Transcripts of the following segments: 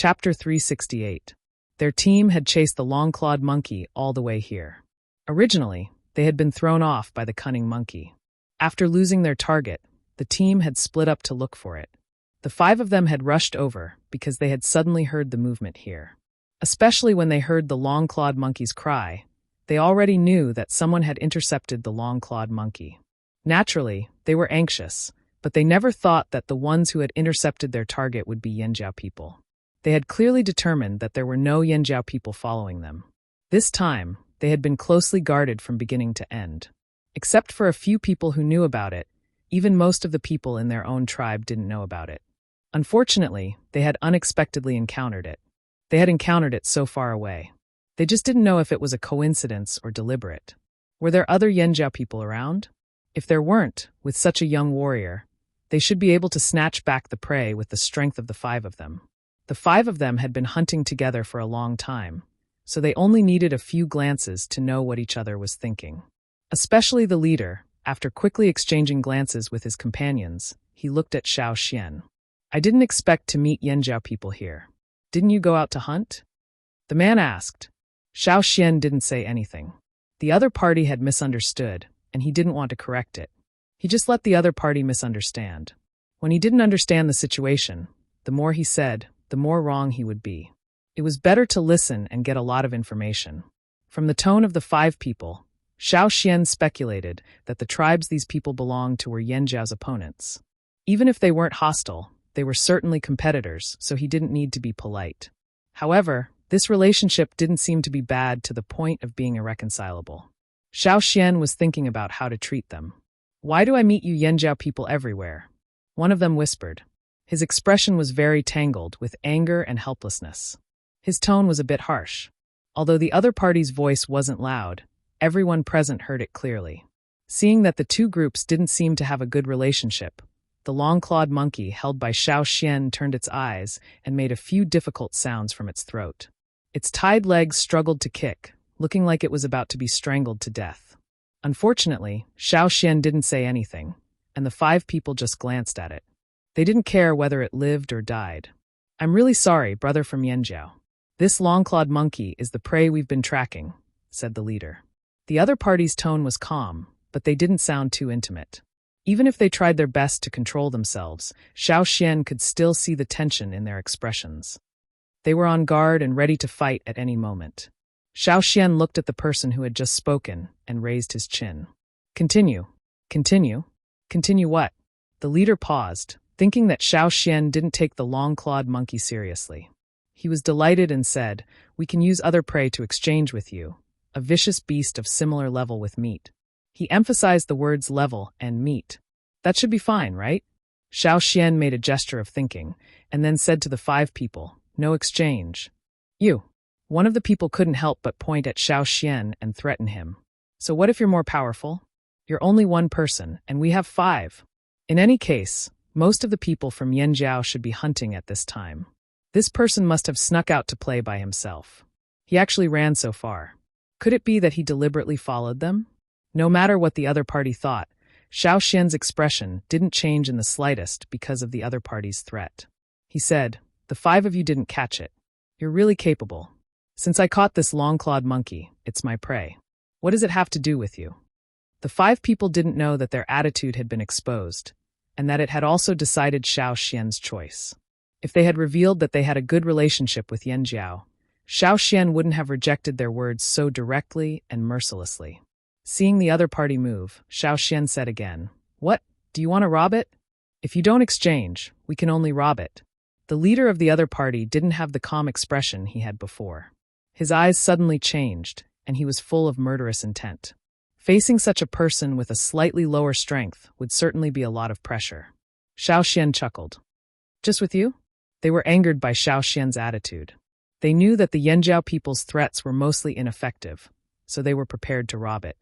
Chapter 368. Their team had chased the long-clawed monkey all the way here. Originally, they had been thrown off by the cunning monkey. After losing their target, the team had split up to look for it. The 5 of them had rushed over because they had suddenly heard the movement here. Especially when they heard the long-clawed monkey's cry, they already knew that someone had intercepted the long-clawed monkey. Naturally, they were anxious, but they never thought that the ones who had intercepted their target would be Yanjiao people. They had clearly determined that there were no Yanjiao people following them. This time, they had been closely guarded from beginning to end. Except for a few people who knew about it, even most of the people in their own tribe didn't know about it. Unfortunately, they had unexpectedly encountered it. They had encountered it so far away. They just didn't know if it was a coincidence or deliberate. Were there other Yanjiao people around? If there weren't, with such a young warrior, they should be able to snatch back the prey with the strength of the 5 of them. The 5 of them had been hunting together for a long time, so they only needed a few glances to know what each other was thinking. Especially the leader, after quickly exchanging glances with his companions, he looked at Xiao Xian. "I didn't expect to meet Yanjiao people here. Didn't you go out to hunt?" The man asked. Xiao Xian didn't say anything. The other party had misunderstood, and he didn't want to correct it. He just let the other party misunderstand. When he didn't understand the situation, the more he said, the more wrong he would be. It was better to listen and get a lot of information. From the tone of the 5 people, Xiao Xian speculated that the tribes these people belonged to were Yanjiao's opponents. Even if they weren't hostile, they were certainly competitors, so he didn't need to be polite. However, this relationship didn't seem to be bad to the point of being irreconcilable. Xiao Xian was thinking about how to treat them. "Why do I meet you Yanjiao people everywhere?" One of them whispered. His expression was very tangled with anger and helplessness. His tone was a bit harsh. Although the other party's voice wasn't loud, everyone present heard it clearly. Seeing that the 2 groups didn't seem to have a good relationship, the long-clawed monkey held by Xiao Xian turned its eyes and made a few difficult sounds from its throat. Its tied legs struggled to kick, looking like it was about to be strangled to death. Unfortunately, Xiao Xian didn't say anything, and the 5 people just glanced at it. They didn't care whether it lived or died. "I'm really sorry, brother from Yanjiao. This long-clawed monkey is the prey we've been tracking," said the leader. The other party's tone was calm, but they didn't sound too intimate. Even if they tried their best to control themselves, Xiao Xian could still see the tension in their expressions. They were on guard and ready to fight at any moment. Xiao Xian looked at the person who had just spoken and raised his chin. "Continue. Continue? Continue what?" The leader paused, thinking that Xiao Xian didn't take the long-clawed monkey seriously. He was delighted and said, "We can use other prey to exchange with you, a vicious beast of similar level with meat." He emphasized the words level and meat. "That should be fine, right?" Xiao Xian made a gesture of thinking, and then said to the 5 people, "No exchange." "You." One of the people couldn't help but point at Xiao Xian and threaten him. "So what if you're more powerful? You're only 1 person, and we have 5. In any case, most of the people from Yanjiao should be hunting at this time. This person must have snuck out to play by himself. He actually ran so far. Could it be that he deliberately followed them?" No matter what the other party thought, Xiao Xian's expression didn't change in the slightest because of the other party's threat. He said, "The 5 of you didn't catch it. You're really capable. Since I caught this long-clawed monkey, it's my prey. What does it have to do with you?" The 5 people didn't know that their attitude had been exposed, and that it had also decided Xiao Xian's choice. If they had revealed that they had a good relationship with Yanjiao, Xiao Xian wouldn't have rejected their words so directly and mercilessly. Seeing the other party move, Xiao Xian said again, "What? Do you want to rob it? If you don't exchange, we can only rob it." The leader of the other party didn't have the calm expression he had before. His eyes suddenly changed, and he was full of murderous intent. Facing such a person with a slightly lower strength would certainly be a lot of pressure. Xiao Xian chuckled. "Just with you?" They were angered by Xiao Xian's attitude. They knew that the Yanjiao people's threats were mostly ineffective, so they were prepared to rob it.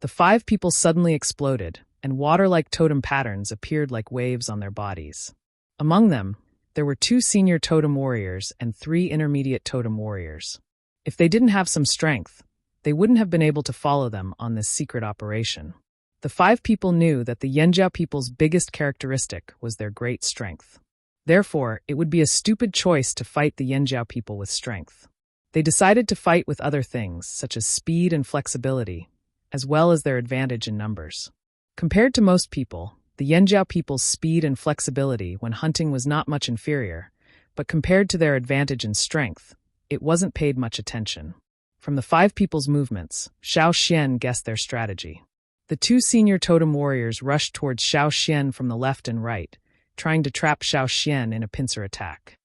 The 5 people suddenly exploded, and water-like totem patterns appeared like waves on their bodies. Among them, there were 2 senior totem warriors and 3 intermediate totem warriors. If they didn't have some strength, they wouldn't have been able to follow them on this secret operation. The 5 people knew that the Yanjiao people's biggest characteristic was their great strength. Therefore, it would be a stupid choice to fight the Yanjiao people with strength. They decided to fight with other things, such as speed and flexibility, as well as their advantage in numbers. Compared to most people, the Yanjiao people's speed and flexibility when hunting was not much inferior, but compared to their advantage in strength, it wasn't paid much attention. From the 5 people's movements, Xiao Xian guessed their strategy. The 2 senior totem warriors rushed towards Xiao Xian from the left and right, trying to trap Xiao Xian in a pincer attack.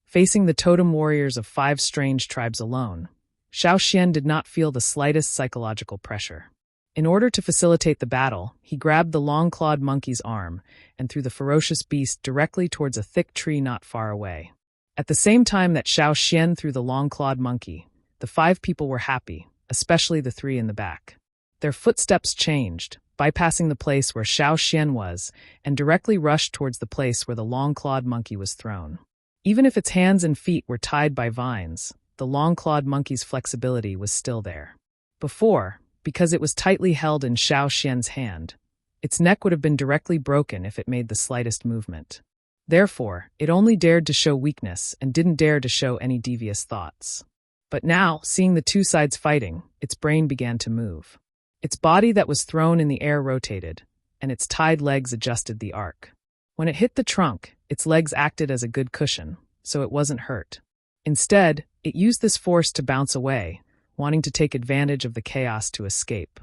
Facing the totem warriors of 5 strange tribes alone, Xiao Xian did not feel the slightest psychological pressure. In order to facilitate the battle, he grabbed the long-clawed monkey's arm and threw the ferocious beast directly towards a thick tree not far away. At the same time that Xiao Xian threw the long-clawed monkey, the 5 people were happy, especially the 3 in the back. Their footsteps changed, bypassing the place where Xiao Xian was, and directly rushed towards the place where the long-clawed monkey was thrown. Even if its hands and feet were tied by vines, the long-clawed monkey's flexibility was still there. Before, because it was tightly held in Xiao Xian's hand, its neck would have been directly broken if it made the slightest movement. Therefore, it only dared to show weakness and didn't dare to show any devious thoughts. But now, seeing the 2 sides fighting, its brain began to move. Its body that was thrown in the air rotated, and its tied legs adjusted the arc. When it hit the trunk, its legs acted as a good cushion, so it wasn't hurt. Instead, it used this force to bounce away, wanting to take advantage of the chaos to escape.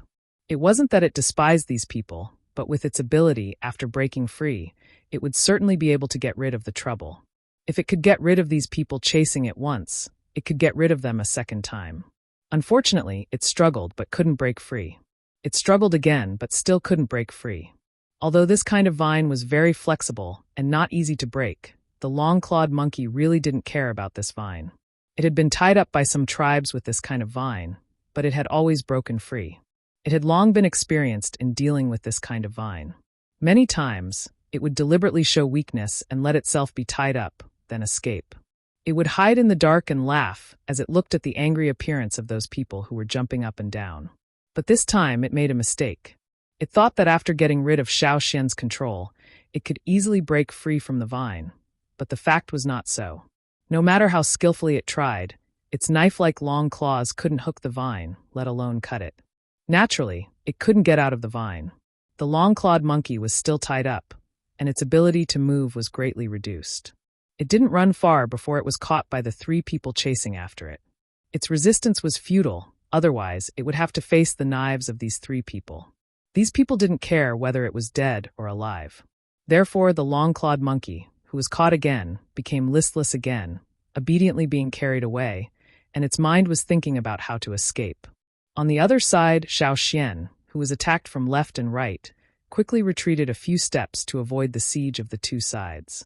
It wasn't that it despised these people, but with its ability, after breaking free, it would certainly be able to get rid of the trouble. If it could get rid of these people chasing it once, it could get rid of them a second time. Unfortunately, it struggled but couldn't break free. It struggled again but still couldn't break free. Although this kind of vine was very flexible and not easy to break, the long-clawed monkey really didn't care about this vine. It had been tied up by some tribes with this kind of vine, but it had always broken free. It had long been experienced in dealing with this kind of vine. Many times, it would deliberately show weakness and let itself be tied up, then escape. It would hide in the dark and laugh as it looked at the angry appearance of those people who were jumping up and down. But this time it made a mistake. It thought that after getting rid of Xiao Xian's control, it could easily break free from the vine. But the fact was not so. No matter how skillfully it tried, its knife-like long claws couldn't hook the vine, let alone cut it. Naturally, it couldn't get out of the vine. The long-clawed monkey was still tied up, and its ability to move was greatly reduced. It didn't run far before it was caught by the 3 people chasing after it. Its resistance was futile, otherwise it would have to face the knives of these 3 people. These people didn't care whether it was dead or alive. Therefore, the long-clawed monkey, who was caught again, became listless again, obediently being carried away, and its mind was thinking about how to escape. On the other side, Xiao Xian, who was attacked from left and right, quickly retreated a few steps to avoid the siege of the 2 sides.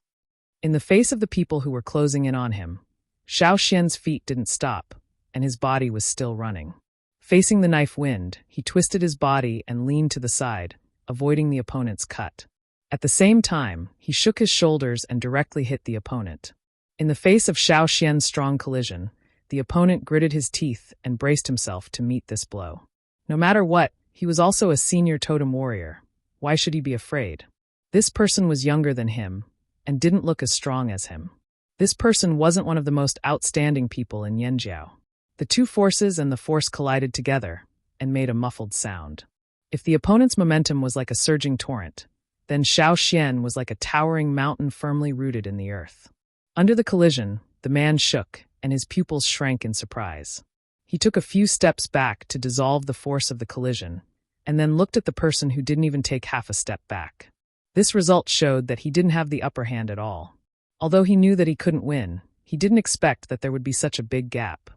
In the face of the people who were closing in on him, Xiao Xian's feet didn't stop, and his body was still running. Facing the knife wind, he twisted his body and leaned to the side, avoiding the opponent's cut. At the same time, he shook his shoulders and directly hit the opponent. In the face of Xiao Xian's strong collision, the opponent gritted his teeth and braced himself to meet this blow. No matter what, he was also a senior totem warrior. Why should he be afraid? This person was younger than him, and didn't look as strong as him. This person wasn't one of the most outstanding people in Yanjiao. The 2 forces and the force collided together, and made a muffled sound. If the opponent's momentum was like a surging torrent, then Xiao Xian was like a towering mountain firmly rooted in the earth. Under the collision, the man shook, and his pupils shrank in surprise. He took a few steps back to dissolve the force of the collision, and then looked at the person who didn't even take half a step back. This result showed that he didn't have the upper hand at all. Although he knew that he couldn't win, he didn't expect that there would be such a big gap.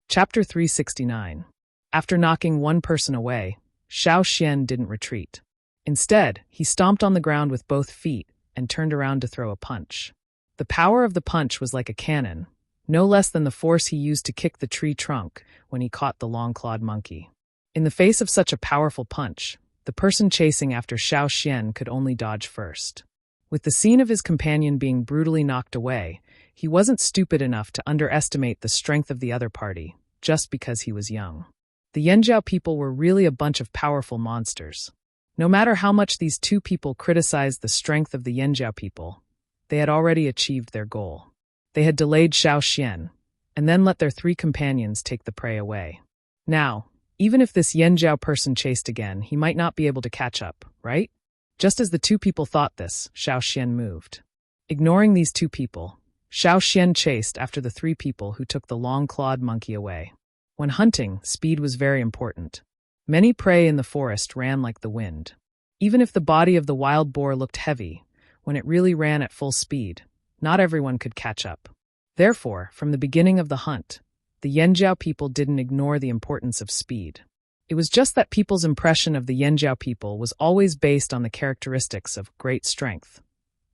Chapter 369. After knocking one person away, Xiao Xian didn't retreat. Instead, he stomped on the ground with both feet and turned around to throw a punch. The power of the punch was like a cannon, no less than the force he used to kick the tree trunk when he caught the long-clawed monkey. In the face of such a powerful punch, the person chasing after Xiao Xian could only dodge first. With the scene of his companion being brutally knocked away, he wasn't stupid enough to underestimate the strength of the other party, just because he was young. The Yanjiao people were really a bunch of powerful monsters. No matter how much these two people criticized the strength of the Yanjiao people, they had already achieved their goal. They had delayed Xiao Xian, and then let their three companions take the prey away. Now, even if this Yanjiao person chased again, he might not be able to catch up, right? Just as the two people thought this, Xiao Xian moved. Ignoring these two people, Xiao Xian chased after the three people who took the long-clawed monkey away. When hunting, speed was very important. Many prey in the forest ran like the wind. Even if the body of the wild boar looked heavy, when it really ran at full speed, not everyone could catch up. Therefore, from the beginning of the hunt, the Yanjiao people didn't ignore the importance of speed. It was just that people's impression of the Yanjiao people was always based on the characteristics of great strength,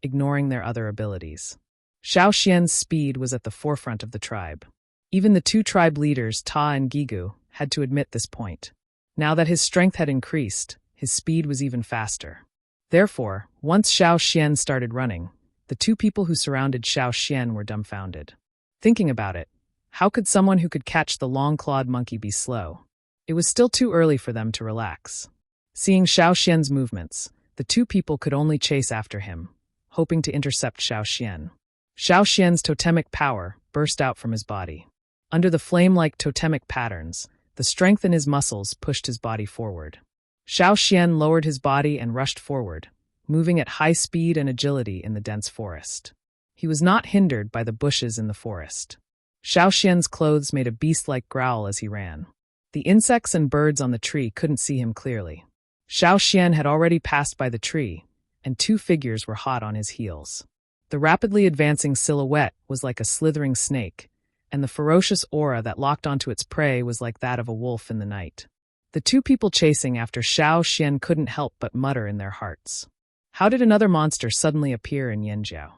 ignoring their other abilities. Xiao Xian's speed was at the forefront of the tribe. Even the two tribe leaders, Ta and Gigu, had to admit this point. Now that his strength had increased, his speed was even faster. Therefore, once Xiao Xian started running, the two people who surrounded Xiao Xian were dumbfounded. Thinking about it, how could someone who could catch the long-clawed monkey be slow? It was still too early for them to relax. Seeing Xiao Xian's movements, the two people could only chase after him, hoping to intercept Xiao Xian. Xiao Xian's totemic power burst out from his body. Under the flame-like totemic patterns, the strength in his muscles pushed his body forward. Xiao Xian lowered his body and rushed forward, moving at high speed and agility in the dense forest. He was not hindered by the bushes in the forest. Xiao Xian's clothes made a beast-like growl as he ran. The insects and birds on the tree couldn't see him clearly. Xiao Xian had already passed by the tree, and two figures were hot on his heels. The rapidly advancing silhouette was like a slithering snake, and the ferocious aura that locked onto its prey was like that of a wolf in the night. The two people chasing after Xiao Xian couldn't help but mutter in their hearts. How did another monster suddenly appear in Yanjiao?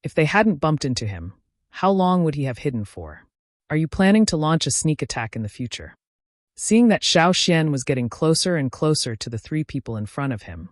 If they hadn't bumped into him, how long would he have hidden for? Are you planning to launch a sneak attack in the future? Seeing that Xiao Xian was getting closer and closer to the three people in front of him,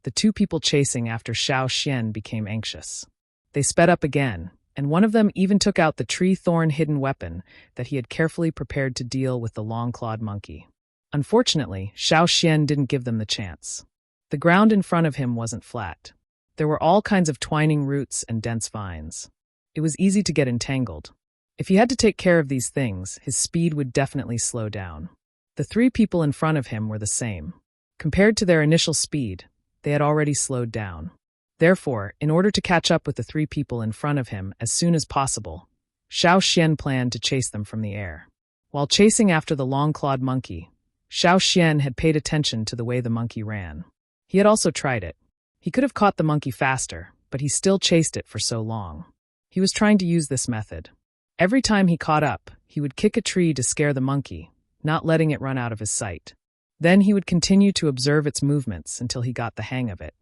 the two people chasing after Xiao Xian became anxious. They sped up again, and one of them even took out the tree-thorn-hidden weapon that he had carefully prepared to deal with the long-clawed monkey. Unfortunately, Xiao Xian didn't give them the chance. The ground in front of him wasn't flat. There were all kinds of twining roots and dense vines. It was easy to get entangled. If he had to take care of these things, his speed would definitely slow down. The three people in front of him were the same. Compared to their initial speed, they had already slowed down. Therefore, in order to catch up with the three people in front of him as soon as possible, Xiao Xian planned to chase them from the air. While chasing after the long-clawed monkey, Xiao Xian had paid attention to the way the monkey ran. He had also tried it. He could have caught the monkey faster, but he still chased it for so long. He was trying to use this method. Every time he caught up, he would kick a tree to scare the monkey, not letting it run out of his sight. Then he would continue to observe its movements until he got the hang of it.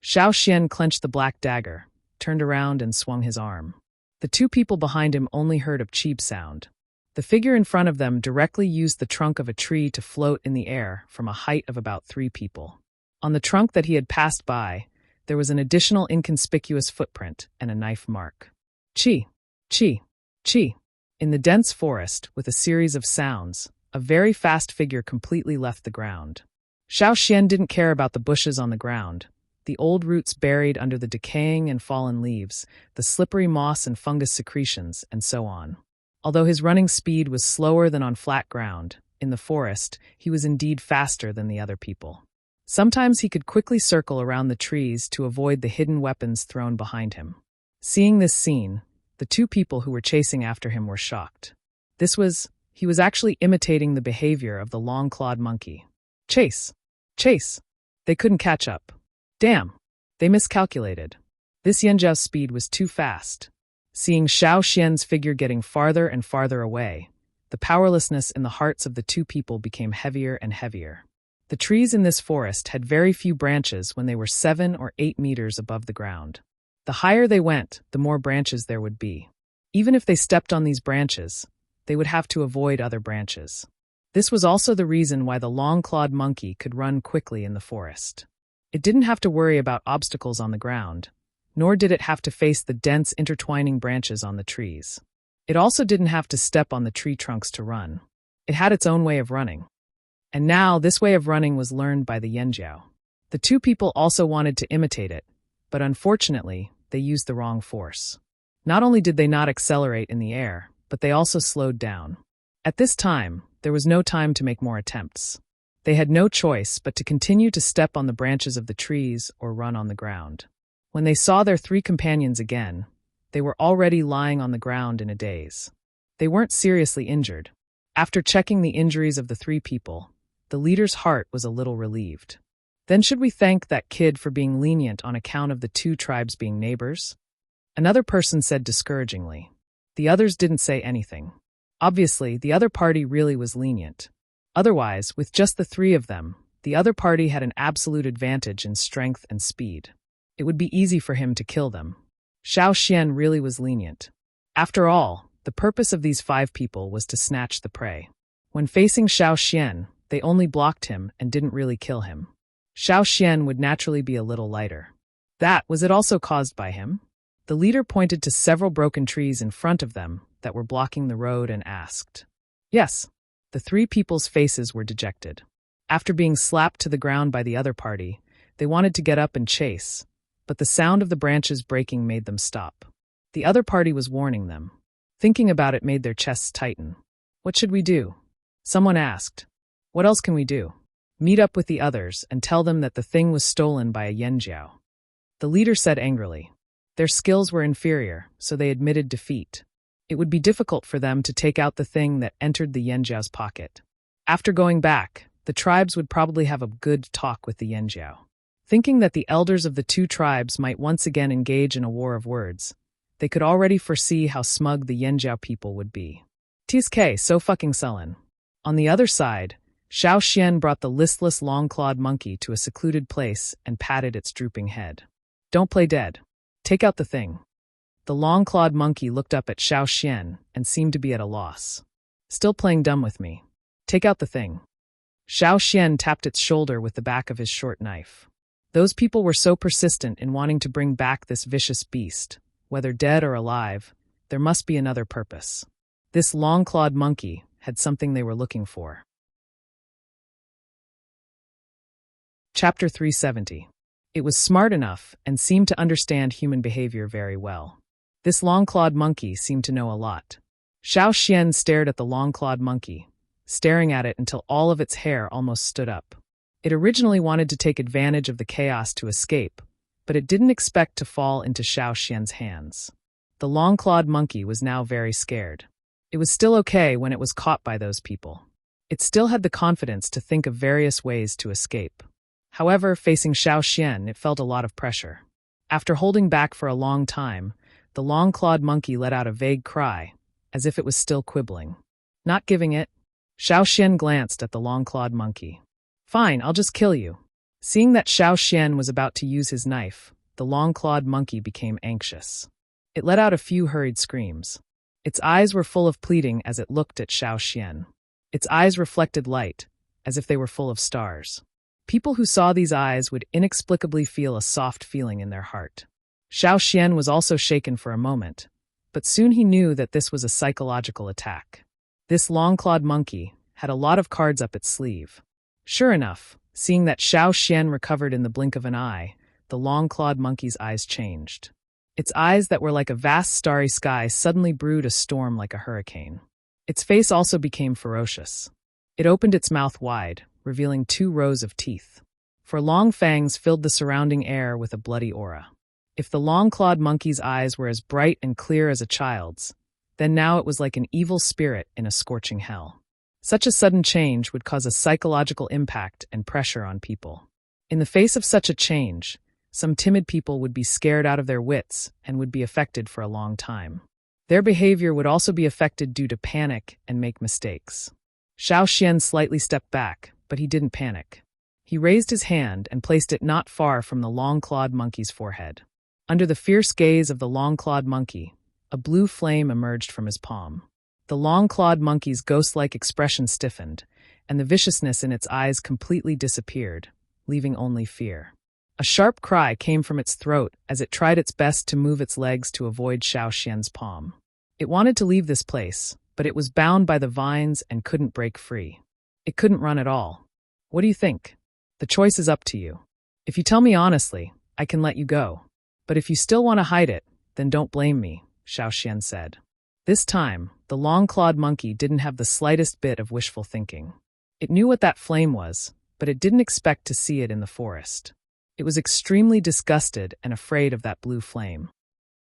Xiao Xian clenched the black dagger, turned around and swung his arm. The two people behind him only heard a cheep sound. The figure in front of them directly used the trunk of a tree to float in the air from a height of about 3 people. On the trunk that he had passed by, there was an additional inconspicuous footprint and a knife mark. Chi, chi, chi. In the dense forest, with a series of sounds, a very fast figure completely left the ground. Xiao Xian didn't care about the bushes on the ground, the old roots buried under the decaying and fallen leaves, the slippery moss and fungus secretions, and so on. Although his running speed was slower than on flat ground, in the forest, he was indeed faster than the other people. Sometimes he could quickly circle around the trees to avoid the hidden weapons thrown behind him. Seeing this scene, the two people who were chasing after him were shocked. He was actually imitating the behavior of the long-clawed monkey. Chase! Chase! They couldn't catch up. Damn! They miscalculated. This Yanjiao's speed was too fast. Seeing Xiao Xian's figure getting farther and farther away, the powerlessness in the hearts of the two people became heavier and heavier. The trees in this forest had very few branches when they were 7 or 8 meters above the ground. The higher they went, the more branches there would be. Even if they stepped on these branches, they would have to avoid other branches. This was also the reason why the long-clawed monkey could run quickly in the forest. It didn't have to worry about obstacles on the ground, nor did it have to face the dense intertwining branches on the trees. It also didn't have to step on the tree trunks to run. It had its own way of running. And now this way of running was learned by the Yanjiao. The two people also wanted to imitate it, but unfortunately, they used the wrong force. Not only did they not accelerate in the air, but they also slowed down. At this time, there was no time to make more attempts. They had no choice but to continue to step on the branches of the trees or run on the ground. When they saw their three companions again, they were already lying on the ground in a daze. They weren't seriously injured. After checking the injuries of the three people, the leader's heart was a little relieved. Then should we thank that kid for being lenient on account of the two tribes being neighbors? Another person said discouragingly. The others didn't say anything. Obviously, the other party really was lenient. Otherwise, with just the three of them, the other party had an absolute advantage in strength and speed. It would be easy for him to kill them. Xiao Xian really was lenient. After all, the purpose of these 5 people was to snatch the prey. When facing Xiao Xian, they only blocked him and didn't really kill him. Xiao Xian would naturally be a little lighter. Was it also caused by him? The leader pointed to several broken trees in front of them that were blocking the road and asked. Yes. The 3 people's faces were dejected. After being slapped to the ground by the other party, they wanted to get up and chase, but the sound of the branches breaking made them stop. The other party was warning them. Thinking about it made their chests tighten. What should we do? Someone asked. What else can we do? Meet up with the others and tell them that the thing was stolen by a Yanjiao. The leader said angrily. Their skills were inferior, so they admitted defeat. It would be difficult for them to take out the thing that entered the Yanjiao's pocket. After going back, the tribes would probably have a good talk with the Yanjiao. Thinking that the elders of the 2 tribes might once again engage in a war of words, they could already foresee how smug the Yanjiao people would be. TSK, so fucking sullen. On the other side, Xiao Xian brought the listless long-clawed monkey to a secluded place and patted its drooping head. Don't play dead. Take out the thing. The long-clawed monkey looked up at Xiao Xian and seemed to be at a loss. Still playing dumb with me. Take out the thing. Xiao Xian tapped its shoulder with the back of his short knife. Those people were so persistent in wanting to bring back this vicious beast. Whether dead or alive, there must be another purpose. This long-clawed monkey had something they were looking for. Chapter 370. It was smart enough and seemed to understand human behavior very well. This long-clawed monkey seemed to know a lot. Xiao Xian stared at the long-clawed monkey, staring at it until all of its hair almost stood up. It originally wanted to take advantage of the chaos to escape, but it didn't expect to fall into Xiao Xian's hands. The long-clawed monkey was now very scared. It was still okay when it was caught by those people. It still had the confidence to think of various ways to escape. However, facing Xiao Xian, it felt a lot of pressure. After holding back for a long time, the long-clawed monkey let out a vague cry, as if it was still quibbling. Not giving it, Xiao Xian glanced at the long-clawed monkey. Fine, I'll just kill you. Seeing that Xiao Xian was about to use his knife, the long-clawed monkey became anxious. It let out a few hurried screams. Its eyes were full of pleading as it looked at Xiao Xian. Its eyes reflected light, as if they were full of stars. People who saw these eyes would inexplicably feel a soft feeling in their heart. Xiao Xian was also shaken for a moment, but soon he knew that this was a psychological attack. This long-clawed monkey had a lot of cards up its sleeve. Sure enough, seeing that Xiao Xian recovered in the blink of an eye, the long-clawed monkey's eyes changed. Its eyes that were like a vast starry sky suddenly brewed a storm like a hurricane. Its face also became ferocious. It opened its mouth wide, revealing 2 rows of teeth. For long fangs filled the surrounding air with a bloody aura. If the long-clawed monkey's eyes were as bright and clear as a child's, then now it was like an evil spirit in a scorching hell. Such a sudden change would cause a psychological impact and pressure on people. In the face of such a change, some timid people would be scared out of their wits and would be affected for a long time. Their behavior would also be affected due to panic and make mistakes. Xiao Xian slightly stepped back, but he didn't panic. He raised his hand and placed it not far from the long-clawed monkey's forehead. Under the fierce gaze of the long-clawed monkey, a blue flame emerged from his palm. The long-clawed monkey's ghost-like expression stiffened, and the viciousness in its eyes completely disappeared, leaving only fear. A sharp cry came from its throat as it tried its best to move its legs to avoid Xiao Xian's palm. It wanted to leave this place, but it was bound by the vines and couldn't break free. It couldn't run at all. What do you think? The choice is up to you. If you tell me honestly, I can let you go. But if you still want to hide it, then don't blame me, Xiaoxian said. This time, the long-clawed monkey didn't have the slightest bit of wishful thinking. It knew what that flame was, but it didn't expect to see it in the forest. It was extremely disgusted and afraid of that blue flame.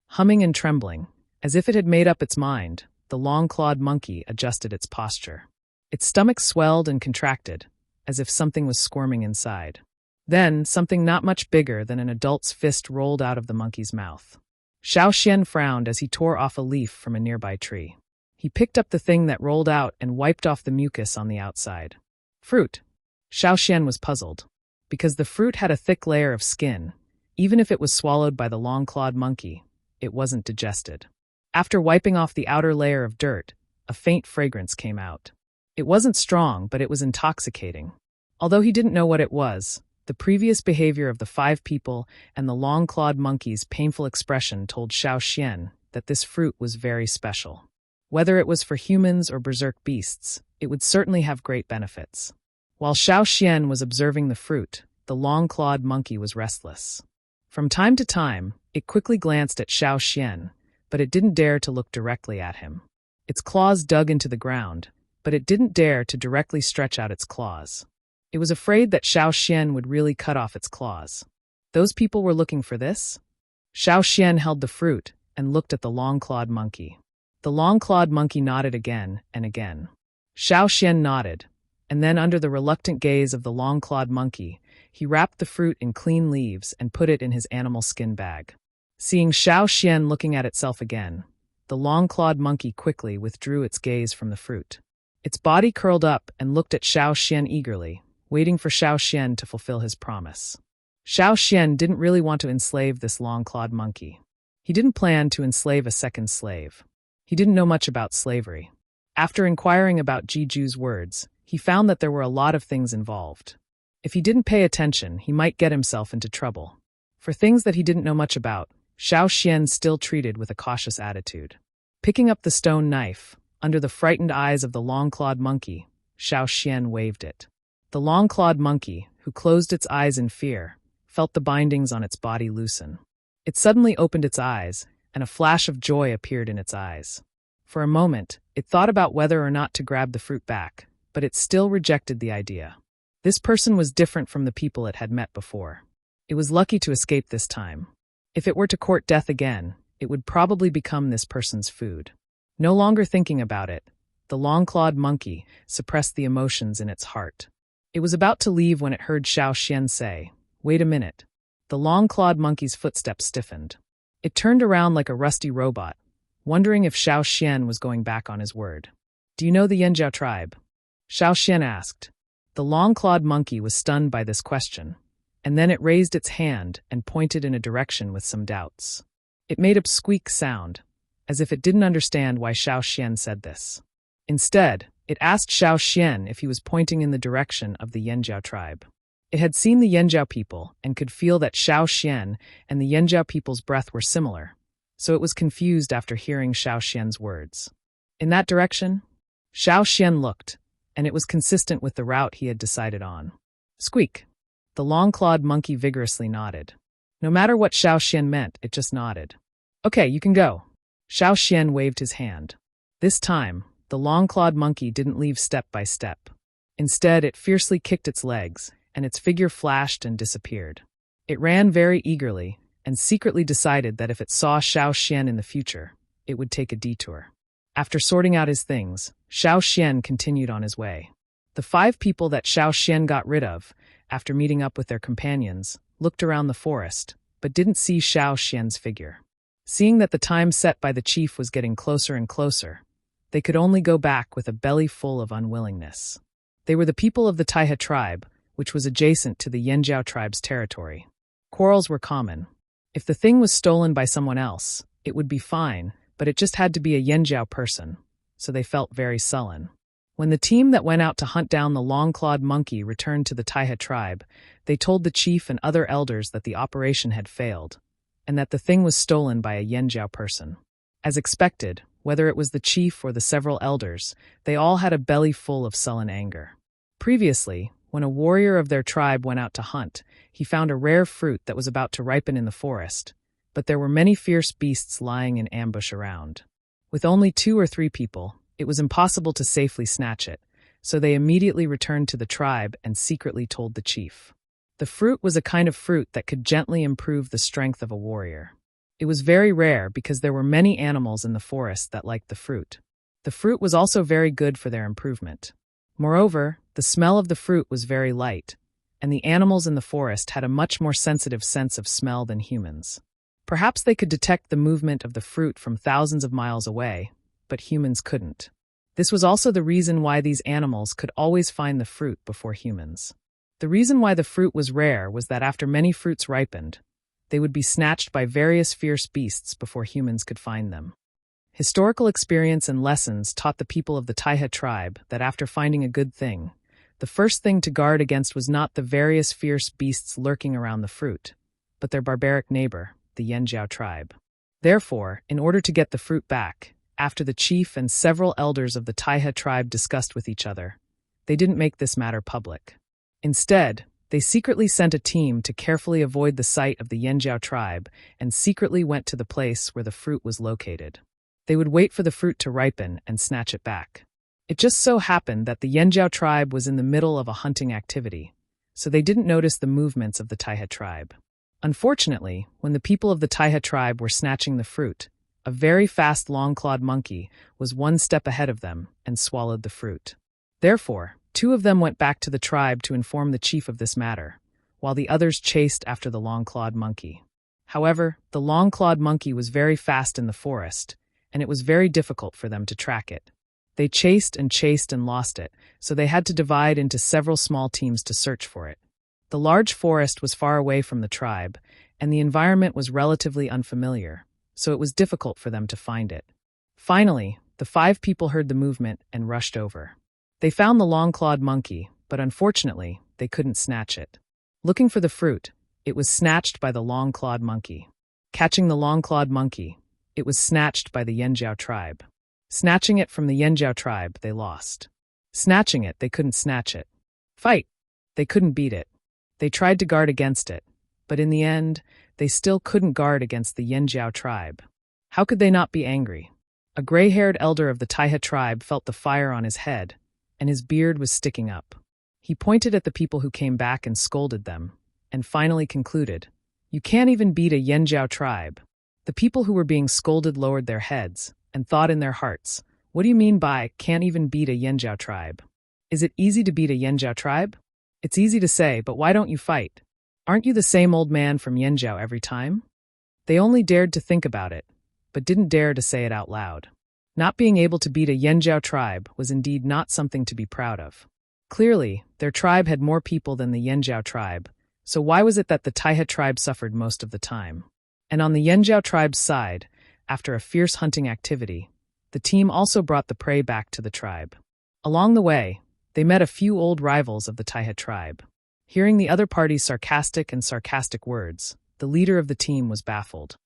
Humming and trembling, as if it had made up its mind, the long-clawed monkey adjusted its posture. Its stomach swelled and contracted, as if something was squirming inside. Then, something not much bigger than an adult's fist rolled out of the monkey's mouth. Xiaoxian frowned as he tore off a leaf from a nearby tree. He picked up the thing that rolled out and wiped off the mucus on the outside. Fruit. Xiaoxian was puzzled. Because the fruit had a thick layer of skin, even if it was swallowed by the long-clawed monkey, it wasn't digested. After wiping off the outer layer of dirt, a faint fragrance came out. It wasn't strong, but it was intoxicating. Although he didn't know what it was, the previous behavior of the 5 people and the long-clawed monkey's painful expression told Xiaoxian that this fruit was very special. Whether it was for humans or berserk beasts, it would certainly have great benefits. While Xiaoxian was observing the fruit, the long-clawed monkey was restless. From time to time, it quickly glanced at Xiaoxian, but it didn't dare to look directly at him. Its claws dug into the ground, but it didn't dare to directly stretch out its claws. It was afraid that Xiaoxian would really cut off its claws. Those people were looking for this? Xiaoxian held the fruit and looked at the long-clawed monkey. The long-clawed monkey nodded again and again. Xiaoxian nodded, and then under the reluctant gaze of the long-clawed monkey, he wrapped the fruit in clean leaves and put it in his animal skin bag. Seeing Xiaoxian looking at itself again, the long-clawed monkey quickly withdrew its gaze from the fruit. Its body curled up and looked at Xiaoxian eagerly, waiting for Xiaoxian to fulfill his promise. Xiaoxian didn't really want to enslave this long-clawed monkey. He didn't plan to enslave a second slave. He didn't know much about slavery. After inquiring about Jiju's words, he found that there were a lot of things involved. If he didn't pay attention, he might get himself into trouble. For things that he didn't know much about, Xiaoxian still treated with a cautious attitude. Picking up the stone knife, under the frightened eyes of the long-clawed monkey, Xiaoxian waved it. The long-clawed monkey, who closed its eyes in fear, felt the bindings on its body loosen. It suddenly opened its eyes, and a flash of joy appeared in its eyes. For a moment, it thought about whether or not to grab the fruit back, but it still rejected the idea. This person was different from the people it had met before. It was lucky to escape this time. If it were to court death again, it would probably become this person's food. No longer thinking about it, the long-clawed monkey suppressed the emotions in its heart. It was about to leave when it heard Xiaoxian say, "Wait a minute." The long-clawed monkey's footsteps stiffened. It turned around like a rusty robot, wondering if Xiaoxian was going back on his word. "Do you know the Yanjiao tribe?" Xiaoxian asked. The long-clawed monkey was stunned by this question, and then it raised its hand and pointed in a direction with some doubts. It made a squeak sound, as if it didn't understand why Xiaoxian said this. Instead, it asked Xiaoxian if he was pointing in the direction of the Yanjiao tribe. It had seen the Yanjiao people and could feel that Xiaoxian and the Yanjiao people's breath were similar, so it was confused after hearing Xiaoxian's words. In that direction? Xiaoxian looked, and it was consistent with the route he had decided on. Squeak! The long-clawed monkey vigorously nodded. No matter what Xiaoxian meant, it just nodded. "Okay, you can go." Xiaoxian waved his hand. This time, the long-clawed monkey didn't leave step by step. Instead, it fiercely kicked its legs, and its figure flashed and disappeared. It ran very eagerly, and secretly decided that if it saw Xiaoxian in the future, it would take a detour. After sorting out his things, Xiaoxian continued on his way. The 5 people that Xiaoxian got rid of, after meeting up with their companions, looked around the forest, but didn't see Xiaoxian's figure. Seeing that the time set by the chief was getting closer and closer, they could only go back with a belly full of unwillingness. They were the people of the Taihe tribe, which was adjacent to the Yanjiao tribe's territory. Quarrels were common. If the thing was stolen by someone else, it would be fine, but it just had to be a Yanjiao person, so they felt very sullen. When the team that went out to hunt down the long-clawed monkey returned to the Taihe tribe, they told the chief and other elders that the operation had failed, and that the thing was stolen by a Yanjiao person. As expected, whether it was the chief or the several elders, they all had a belly full of sullen anger. Previously, When a warrior of their tribe went out to hunt, he found a rare fruit that was about to ripen in the forest, but there were many fierce beasts lying in ambush around. With only 2 or 3 people, it was impossible to safely snatch it, so they immediately returned to the tribe and secretly told the chief. The fruit was a kind of fruit that could gently improve the strength of a warrior. It was very rare because there were many animals in the forest that liked the fruit. The fruit was also very good for their improvement. Moreover, the smell of the fruit was very light, and the animals in the forest had a much more sensitive sense of smell than humans. Perhaps they could detect the movement of the fruit from thousands of miles away, but humans couldn't. This was also the reason why these animals could always find the fruit before humans. The reason why the fruit was rare was that after many fruits ripened, they would be snatched by various fierce beasts before humans could find them. Historical experience and lessons taught the people of the Taiha tribe that after finding a good thing, the first thing to guard against was not the various fierce beasts lurking around the fruit, but their barbaric neighbor, the Yanjiao tribe. Therefore, in order to get the fruit back, after the chief and several elders of the Taiha tribe discussed with each other, they didn't make this matter public. Instead, they secretly sent a team to carefully avoid the sight of the Yanjiao tribe and secretly went to the place where the fruit was located. They would wait for the fruit to ripen and snatch it back. It just so happened that the Yanjiao tribe was in the middle of a hunting activity, so they didn't notice the movements of the Taiha tribe. Unfortunately, when the people of the Taiha tribe were snatching the fruit, a very fast long-clawed monkey was 1 step ahead of them and swallowed the fruit. Therefore, 2 of them went back to the tribe to inform the chief of this matter, while the others chased after the long-clawed monkey. However, the long-clawed monkey was very fast in the forest, and it was very difficult for them to track it. They chased and lost it, so they had to divide into several small teams to search for it. The large forest was far away from the tribe, and the environment was relatively unfamiliar, so it was difficult for them to find it. Finally, the 5 people heard the movement and rushed over. They found the long-clawed monkey, but unfortunately, they couldn't snatch it. Looking for the fruit, it was snatched by the long-clawed monkey. Catching the long-clawed monkey, it was snatched by the Yanjiao tribe. Snatching it from the Yanjiao tribe, they lost. Snatching it, they couldn't snatch it. Fight! They couldn't beat it. They tried to guard against it, but in the end, they still couldn't guard against the Yanjiao tribe. How could they not be angry? A gray-haired elder of the Taiha tribe felt the fire on his head, and his beard was sticking up. He pointed at the people who came back and scolded them, and finally concluded, "You can't even beat a Yanjiao tribe." The people who were being scolded lowered their heads and thought in their hearts, "What do you mean by can't even beat a Yanjiao tribe? Is it easy to beat a Yanjiao tribe? It's easy to say, but why don't you fight? Aren't you the same old man from Yanjiao every time?" They only dared to think about it, but didn't dare to say it out loud. Not being able to beat a Yanjiao tribe was indeed not something to be proud of. Clearly, their tribe had more people than the Yanjiao tribe, so why was it that the Taiha tribe suffered most of the time? And on the Yanjiao tribe's side, after a fierce hunting activity, the team also brought the prey back to the tribe. Along the way, they met a few old rivals of the Taiha tribe. Hearing the other party's sarcastic words, the leader of the team was baffled.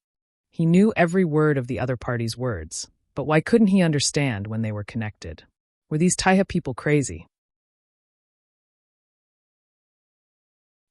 He knew every word of the other party's words, but why couldn't he understand when they were connected? Were these Taiha people crazy?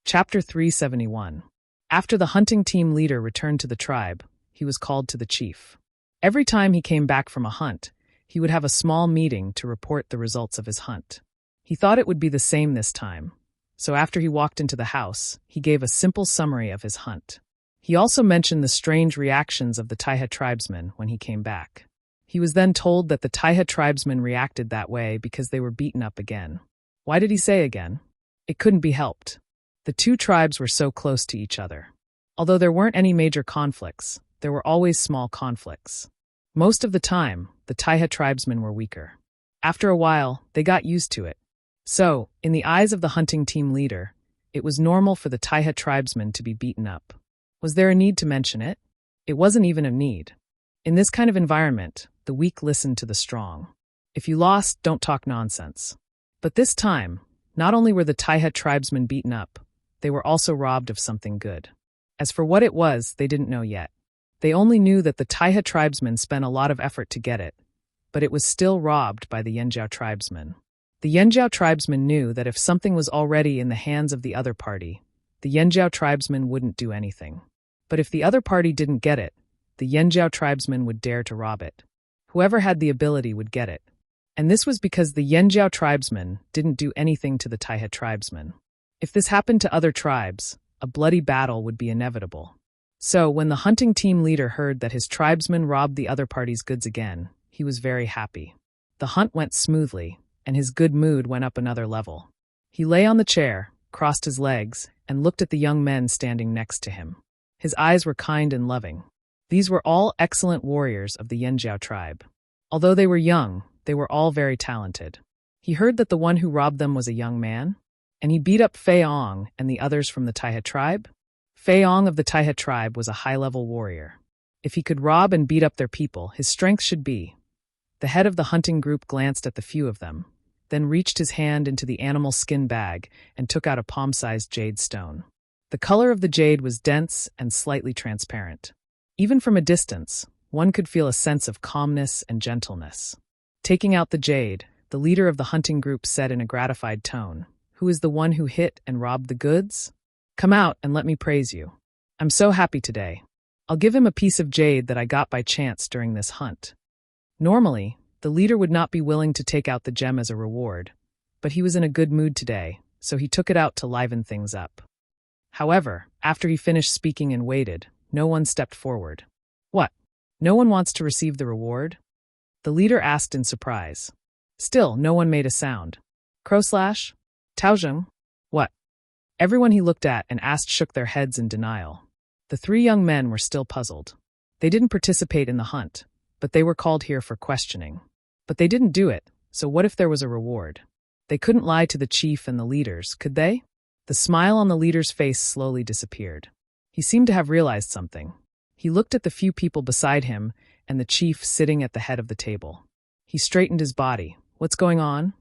Chapter 371. After the hunting team leader returned to the tribe, he was called to the chief. Every time he came back from a hunt, he would have a small meeting to report the results of his hunt. He thought it would be the same this time, so after he walked into the house, he gave a simple summary of his hunt. He also mentioned the strange reactions of the Taiha tribesmen when he came back. He was then told that the Taiha tribesmen reacted that way because they were beaten up again. Why did he say again? It couldn't be helped. The 2 tribes were so close to each other. Although there weren't any major conflicts, there were always small conflicts. Most of the time, the Taiha tribesmen were weaker. After a while, they got used to it. So, in the eyes of the hunting team leader, it was normal for the Taiha tribesmen to be beaten up. Was there a need to mention it? It wasn't even a need. In this kind of environment, the weak listened to the strong. If you lost, don't talk nonsense. But this time, not only were the Taiha tribesmen beaten up, they were also robbed of something good. As for what it was, they didn't know yet. They only knew that the Taiha tribesmen spent a lot of effort to get it, but it was still robbed by the Yanjiao tribesmen. The Yanjiao tribesmen knew that if something was already in the hands of the other party, the Yanjiao tribesmen wouldn't do anything. But if the other party didn't get it, the Yanjiao tribesmen would dare to rob it. Whoever had the ability would get it. And this was because the Yanjiao tribesmen didn't do anything to the Taihe tribesmen. If this happened to other tribes, a bloody battle would be inevitable. So, when the hunting team leader heard that his tribesmen robbed the other party's goods again, he was very happy. The hunt went smoothly, and his good mood went up another level. He lay on the chair, crossed his legs, and looked at the young men standing next to him. His eyes were kind and loving. These were all excellent warriors of the Yanjiao tribe. Although they were young, they were all very talented. He heard that the one who robbed them was a young man, and he beat up Fei Ong and the others from the Taihe tribe. Fei Ong of the Taihe tribe was a high-level warrior. If he could rob and beat up their people, his strength should be. The head of the hunting group glanced at the few of them, then reached his hand into the animal skin bag and took out a palm-sized jade stone. The color of the jade was dense and slightly transparent. Even from a distance, one could feel a sense of calmness and gentleness. Taking out the jade, the leader of the hunting group said in a gratified tone, "Who is the one who hit and robbed the goods? Come out and let me praise you. I'm so happy today. I'll give him a piece of jade that I got by chance during this hunt." Normally, the leader would not be willing to take out the gem as a reward, but he was in a good mood today, so he took it out to liven things up. However, after he finished speaking and waited, no one stepped forward. "What? No one wants to receive the reward?" The leader asked in surprise. Still, no one made a sound. Crowslash? Taozheng? What? Everyone he looked at and asked shook their heads in denial. The three young men were still puzzled. They didn't participate in the hunt, but they were called here for questioning. But they didn't do it, so what if there was a reward? They couldn't lie to the chief and the leaders, could they? The smile on the leader's face slowly disappeared. He seemed to have realized something. He looked at the few people beside him and the chief sitting at the head of the table. He straightened his body. What's going on?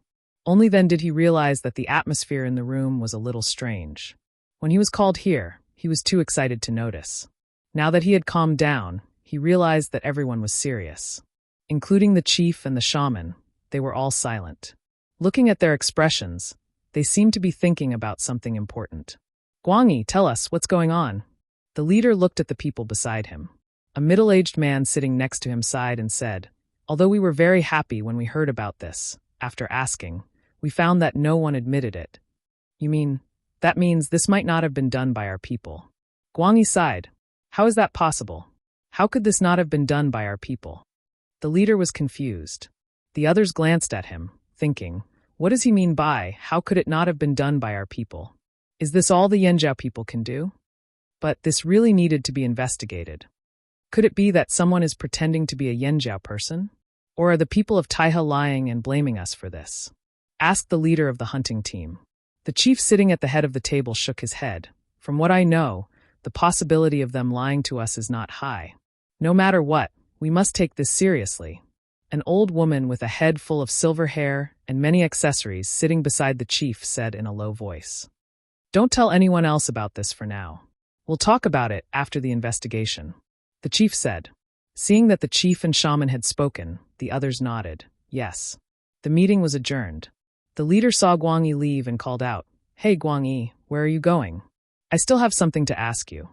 Only then did he realize that the atmosphere in the room was a little strange. When he was called here, he was too excited to notice. Now that he had calmed down, he realized that everyone was serious. Including the chief and the shaman, they were all silent. Looking at their expressions, they seemed to be thinking about something important. "Guangyi, tell us, what's going on?" The leader looked at the people beside him. A middle-aged man sitting next to him sighed and said, "Although we were very happy when we heard about this, after asking, we found that no one admitted it." "You mean, that means this might not have been done by our people?" Guangyi sighed. "How is that possible? How could this not have been done by our people?" The leader was confused. The others glanced at him, thinking, what does he mean by, how could it not have been done by our people? Is this all the Yanjiao people can do? But this really needed to be investigated. Could it be that someone is pretending to be a Yanjiao person? Or are the people of Taihe lying and blaming us for this? Asked the leader of the hunting team. The chief sitting at the head of the table shook his head. From what I know, the possibility of them lying to us is not high. No matter what, we must take this seriously. An old woman with a head full of silver hair and many accessories sitting beside the chief said in a low voice. "Don't tell anyone else about this for now. We'll talk about it after the investigation," the chief said. Seeing that the chief and shaman had spoken, the others nodded. Yes. The meeting was adjourned. The leader saw Guangyi leave and called out, "Hey Guangyi, where are you going? I still have something to ask you."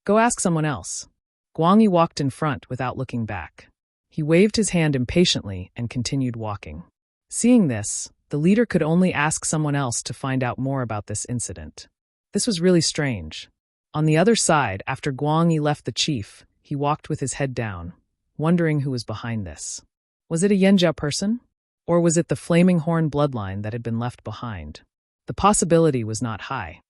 "Go ask someone else." Guangyi walked in front without looking back. He waved his hand impatiently and continued walking. Seeing this, the leader could only ask someone else to find out more about this incident. This was really strange. On the other side, after Guangyi left the chief, he walked with his head down, wondering who was behind this. Was it a Yanjiao person? Or was it the Flaming Horn bloodline that had been left behind? The possibility was not high.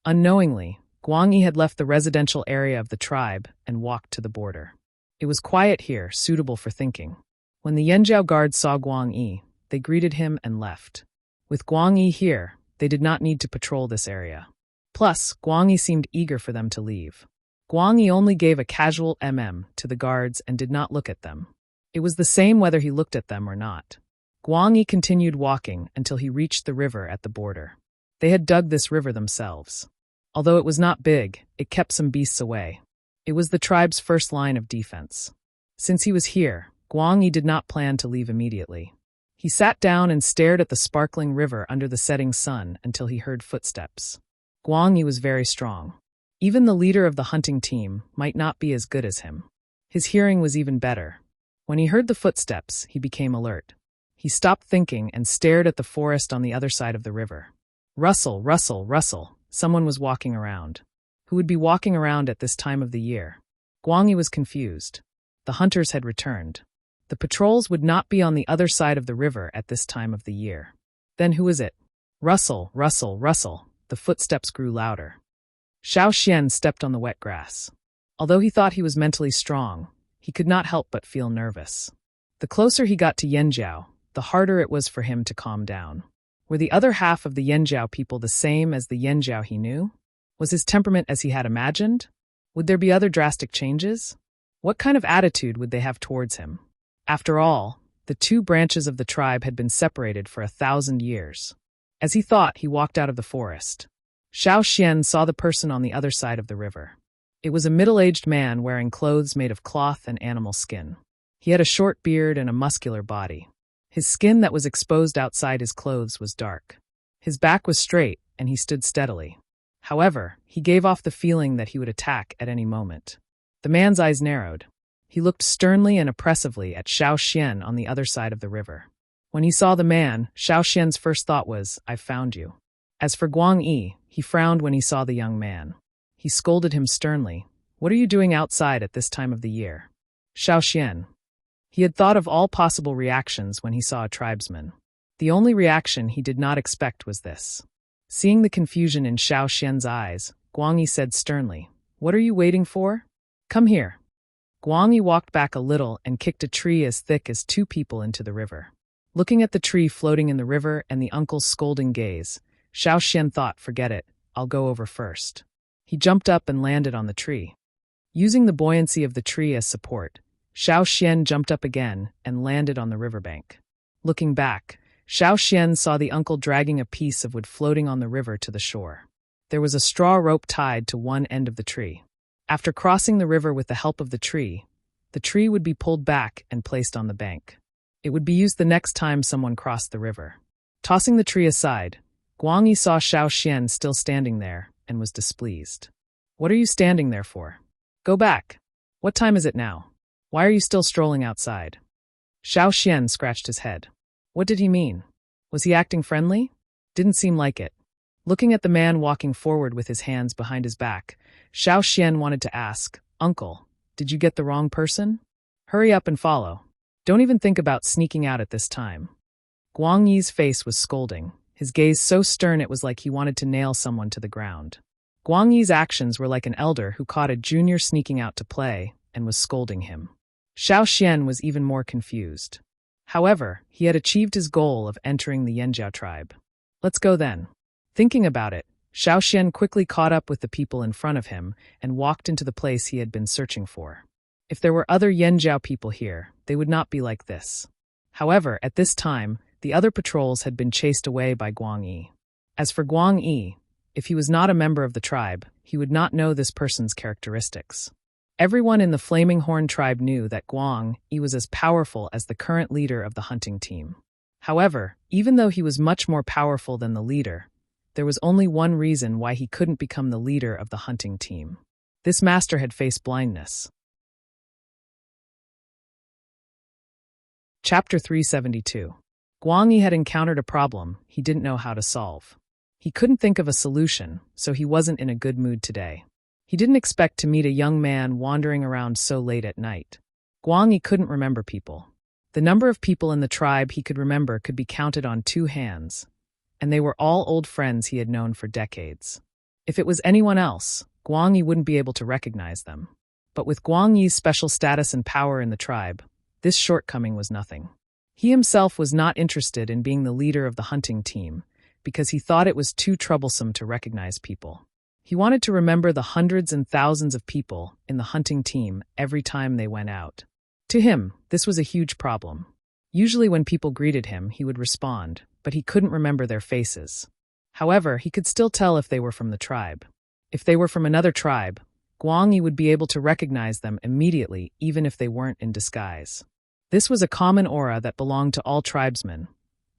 Unknowingly, Guangyi had left the residential area of the tribe and walked to the border. It was quiet here, suitable for thinking. When the Yanjiao guards saw Guangyi, they greeted him and left. With Guangyi here, they did not need to patrol this area. Plus, Guangyi seemed eager for them to leave. Guangyi only gave a casual to the guards and did not look at them. It was the same whether he looked at them or not. Guangyi continued walking until he reached the river at the border. They had dug this river themselves. Although it was not big, it kept some beasts away. It was the tribe's first line of defense. Since he was here, Guangyi did not plan to leave immediately. He sat down and stared at the sparkling river under the setting sun until he heard footsteps. Guang Yi was very strong. Even the leader of the hunting team might not be as good as him. His hearing was even better. When he heard the footsteps, he became alert. He stopped thinking and stared at the forest on the other side of the river. Rustle, rustle, rustle. Someone was walking around. Who would be walking around at this time of the year? Guang Yi was confused. The hunters had returned. The patrols would not be on the other side of the river at this time of the year. Then who is it? Rustle, rustle, rustle. The footsteps grew louder. Xiao Xian stepped on the wet grass. Although he thought he was mentally strong, he could not help but feel nervous. The closer he got to Yanjiao, the harder it was for him to calm down. Were the other half of the Yanjiao people the same as the Yanjiao he knew? Was his temperament as he had imagined? Would there be other drastic changes? What kind of attitude would they have towards him? After all, the two branches of the tribe had been separated for 1,000 years. As he thought, he walked out of the forest. Xiao Xian saw the person on the other side of the river. It was a middle-aged man wearing clothes made of cloth and animal skin. He had a short beard and a muscular body. His skin that was exposed outside his clothes was dark. His back was straight, and he stood steadily. However, he gave off the feeling that he would attack at any moment. The man's eyes narrowed. He looked sternly and oppressively at Xiao Xian on the other side of the river. When he saw the man, Xiao Xian's first thought was, "I've found you." As for Guang Yi, he frowned when he saw the young man. He scolded him sternly. "What are you doing outside at this time of the year?" Xiao Xian. He had thought of all possible reactions when he saw a tribesman. The only reaction he did not expect was this. Seeing the confusion in Xiao Xian's eyes, Guang Yi said sternly, "What are you waiting for? Come here." Guang Yi walked back a little and kicked a tree as thick as 2 people into the river. Looking at the tree floating in the river and the uncle's scolding gaze, Xiao Xian thought, "Forget it, I'll go over first." He jumped up and landed on the tree. Using the buoyancy of the tree as support, Xiao Xian jumped up again and landed on the riverbank. Looking back, Xiao Xian saw the uncle dragging a piece of wood floating on the river to the shore. There was a straw rope tied to one end of the tree. After crossing the river with the help of the tree would be pulled back and placed on the bank. It would be used the next time someone crossed the river. Tossing the tree aside, Guang Yi saw Xiao Xian still standing there and was displeased. "What are you standing there for? Go back. What time is it now? Why are you still strolling outside?" Xiao Xian scratched his head. What did he mean? Was he acting friendly? Didn't seem like it. Looking at the man walking forward with his hands behind his back, Xiao Xian wanted to ask, "Uncle, did you get the wrong person? Hurry up and follow. Don't even think about sneaking out at this time." Guang Yi's face was scolding, his gaze so stern it was like he wanted to nail someone to the ground. Guang Yi's actions were like an elder who caught a junior sneaking out to play and was scolding him. Xiao Xian was even more confused. However, he had achieved his goal of entering the Yanjiao tribe. "Let's go then." Thinking about it, Xiao Xian quickly caught up with the people in front of him and walked into the place he had been searching for. If there were other Yanjiao people here, they would not be like this. However, at this time, the other patrols had been chased away by Guang Yi. As for Guang Yi, if he was not a member of the tribe, he would not know this person's characteristics. Everyone in the Flaming Horn tribe knew that Guang Yi was as powerful as the current leader of the hunting team. However, even though he was much more powerful than the leader, there was only one reason why he couldn't become the leader of the hunting team. This master had faced blindness. Chapter 372. Guang Yi had encountered a problem he didn't know how to solve. He couldn't think of a solution, so he wasn't in a good mood today. He didn't expect to meet a young man wandering around so late at night. Guang Yi couldn't remember people. The number of people in the tribe he could remember could be counted on 2 hands, and they were all old friends he had known for decades. If it was anyone else, Guang Yi wouldn't be able to recognize them. But with Guang Yi's special status and power in the tribe, this shortcoming was nothing. He himself was not interested in being the leader of the hunting team because he thought it was too troublesome to recognize people. He wanted to remember the hundreds and thousands of people in the hunting team every time they went out. To him, this was a huge problem. Usually when people greeted him, he would respond, but he couldn't remember their faces. However, he could still tell if they were from the tribe. If they were from another tribe, Guang Yi would be able to recognize them immediately even if they weren't in disguise. This was a common aura that belonged to all tribesmen,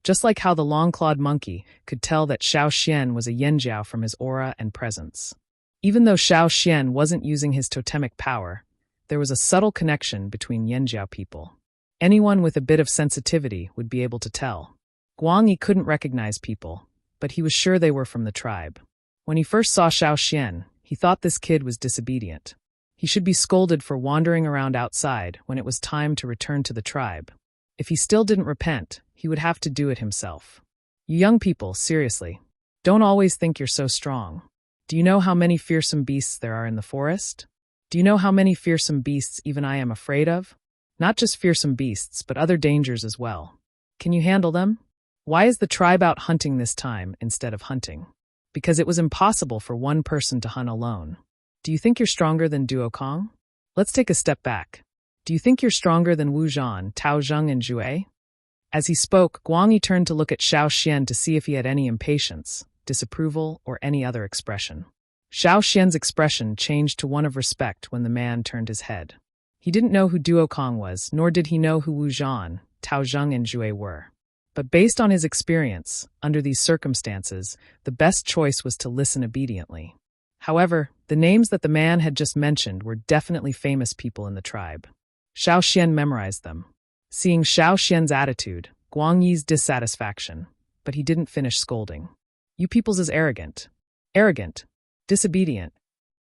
just like how the long-clawed monkey could tell that Xiao Xian was a Yanjiao from his aura and presence. Even though Xiao Xian wasn't using his totemic power, there was a subtle connection between Yanjiao people. Anyone with a bit of sensitivity would be able to tell. Guang Yi couldn't recognize people, but he was sure they were from the tribe. When he first saw Xiao Xian, he thought this kid was disobedient. He should be scolded for wandering around outside when it was time to return to the tribe. If he still didn't repent, he would have to do it himself. You young people, seriously, don't always think you're so strong. Do you know how many fearsome beasts there are in the forest? Do you know how many fearsome beasts even I am afraid of? Not just fearsome beasts, but other dangers as well. Can you handle them? Why is the tribe out hunting this time instead of hunting? Because it was impossible for one person to hunt alone. Do you think you're stronger than Duo Kong? Let's take a step back. Do you think you're stronger than Wu Zhan, Tao Zheng, and Jue? As he spoke, Guang Yi turned to look at Xiao Xian to see if he had any impatience, disapproval, or any other expression. Xiao Xian's expression changed to one of respect when the man turned his head. He didn't know who Duo Kong was, nor did he know who Wu Zhan, Tao Zheng, and Jue were. But based on his experience, under these circumstances, the best choice was to listen obediently. However, the names that the man had just mentioned were definitely famous people in the tribe. Xiao Xian memorized them. Seeing Xiao Xian's attitude, Guang Yi's dissatisfaction, but he didn't finish scolding. You peoples is arrogant. Arrogant. Disobedient.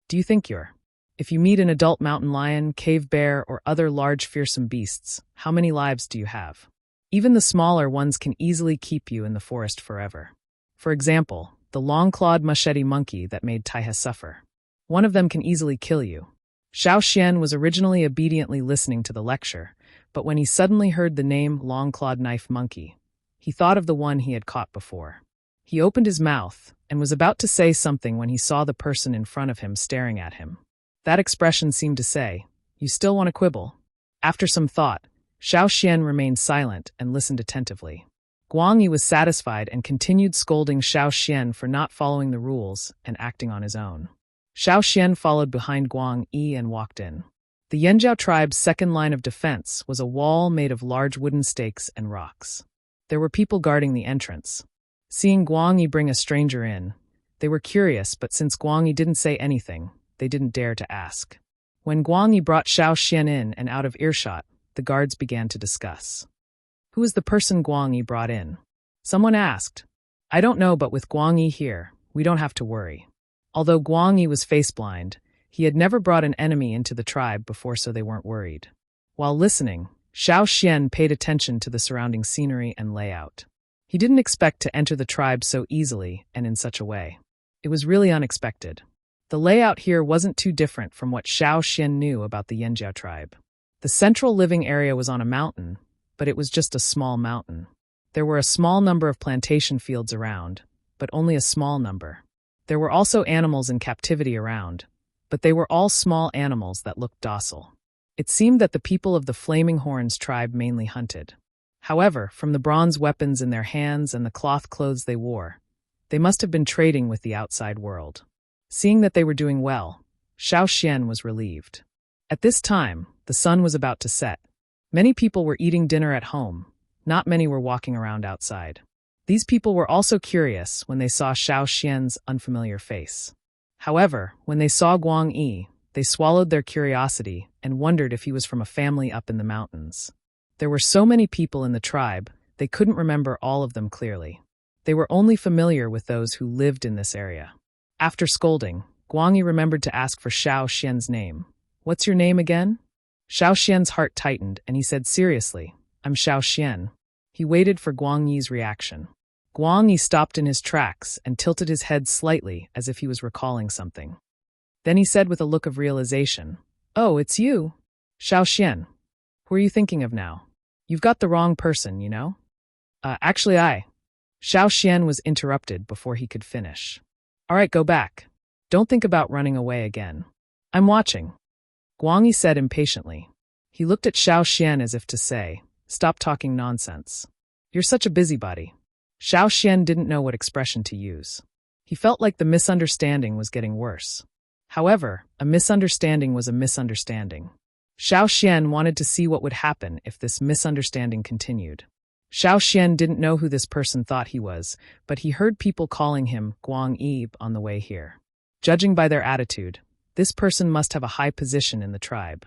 Do you think you're? If you meet an adult mountain lion, cave bear, or other large fearsome beasts, how many lives do you have? Even the smaller ones can easily keep you in the forest forever. For example, the long-clawed machete monkey that made Taihe suffer. One of them can easily kill you. Xiao Xian was originally obediently listening to the lecture, but when he suddenly heard the name long-clawed knife monkey, he thought of the one he had caught before. He opened his mouth and was about to say something when he saw the person in front of him staring at him. That expression seemed to say, "You still want to quibble?" After some thought, Xiao Xian remained silent and listened attentively. Guang Yi was satisfied and continued scolding Xiao Xian for not following the rules and acting on his own. Xiao Xian followed behind Guang Yi and walked in. The Yanjiao tribe's second line of defense was a wall made of large wooden stakes and rocks. There were people guarding the entrance. Seeing Guang Yi bring a stranger in, they were curious, but since Guang Yi didn't say anything, they didn't dare to ask. When Guang Yi brought Xiao Xian in and out of earshot, the guards began to discuss. Who is the person Guang Yi brought in? Someone asked. I don't know, but with Guang Yi here, we don't have to worry. Although Guang Yi was face-blind, he had never brought an enemy into the tribe before, so they weren't worried. While listening, Xiao Xian paid attention to the surrounding scenery and layout. He didn't expect to enter the tribe so easily and in such a way. It was really unexpected. The layout here wasn't too different from what Xiao Xian knew about the Yanjiao tribe. The central living area was on a mountain, but it was just a small mountain. There were a small number of plantation fields around, but only a small number. There were also animals in captivity around, but they were all small animals that looked docile. It seemed that the people of the Flaming Horns tribe mainly hunted. However, from the bronze weapons in their hands and the cloth clothes they wore, they must have been trading with the outside world. Seeing that they were doing well, Xiao Xian was relieved. At this time, the sun was about to set. Many people were eating dinner at home. Not many were walking around outside. These people were also curious when they saw Xiao Xian's unfamiliar face. However, when they saw Guang Yi, they swallowed their curiosity and wondered if he was from a family up in the mountains. There were so many people in the tribe, they couldn't remember all of them clearly. They were only familiar with those who lived in this area. After scolding, Guang Yi remembered to ask for Xiao Xian's name. What's your name again? Xiao Xian's heart tightened and he said seriously, I'm Xiao Xian. He waited for Guang Yi's reaction. Guang Yi stopped in his tracks and tilted his head slightly as if he was recalling something. Then he said with a look of realization, Oh, it's you. Xiao Xian. Who are you thinking of now? You've got the wrong person, you know? Actually I. Xiao Xian was interrupted before he could finish. All right, go back. Don't think about running away again. I'm watching. Guang Yi said impatiently. He looked at Xiao Xian as if to say, Stop talking nonsense. You're such a busybody. Xiao Xian didn't know what expression to use. He felt like the misunderstanding was getting worse. However, a misunderstanding was a misunderstanding. Xiao Xian wanted to see what would happen if this misunderstanding continued. Xiao Xian didn't know who this person thought he was, but he heard people calling him Guang Yi on the way here. Judging by their attitude, this person must have a high position in the tribe.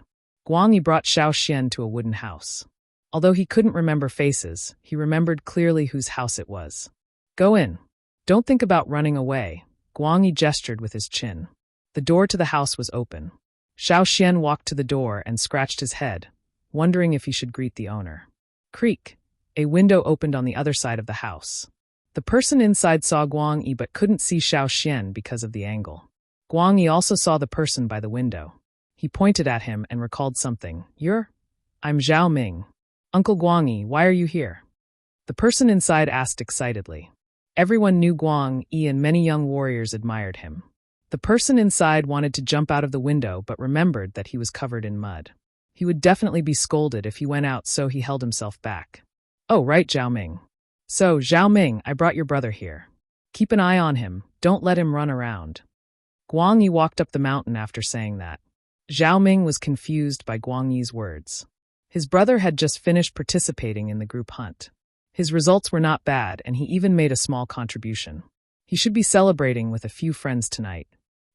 Guang Yi brought Xiao Xian to a wooden house. Although he couldn't remember faces, he remembered clearly whose house it was. Go in. Don't think about running away, Guang Yi gestured with his chin. The door to the house was open. Xiao Xian walked to the door and scratched his head, wondering if he should greet the owner. Creak. A window opened on the other side of the house. The person inside saw Guang Yi but couldn't see Xiao Xian because of the angle. Guang Yi also saw the person by the window. He pointed at him and recalled something. I'm Zhao Ming. Uncle Guang Yi, why are you here? The person inside asked excitedly. Everyone knew Guang Yi and many young warriors admired him. The person inside wanted to jump out of the window but remembered that he was covered in mud. He would definitely be scolded if he went out, so he held himself back. Oh, right, Zhao Ming. So, Zhao Ming, I brought your brother here. Keep an eye on him, don't let him run around. Guang Yi walked up the mountain after saying that. Zhao Ming was confused by Guang Yi's words. His brother had just finished participating in the group hunt. His results were not bad, and he even made a small contribution. He should be celebrating with a few friends tonight.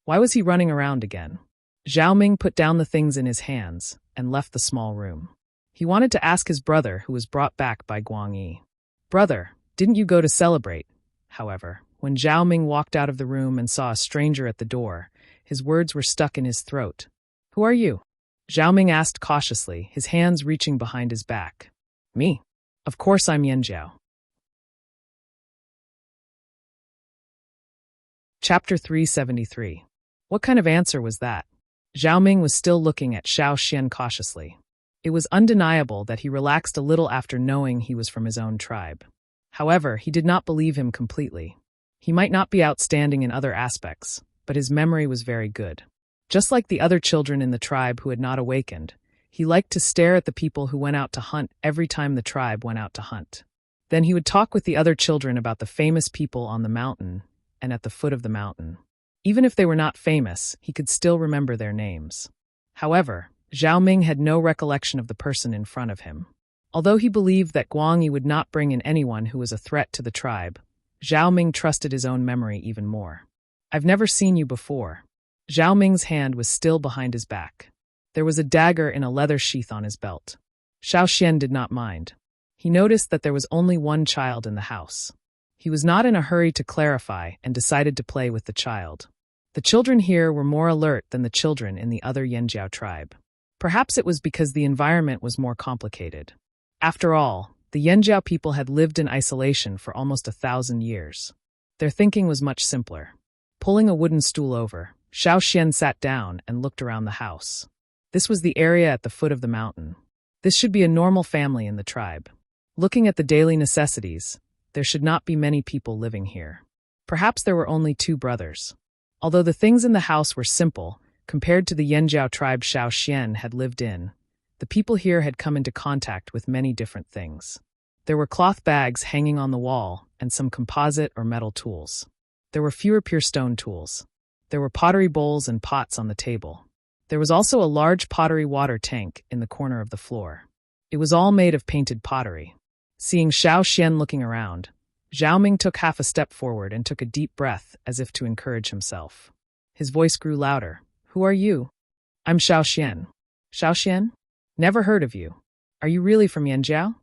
Why was he running around again? Zhao Ming put down the things in his hands and left the small room. He wanted to ask his brother, who was brought back by Guang Yi. Brother, didn't you go to celebrate? However, when Zhao Ming walked out of the room and saw a stranger at the door, his words were stuck in his throat. Who are you? Zhao Ming asked cautiously, his hands reaching behind his back. Me? Of course I'm Yan Jiao. Chapter 373. What kind of answer was that? Zhao Ming was still looking at Xiao Xian cautiously. It was undeniable that he relaxed a little after knowing he was from his own tribe. However, he did not believe him completely. He might not be outstanding in other aspects, but his memory was very good. Just like the other children in the tribe who had not awakened, he liked to stare at the people who went out to hunt every time the tribe went out to hunt. Then he would talk with the other children about the famous people on the mountain and at the foot of the mountain. Even if they were not famous, he could still remember their names. However, Zhao Ming had no recollection of the person in front of him. Although he believed that Guang Yi would not bring in anyone who was a threat to the tribe, Zhao Ming trusted his own memory even more. I've never seen you before. Zhao Ming's hand was still behind his back. There was a dagger in a leather sheath on his belt. Xiao Xian did not mind. He noticed that there was only one child in the house. He was not in a hurry to clarify and decided to play with the child. The children here were more alert than the children in the other Yanjiao tribe. Perhaps it was because the environment was more complicated. After all, the Yanjiao people had lived in isolation for almost 1,000 years. Their thinking was much simpler. Pulling a wooden stool over, Xiao Xian sat down and looked around the house. This was the area at the foot of the mountain. This should be a normal family in the tribe. Looking at the daily necessities, there should not be many people living here. Perhaps there were only 2 brothers. Although the things in the house were simple, compared to the Yanjiao tribe Xiao Xian had lived in, the people here had come into contact with many different things. There were cloth bags hanging on the wall and some composite or metal tools. There were fewer pure stone tools. There were pottery bowls and pots on the table. There was also a large pottery water tank in the corner of the floor. It was all made of painted pottery. Seeing Xiao Xian looking around, Zhao Ming took half a step forward and took a deep breath as if to encourage himself. His voice grew louder. Who are you? I'm Xiao Xian. Xiao Xian? Never heard of you. Are you really from Yanjiao?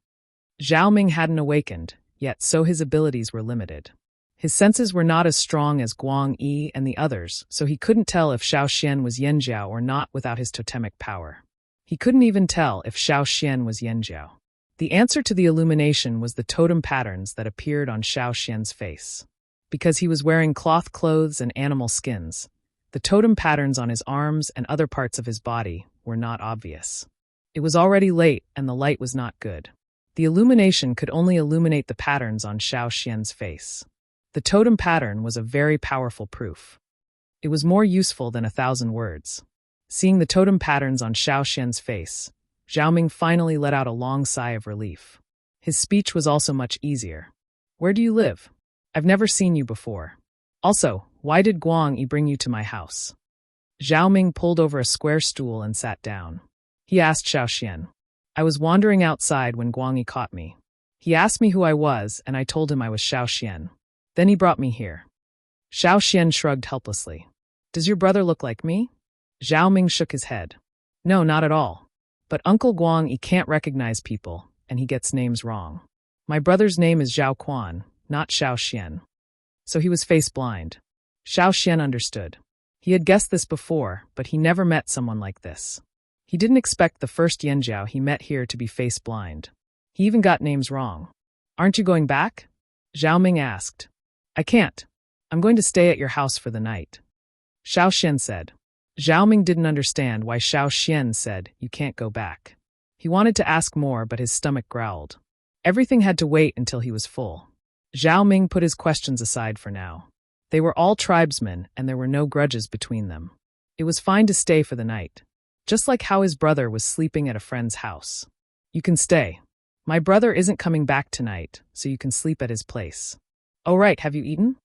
Zhao Ming hadn't awakened, yet so his abilities were limited. His senses were not as strong as Guang Yi and the others, so he couldn't tell if Xiao Xian was Yanjiao or not without his totemic power. He couldn't even tell if Xiao Xian was Yanjiao. The answer to the illumination was the totem patterns that appeared on Xiao Xian's face. Because he was wearing cloth clothes and animal skins, the totem patterns on his arms and other parts of his body were not obvious. It was already late and the light was not good. The illumination could only illuminate the patterns on Xiao Xian's face. The totem pattern was a very powerful proof. It was more useful than 1,000 words. Seeing the totem patterns on Xiao Xian's face, Zhao Ming finally let out a long sigh of relief. His speech was also much easier. Where do you live? I've never seen you before. Also, why did Guang Yi bring you to my house? Zhao Ming pulled over a square stool and sat down. he asked Xiaoxian. I was wandering outside when Guangyi caught me. He asked me who I was, and I told him I was Xiaoxian. Then he brought me here. Xiaoxian shrugged helplessly. Does your brother look like me? Zhao Ming shook his head. No, not at all. But Uncle Guangyi can't recognize people, and he gets names wrong. My brother's name is Zhao Quan, not Xiaoxian. So he was face blind. Xiaoxian understood. He had guessed this before, but he never met someone like this. He didn't expect the first Yanjiao he met here to be face blind. He even got names wrong. Aren't you going back? Zhao Ming asked. I can't. I'm going to stay at your house for the night. Xiaoxian said. Zhao Ming didn't understand why Xiaoxian said, you can't go back. He wanted to ask more, but his stomach growled. Everything had to wait until he was full. Zhao Ming put his questions aside for now. They were all tribesmen, and there were no grudges between them. It was fine to stay for the night. Just like how his brother was sleeping at a friend's house. You can stay. My brother isn't coming back tonight, so you can sleep at his place. Oh right, have you eaten?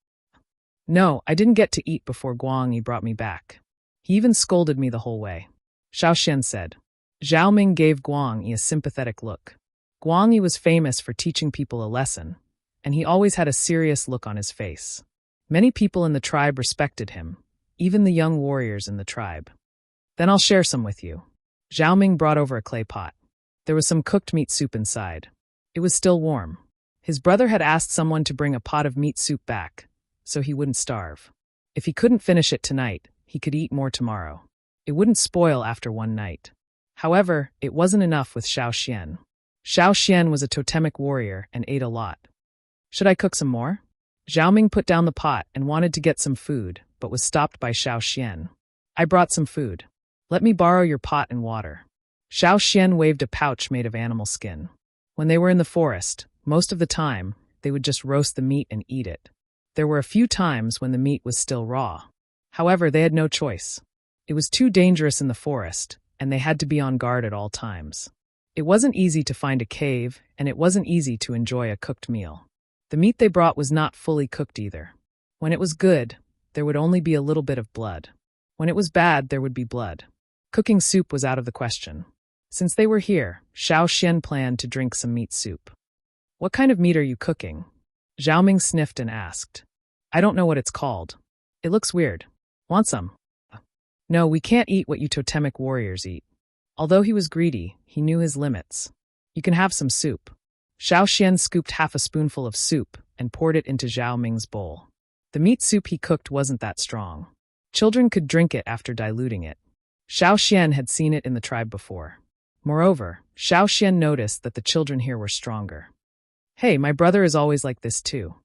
No, I didn't get to eat before Guangyi brought me back. He even scolded me the whole way. Xiaoxian said. Zhao Ming gave Guangyi a sympathetic look. Guangyi was famous for teaching people a lesson, and he always had a serious look on his face. Many people in the tribe respected him, even the young warriors in the tribe. Then I'll share some with you. Zhao Ming brought over a clay pot. There was some cooked meat soup inside. It was still warm. His brother had asked someone to bring a pot of meat soup back, so he wouldn't starve. If he couldn't finish it tonight, he could eat more tomorrow. It wouldn't spoil after one night. However, it wasn't enough with Xiaoxian. Xiaoxian was a totemic warrior and ate a lot. Should I cook some more? Zhao Ming put down the pot and wanted to get some food, but was stopped by Xiaoxian. I brought some food. Let me borrow your pot and water. Xiaoxian waved a pouch made of animal skin. When they were in the forest, most of the time, they would just roast the meat and eat it. There were a few times when the meat was still raw. However, they had no choice. It was too dangerous in the forest, and they had to be on guard at all times. It wasn't easy to find a cave, and it wasn't easy to enjoy a cooked meal. The meat they brought was not fully cooked either. When it was good, there would only be a little bit of blood. When it was bad, there would be blood. Cooking soup was out of the question. Since they were here, Xiaoxian planned to drink some meat soup. What kind of meat are you cooking? Zhao Ming sniffed and asked. I don't know what it's called. It looks weird. Want some? No, we can't eat what you totemic warriors eat. Although he was greedy, he knew his limits. You can have some soup. Xiaoxian scooped half a spoonful of soup and poured it into Zhao Ming's bowl. The meat soup he cooked wasn't that strong. Children could drink it after diluting it. Xiaoxian had seen it in the tribe before. Moreover, Xiaoxian noticed that the children here were stronger. Hey, my brother is always like this too.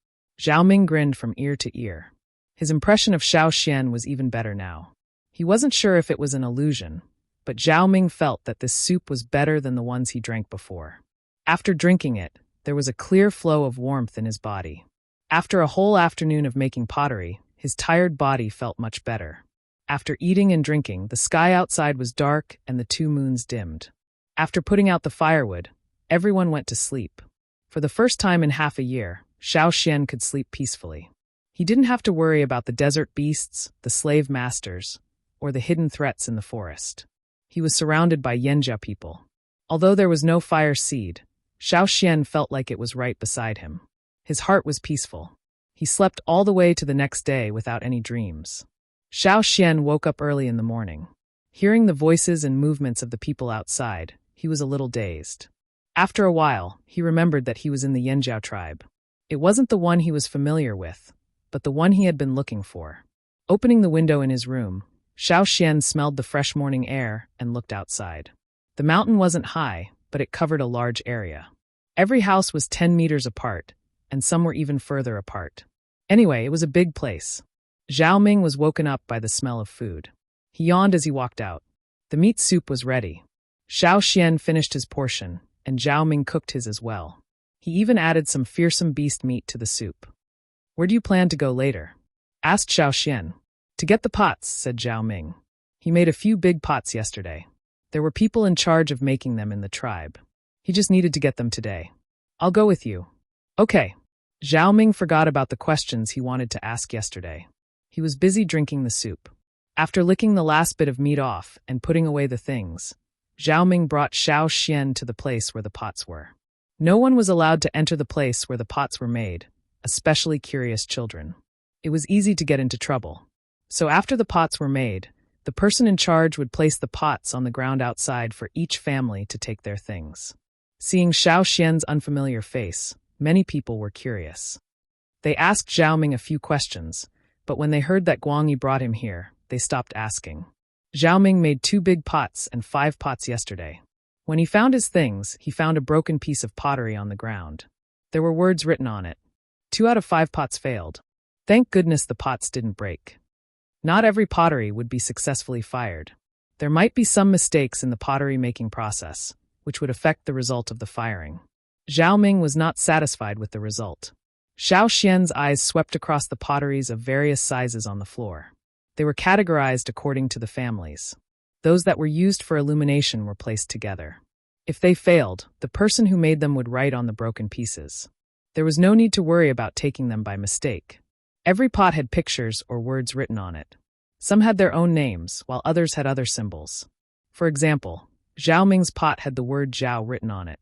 Zhao Ming grinned from ear to ear. His impression of Xiaoxian was even better now. He wasn't sure if it was an illusion, but Zhao Ming felt that this soup was better than the ones he drank before. After drinking it, there was a clear flow of warmth in his body. After a whole afternoon of making pottery, his tired body felt much better. After eating and drinking, the sky outside was dark and the 2 moons dimmed. After putting out the firewood, everyone went to sleep. For the first time in half a year, Xiaoxian could sleep peacefully. He didn't have to worry about the desert beasts, the slave masters, or the hidden threats in the forest. He was surrounded by Yanjia people. Although there was no fire seed, Xiaoxian felt like it was right beside him. His heart was peaceful. He slept all the way to the next day without any dreams. Xiaoxian woke up early in the morning. Hearing the voices and movements of the people outside, he was a little dazed. After a while, he remembered that he was in the Yanjiao tribe. It wasn't the one he was familiar with, but the one he had been looking for. Opening the window in his room, Xiaoxian smelled the fresh morning air and looked outside. The mountain wasn't high, but it covered a large area. Every house was 10 meters apart, and some were even further apart. Anyway, it was a big place. Zhao Ming was woken up by the smell of food. He yawned as he walked out. The meat soup was ready. Xiaoxian finished his portion, and Zhao Ming cooked his as well. He even added some fearsome beast meat to the soup. Where do you plan to go later? Asked Xiaoxian. To get the pots, said Zhao Ming. He made a few big pots yesterday. There were people in charge of making them in the tribe. He just needed to get them today. I'll go with you. Okay. Zhao Ming forgot about the questions he wanted to ask yesterday. He was busy drinking the soup. After licking the last bit of meat off and putting away the things, Zhao Ming brought Xiao Xian to the place where the pots were. No one was allowed to enter the place where the pots were made, especially curious children. It was easy to get into trouble. So after the pots were made, the person in charge would place the pots on the ground outside for each family to take their things. Seeing Xiao Xian's unfamiliar face, many people were curious. They asked Zhao Ming a few questions, but when they heard that Guangyi brought him here, they stopped asking. Zhao Ming made 2 big pots and 5 pots yesterday. When he found his things, he found a broken piece of pottery on the ground. There were words written on it. 2 out of 5 pots failed. Thank goodness the pots didn't break. Not every pottery would be successfully fired. There might be some mistakes in the pottery-making process, which would affect the result of the firing. Zhao Ming was not satisfied with the result. Xiao Xian's eyes swept across the potteries of various sizes on the floor. They were categorized according to the families. Those that were used for illumination were placed together. If they failed, the person who made them would write on the broken pieces. There was no need to worry about taking them by mistake. Every pot had pictures or words written on it. Some had their own names, while others had other symbols. For example, Zhao Ming's pot had the word Zhao written on it.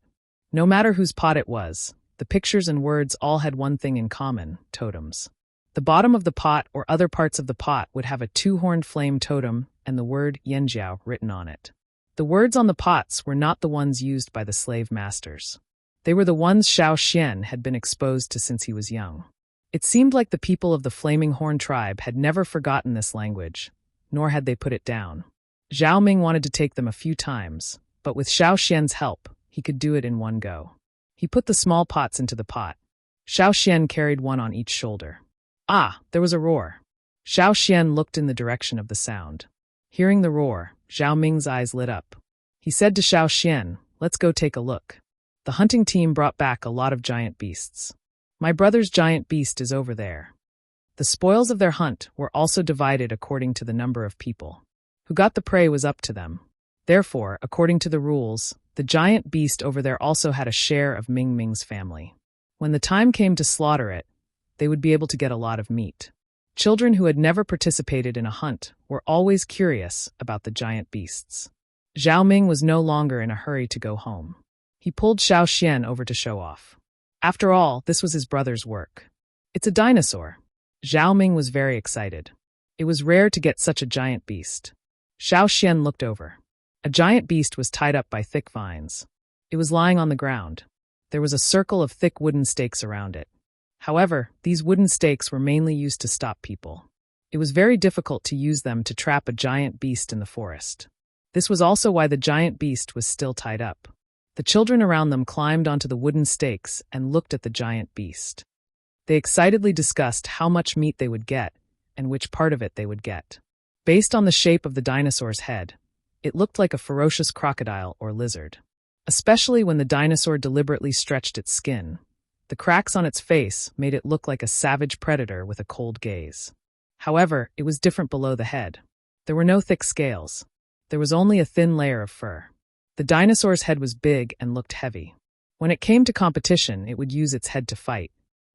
No matter whose pot it was, the pictures and words all had one thing in common: totems. The bottom of the pot or other parts of the pot would have a 2-horned flame totem and the word Yanjiao written on it. The words on the pots were not the ones used by the slave masters. They were the ones Xiao Xian had been exposed to since he was young. It seemed like the people of the Flaming Horn tribe had never forgotten this language, nor had they put it down. Zhao Ming wanted to take them a few times, but with Xiao Xian's help, he could do it in one go. He put the small pots into the pot. Xiao Xian carried one on each shoulder. Ah, there was a roar. Xiao Xian looked in the direction of the sound. Hearing the roar, Zhao Ming's eyes lit up. He said to Xiao Xian, "Let's go take a look." The hunting team brought back a lot of giant beasts. My brother's giant beast is over there. The spoils of their hunt were also divided according to the number of people. Who got the prey was up to them. Therefore, according to the rules, the giant beast over there also had a share of Ming Ming's family. When the time came to slaughter it, they would be able to get a lot of meat. Children who had never participated in a hunt were always curious about the giant beasts. Zhao Ming was no longer in a hurry to go home. He pulled Xiao Xian over to show off. After all, this was his brother's work. It's a dinosaur. Zhao Ming was very excited. It was rare to get such a giant beast. Xiao Xian looked over. A giant beast was tied up by thick vines. It was lying on the ground. There was a circle of thick wooden stakes around it. However, these wooden stakes were mainly used to stop people. It was very difficult to use them to trap a giant beast in the forest. This was also why the giant beast was still tied up. The children around them climbed onto the wooden stakes and looked at the giant beast. They excitedly discussed how much meat they would get and which part of it they would get. Based on the shape of the dinosaur's head, it looked like a ferocious crocodile or lizard. Especially when the dinosaur deliberately stretched its skin. The cracks on its face made it look like a savage predator with a cold gaze. However, it was different below the head. There were no thick scales. There was only a thin layer of fur. The dinosaur's head was big and looked heavy. When it came to competition, it would use its head to fight.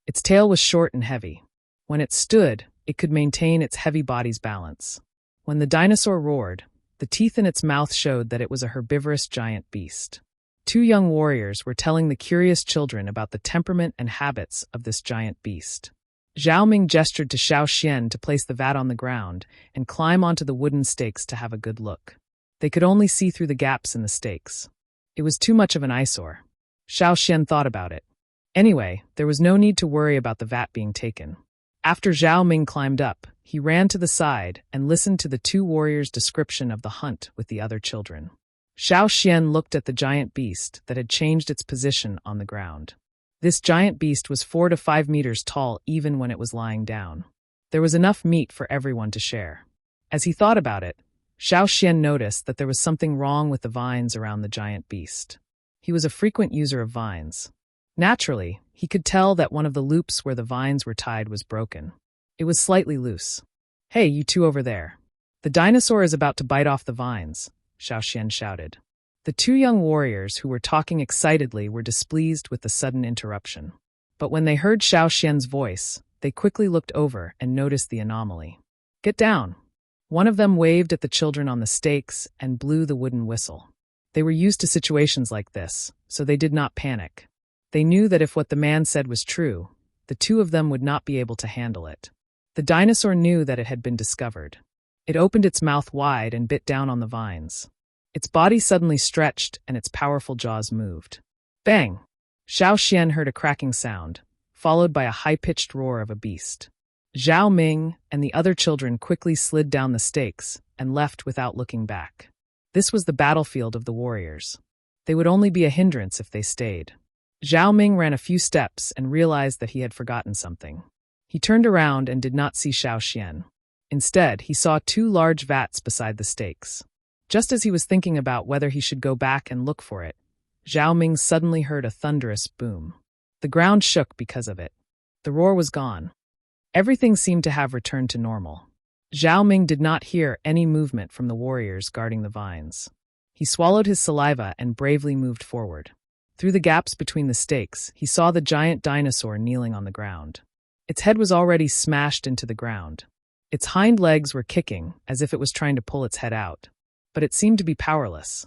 Its tail was short and heavy. When it stood, it could maintain its heavy body's balance. When the dinosaur roared, the teeth in its mouth showed that it was a herbivorous giant beast. 2 young warriors were telling the curious children about the temperament and habits of this giant beast. Zhao Ming gestured to Xiao Xian to place the vat on the ground and climb onto the wooden stakes to have a good look. They could only see through the gaps in the stakes. It was too much of an eyesore. Xiao Xian thought about it. Anyway, there was no need to worry about the vat being taken. After Zhao Ming climbed up, he ran to the side and listened to the 2 warriors' description of the hunt with the other children. Xiao Xian looked at the giant beast that had changed its position on the ground. This giant beast was 4 to 5 meters tall even when it was lying down. There was enough meat for everyone to share. As he thought about it, Xiao Xian noticed that there was something wrong with the vines around the giant beast. He was a frequent user of vines. Naturally, he could tell that one of the loops where the vines were tied was broken. It was slightly loose. "Hey, you 2 over there. The dinosaur is about to bite off the vines," Xiao Xian shouted. The 2 young warriors who were talking excitedly were displeased with the sudden interruption. But when they heard Xiao Xian's voice, they quickly looked over and noticed the anomaly. "Get down!" One of them waved at the children on the stakes and blew the wooden whistle. They were used to situations like this, so they did not panic. They knew that if what the man said was true, the two of them would not be able to handle it. The dinosaur knew that it had been discovered. It opened its mouth wide and bit down on the vines. Its body suddenly stretched and its powerful jaws moved. Bang! Xiao Xian heard a cracking sound, followed by a high-pitched roar of a beast. Zhao Ming and the other children quickly slid down the stakes and left without looking back. This was the battlefield of the warriors. They would only be a hindrance if they stayed. Zhao Ming ran a few steps and realized that he had forgotten something. He turned around and did not see Xiao Xian. Instead, he saw two large vats beside the stakes. Just as he was thinking about whether he should go back and look for it, Zhao Ming suddenly heard a thunderous boom. The ground shook because of it. The roar was gone. Everything seemed to have returned to normal. Zhao Ming did not hear any movement from the warriors guarding the vines. He swallowed his saliva and bravely moved forward. Through the gaps between the stakes, he saw the giant dinosaur kneeling on the ground. Its head was already smashed into the ground. Its hind legs were kicking, as if it was trying to pull its head out. But it seemed to be powerless.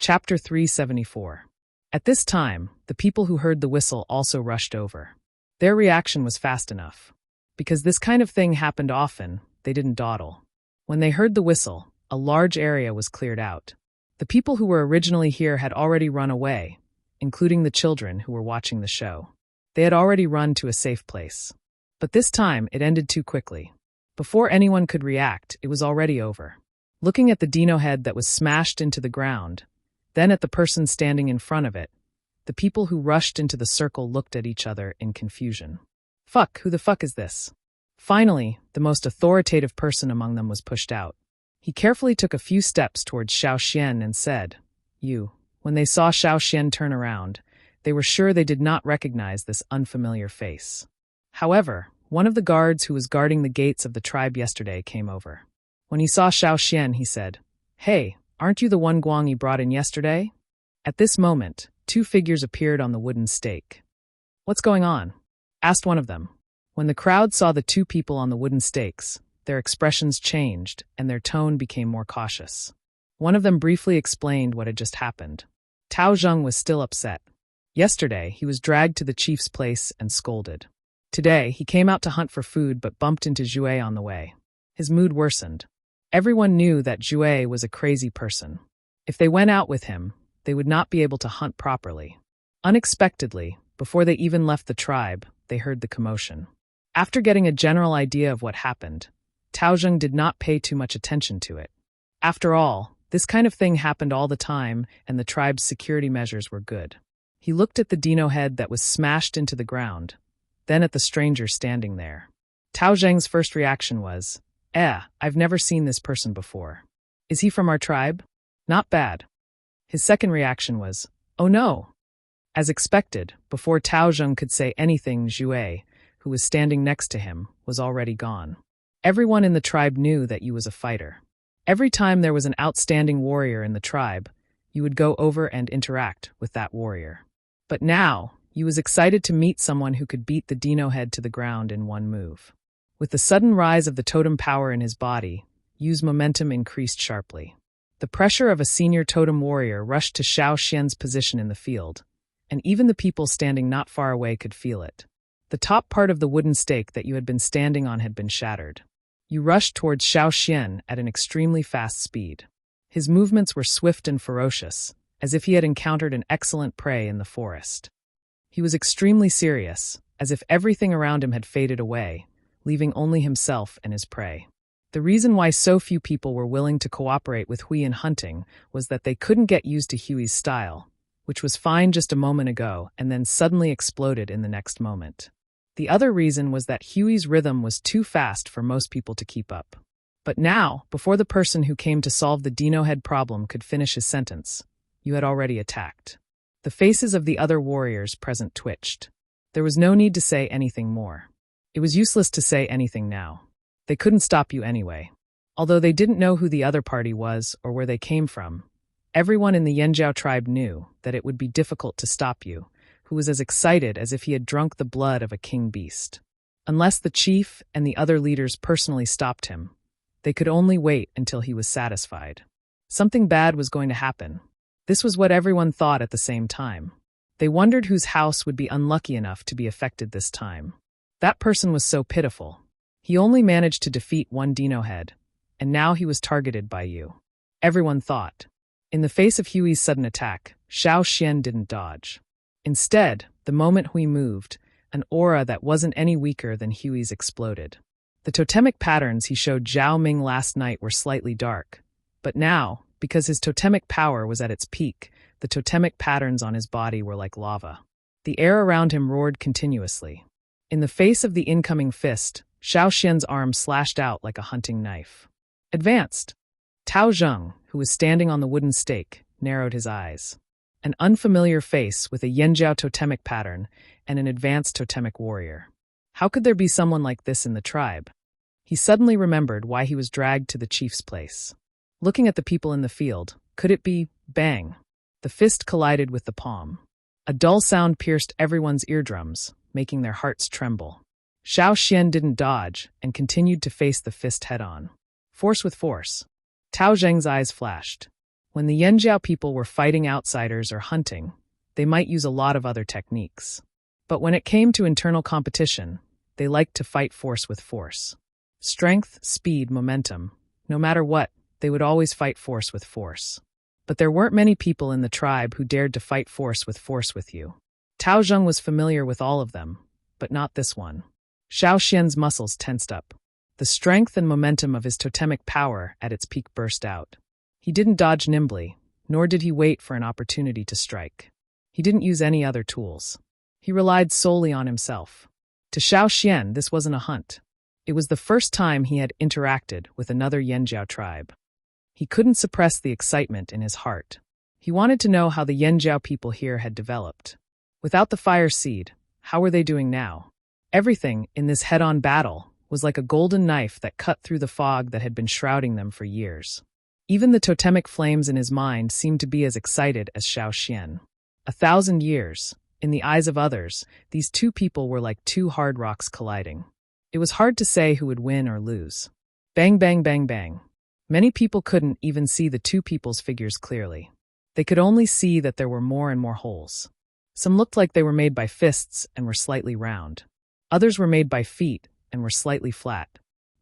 Chapter 374. At this time, the people who heard the whistle also rushed over. Their reaction was fast enough. Because this kind of thing happened often, they didn't dawdle. When they heard the whistle, a large area was cleared out. The people who were originally here had already run away, including the children who were watching the show. They had already run to a safe place. But this time, it ended too quickly. Before anyone could react, it was already over. Looking at the dino head that was smashed into the ground, then at the person standing in front of it, the people who rushed into the circle looked at each other in confusion. Fuck, who the fuck is this? Finally, the most authoritative person among them was pushed out. He carefully took a few steps towards Xiao Xian and said, "You." When they saw Xiao Xian turn around, they were sure they did not recognize this unfamiliar face. However, one of the guards who was guarding the gates of the tribe yesterday came over. When he saw Xiao Xian, he said, "Hey, aren't you the one Guangi brought in yesterday?" At this moment, two figures appeared on the wooden stake. "What's going on?" asked one of them. When the crowd saw the two people on the wooden stakes, their expressions changed and their tone became more cautious. One of them briefly explained what had just happened. Tao Zheng was still upset. Yesterday, he was dragged to the chief's place and scolded. Today, he came out to hunt for food but bumped into Zhuai on the way. His mood worsened. Everyone knew that Zhuai was a crazy person. If they went out with him, they would not be able to hunt properly. Unexpectedly, before they even left the tribe, they heard the commotion. After getting a general idea of what happened, Tao Zheng did not pay too much attention to it. After all, this kind of thing happened all the time, and the tribe's security measures were good. He looked at the dino head that was smashed into the ground, then at the stranger standing there. Tao Zheng's first reaction was, I've never seen this person before. Is he from our tribe? Not bad. His second reaction was, oh no. As expected, before Tao Zheng could say anything, Zhuai, who was standing next to him, was already gone. Everyone in the tribe knew that Yu was a fighter. Every time there was an outstanding warrior in the tribe, you would go over and interact with that warrior. But now, Yu was excited to meet someone who could beat the dino head to the ground in one move. With the sudden rise of the totem power in his body, Yu's momentum increased sharply. The pressure of a senior totem warrior rushed to Xiao Xian's position in the field, and even the people standing not far away could feel it. The top part of the wooden stake that Yu had been standing on had been shattered. Yu rushed towards Xiao Xian at an extremely fast speed. His movements were swift and ferocious, as if he had encountered an excellent prey in the forest. He was extremely serious, as if everything around him had faded away, leaving only himself and his prey. The reason why so few people were willing to cooperate with Hui in hunting was that they couldn't get used to Hui's style, which was fine just a moment ago and then suddenly exploded in the next moment. The other reason was that Hui's rhythm was too fast for most people to keep up. But now, before the person who came to solve the dino head problem could finish his sentence, Yu had already attacked. The faces of the other warriors present twitched. There was no need to say anything more. It was useless to say anything now. They couldn't stop you anyway. Although they didn't know who the other party was or where they came from, everyone in the Yanjiao tribe knew that it would be difficult to stop you, who was as excited as if he had drunk the blood of a king beast. Unless the chief and the other leaders personally stopped him, They could only wait until he was satisfied. Something bad was going to happen. This was what everyone thought at the same time. They wondered whose house would be unlucky enough to be affected this time. That person was so pitiful. He only managed to defeat one Dino head, and now he was targeted by you. Everyone thought. In the face of Huey's sudden attack, Xiao Xian didn't dodge. Instead, the moment Hui moved, an aura that wasn't any weaker than Huey's exploded. The totemic patterns he showed Zhao Ming last night were slightly dark, but now, because his totemic power was at its peak, the totemic patterns on his body were like lava. The air around him roared continuously. In the face of the incoming fist, Xiao Xian's arm slashed out like a hunting knife. Advanced. Tao Zheng, who was standing on the wooden stake, narrowed his eyes. An unfamiliar face with a Yanjiao totemic pattern and an advanced totemic warrior. How could there be someone like this in the tribe? He suddenly remembered why he was dragged to the chief's place. Looking at the people in the field, could it be bang? The fist collided with the palm. A dull sound pierced everyone's eardrums, making their hearts tremble. Xiao Xian didn't dodge and continued to face the fist head-on. Force with force. Tao Zheng's eyes flashed. When the Yanjiao people were fighting outsiders or hunting, they might use a lot of other techniques. But when it came to internal competition, they liked to fight force with force. Strength, speed, momentum. No matter what, they would always fight force with force. But there weren't many people in the tribe who dared to fight force with you. Tao Zheng was familiar with all of them, but not this one. Xiao Xian's muscles tensed up. The strength and momentum of his totemic power at its peak burst out. He didn't dodge nimbly, nor did he wait for an opportunity to strike. He didn't use any other tools. He relied solely on himself. To Xiao Xian, this wasn't a hunt. It was the first time he had interacted with another Yanjiao tribe. He couldn't suppress the excitement in his heart. He wanted to know how the Yanjiao people here had developed. Without the fire seed, how were they doing now? Everything in this head-on battle was like a golden knife that cut through the fog that had been shrouding them for years. Even the totemic flames in his mind seemed to be as excited as Xiao Xian. 1,000 years, in the eyes of others, these two people were like two hard rocks colliding. It was hard to say who would win or lose. Bang, bang, bang, bang. Many people couldn't even see the two people's figures clearly. They could only see that there were more and more holes. Some looked like they were made by fists and were slightly round. Others were made by feet and were slightly flat.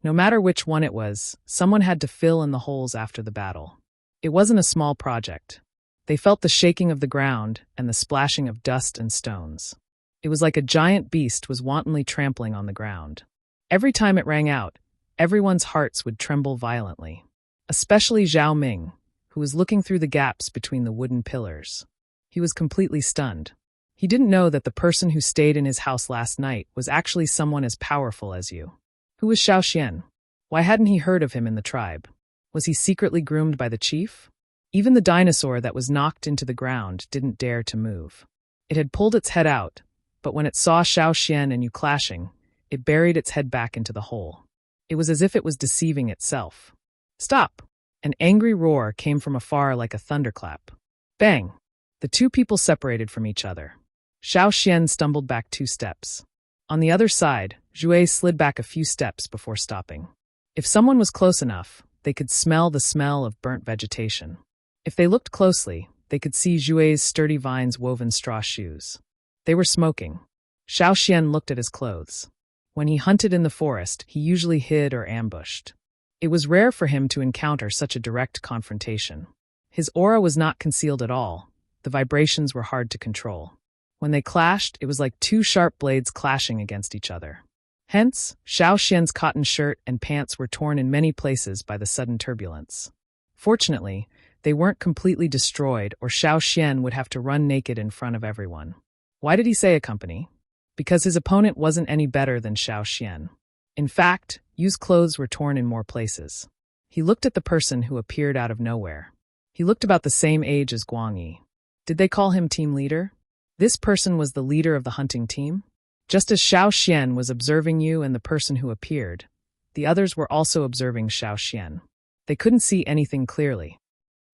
No matter which one it was, someone had to fill in the holes after the battle. It wasn't a small project. They felt the shaking of the ground and the splashing of dust and stones. It was like a giant beast was wantonly trampling on the ground. Every time it rang out, everyone's hearts would tremble violently. Especially Zhao Ming, who was looking through the gaps between the wooden pillars. He was completely stunned. He didn't know that the person who stayed in his house last night was actually someone as powerful as you. Who was Xiao Xian? Why hadn't he heard of him in the tribe? Was he secretly groomed by the chief? Even the dinosaur that was knocked into the ground didn't dare to move. It had pulled its head out, but when it saw Xiao Xian and you clashing, it buried its head back into the hole. It was as if it was deceiving itself. Stop! An angry roar came from afar like a thunderclap. Bang! The two people separated from each other. Xiao Xian stumbled back 2 steps. On the other side, Zhuai slid back a few steps before stopping. If someone was close enough, they could smell the smell of burnt vegetation. If they looked closely, they could see Zhuai's sturdy vines woven straw shoes. They were smoking. Xiao Xian looked at his clothes. When he hunted in the forest, he usually hid or ambushed. It was rare for him to encounter such a direct confrontation. His aura was not concealed at all. The vibrations were hard to control. When they clashed, it was like 2 sharp blades clashing against each other. Hence, Xiao Xian's cotton shirt and pants were torn in many places by the sudden turbulence. Fortunately, they weren't completely destroyed, or Xiao Xian would have to run naked in front of everyone. Why did he say accompany? Because his opponent wasn't any better than Xiao Xian. In fact, Yu's clothes were torn in more places. He looked at the person who appeared out of nowhere. He looked about the same age as Guangyi. Did they call him team leader? This person was the leader of the hunting team? Just as Xiao Xian was observing you and the person who appeared, the others were also observing Xiao Xian. They couldn't see anything clearly.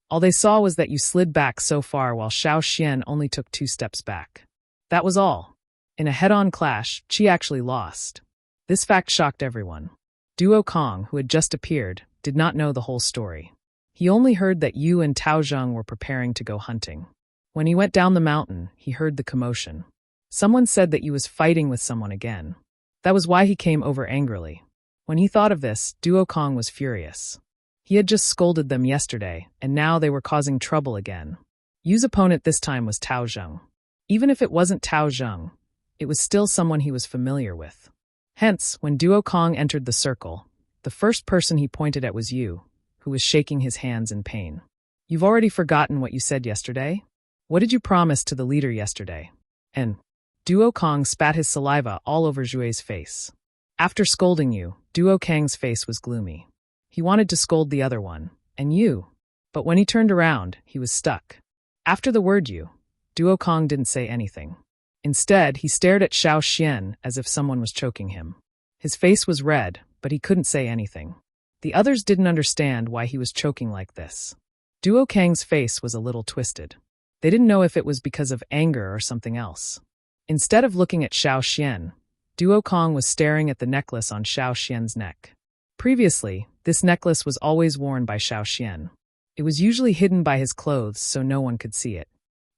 All they saw was that you slid back so far while Xiao Xian only took 2 steps back. That was all. In a head-on clash, Qi actually lost. This fact shocked everyone. Duo Kong, who had just appeared, did not know the whole story. He only heard that you and Tao Zheng were preparing to go hunting. When he went down the mountain, he heard the commotion. Someone said that you was fighting with someone again. That was why he came over angrily. When he thought of this, Duo Kong was furious. He had just scolded them yesterday, and now they were causing trouble again. Yu's opponent this time was Tao Zheng. Even if it wasn't Tao Zheng, it was still someone he was familiar with. Hence, when Duo Kong entered the circle, the first person he pointed at was Yu, who was shaking his hands in pain. You've already forgotten what you said yesterday? What did you promise to the leader yesterday? And Duo Kong spat his saliva all over Zhue's face. After scolding Yu, Duo Kang's face was gloomy. He wanted to scold the other one, and Yu. But when he turned around, he was stuck. After the word Yu, Duo Kong didn't say anything. Instead, he stared at Xiao Xian as if someone was choking him. His face was red, but he couldn't say anything. The others didn't understand why he was choking like this. Duo Kang's face was a little twisted. They didn't know if it was because of anger or something else. Instead of looking at Xiao Xian, Duo Kong was staring at the necklace on Xiao Xian's neck. Previously, this necklace was always worn by Xiao Xian. It was usually hidden by his clothes so no one could see it.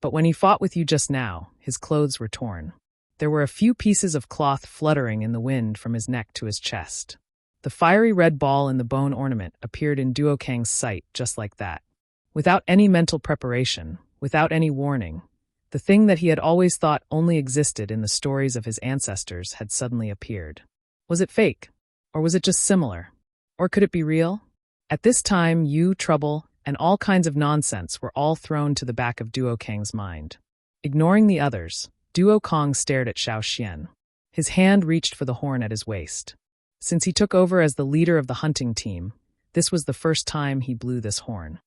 But when he fought with you just now, his clothes were torn. There were a few pieces of cloth fluttering in the wind from his neck to his chest. The fiery red ball in the bone ornament appeared in Duo Kang's sight just like that. Without any mental preparation, without any warning, the thing that he had always thought only existed in the stories of his ancestors had suddenly appeared. Was it fake? Or was it just similar? Or could it be real? At this time, Yu, trouble, and all kinds of nonsense were all thrown to the back of Duo Kang's mind. Ignoring the others, Duo Kong stared at Xiao Xian. His hand reached for the horn at his waist. Since he took over as the leader of the hunting team, this was the first time he blew this horn.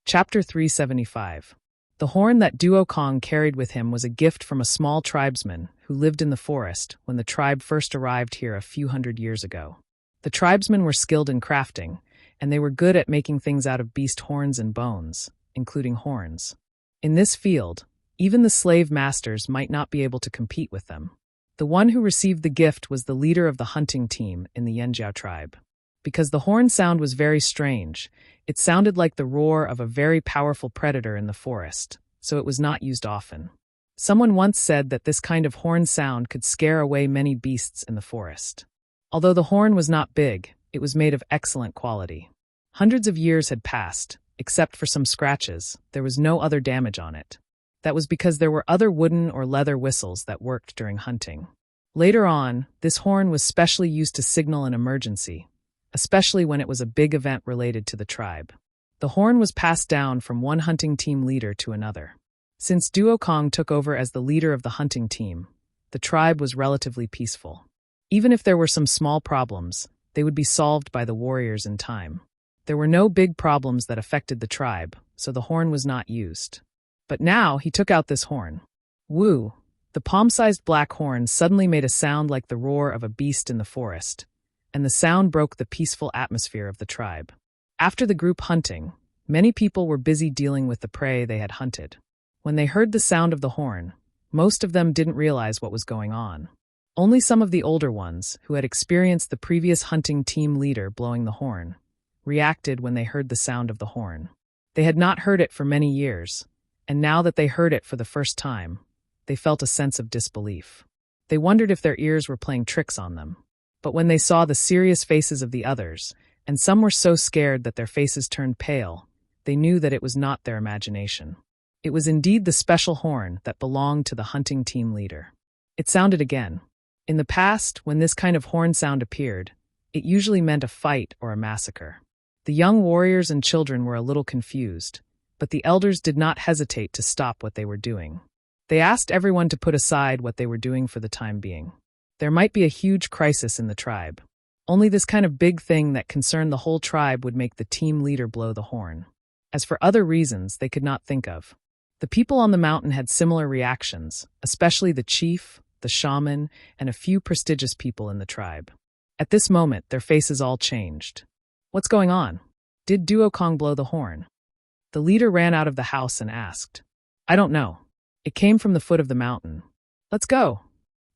Chapter 375. The horn that Duo Kong carried with him was a gift from a small tribesman who lived in the forest when the tribe first arrived here a few hundred years ago. The tribesmen were skilled in crafting, and they were good at making things out of beast horns and bones, including horns. In this field, even the slave masters might not be able to compete with them. The one who received the gift was the leader of the hunting team in the Yanjiao tribe. Because the horn sound was very strange, it sounded like the roar of a very powerful predator in the forest, so it was not used often. Someone once said that this kind of horn sound could scare away many beasts in the forest. Although the horn was not big, it was made of excellent quality. Hundreds of years had passed. Except for some scratches, there was no other damage on it. That was because there were other wooden or leather whistles that worked during hunting. Later on, this horn was specially used to signal an emergency, especially when it was a big event related to the tribe. The horn was passed down from one hunting team leader to another. Since Duo Kong took over as the leader of the hunting team, the tribe was relatively peaceful. Even if there were some small problems, they would be solved by the warriors in time. There were no big problems that affected the tribe, so the horn was not used. But now he took out this horn. Woo! The palm-sized black horn suddenly made a sound like the roar of a beast in the forest, and the sound broke the peaceful atmosphere of the tribe. After the group hunting, many people were busy dealing with the prey they had hunted. When they heard the sound of the horn, most of them didn't realize what was going on. Only some of the older ones, who had experienced the previous hunting team leader blowing the horn, reacted when they heard the sound of the horn. They had not heard it for many years, and now that they heard it for the first time, they felt a sense of disbelief. They wondered if their ears were playing tricks on them. But when they saw the serious faces of the others, and some were so scared that their faces turned pale, they knew that it was not their imagination. It was indeed the special horn that belonged to the hunting team leader. It sounded again. In the past, when this kind of horn sound appeared, it usually meant a fight or a massacre. The young warriors and children were a little confused, but the elders did not hesitate to stop what they were doing. They asked everyone to put aside what they were doing for the time being. There might be a huge crisis in the tribe. Only this kind of big thing that concerned the whole tribe would make the team leader blow the horn. As for other reasons, they could not think of. The people on the mountain had similar reactions, especially the chief, the shaman, and a few prestigious people in the tribe. At this moment, their faces all changed. What's going on? Did Duo Kong blow the horn? The leader ran out of the house and asked. I don't know. It came from the foot of the mountain. Let's go.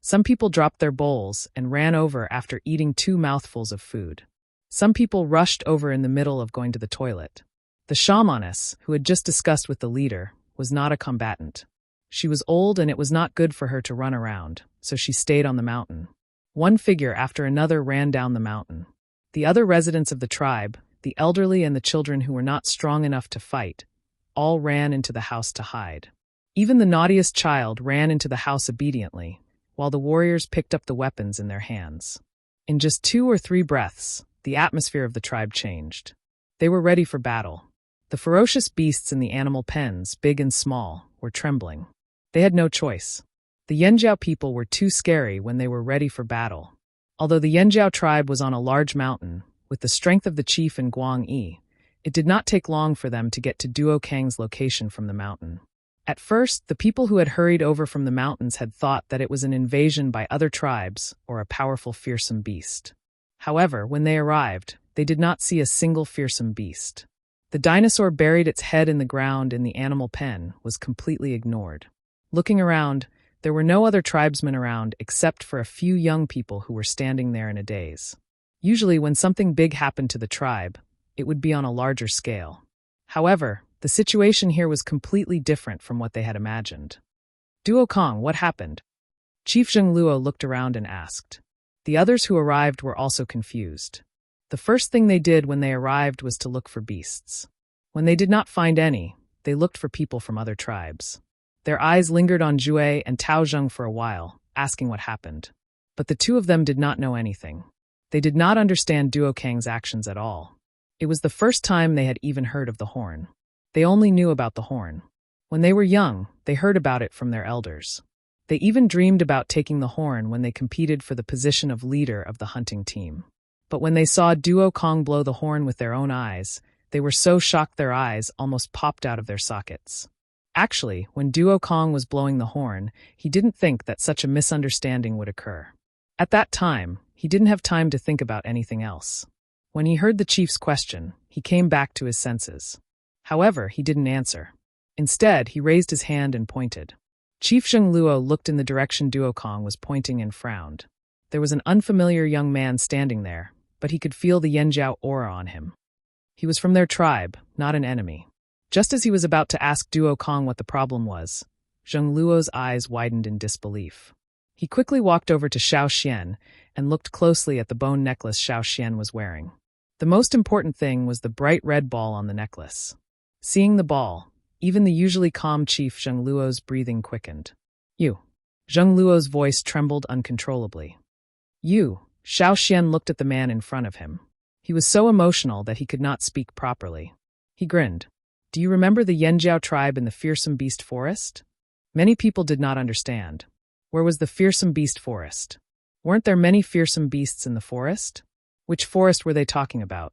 Some people dropped their bowls and ran over after eating 2 mouthfuls of food. Some people rushed over in the middle of going to the toilet. The shamaness, who had just discussed with the leader, was not a combatant. She was old and it was not good for her to run around, so she stayed on the mountain. One figure after another ran down the mountain. The other residents of the tribe, the elderly and the children who were not strong enough to fight, all ran into the house to hide. Even the naughtiest child ran into the house obediently, while the warriors picked up the weapons in their hands. In just 2 or 3 breaths, the atmosphere of the tribe changed. They were ready for battle. The ferocious beasts in the animal pens, big and small, were trembling. They had no choice. The Yanjiao people were too scary when they were ready for battle. Although the Yanjiao tribe was on a large mountain, with the strength of the chief in Guang Yi, it did not take long for them to get to Duo Kang's location from the mountain. At first, the people who had hurried over from the mountains had thought that it was an invasion by other tribes or a powerful fearsome beast. However, when they arrived, they did not see a single fearsome beast. The dinosaur buried its head in the ground in the animal pen was completely ignored. Looking around, there were no other tribesmen around except for a few young people who were standing there in a daze. Usually when something big happened to the tribe, it would be on a larger scale. However, the situation here was completely different from what they had imagined. Duo Kong, what happened? Chief Zheng Luo looked around and asked. The others who arrived were also confused. The first thing they did when they arrived was to look for beasts. When they did not find any, they looked for people from other tribes. Their eyes lingered on Jue and Tao Zheng for a while, asking what happened. But the 2 of them did not know anything. They did not understand Duo Kang's actions at all. It was the first time they had even heard of the horn. They only knew about the horn. When they were young, they heard about it from their elders. They even dreamed about taking the horn when they competed for the position of leader of the hunting team. But when they saw Duo Kong blow the horn with their own eyes, they were so shocked their eyes almost popped out of their sockets. Actually, when Duo Kong was blowing the horn, he didn't think that such a misunderstanding would occur. At that time, he didn't have time to think about anything else. When he heard the chief's question, he came back to his senses. However, he didn't answer. Instead, he raised his hand and pointed. Chief Zheng Luo looked in the direction Duo Kong was pointing and frowned. There was an unfamiliar young man standing there, but he could feel the Yanjiao aura on him. He was from their tribe, not an enemy. Just as he was about to ask Duo Kong what the problem was, Zheng Luo's eyes widened in disbelief. He quickly walked over to Xiao Xian and looked closely at the bone necklace Xiao Xian was wearing. The most important thing was the bright red ball on the necklace. Seeing the ball, even the usually calm Chief Zheng Luo's breathing quickened. You. Zheng Luo's voice trembled uncontrollably. You. Xiao Xian looked at the man in front of him. He was so emotional that he could not speak properly. He grinned. Do you remember the Yanjiao tribe in the fearsome beast forest? Many people did not understand. Where was the fearsome beast forest? Weren't there many fearsome beasts in the forest? Which forest were they talking about?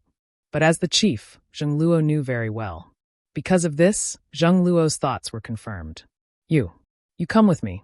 But as the chief, Zheng Luo knew very well. Because of this, Zheng Luo's thoughts were confirmed. You come with me.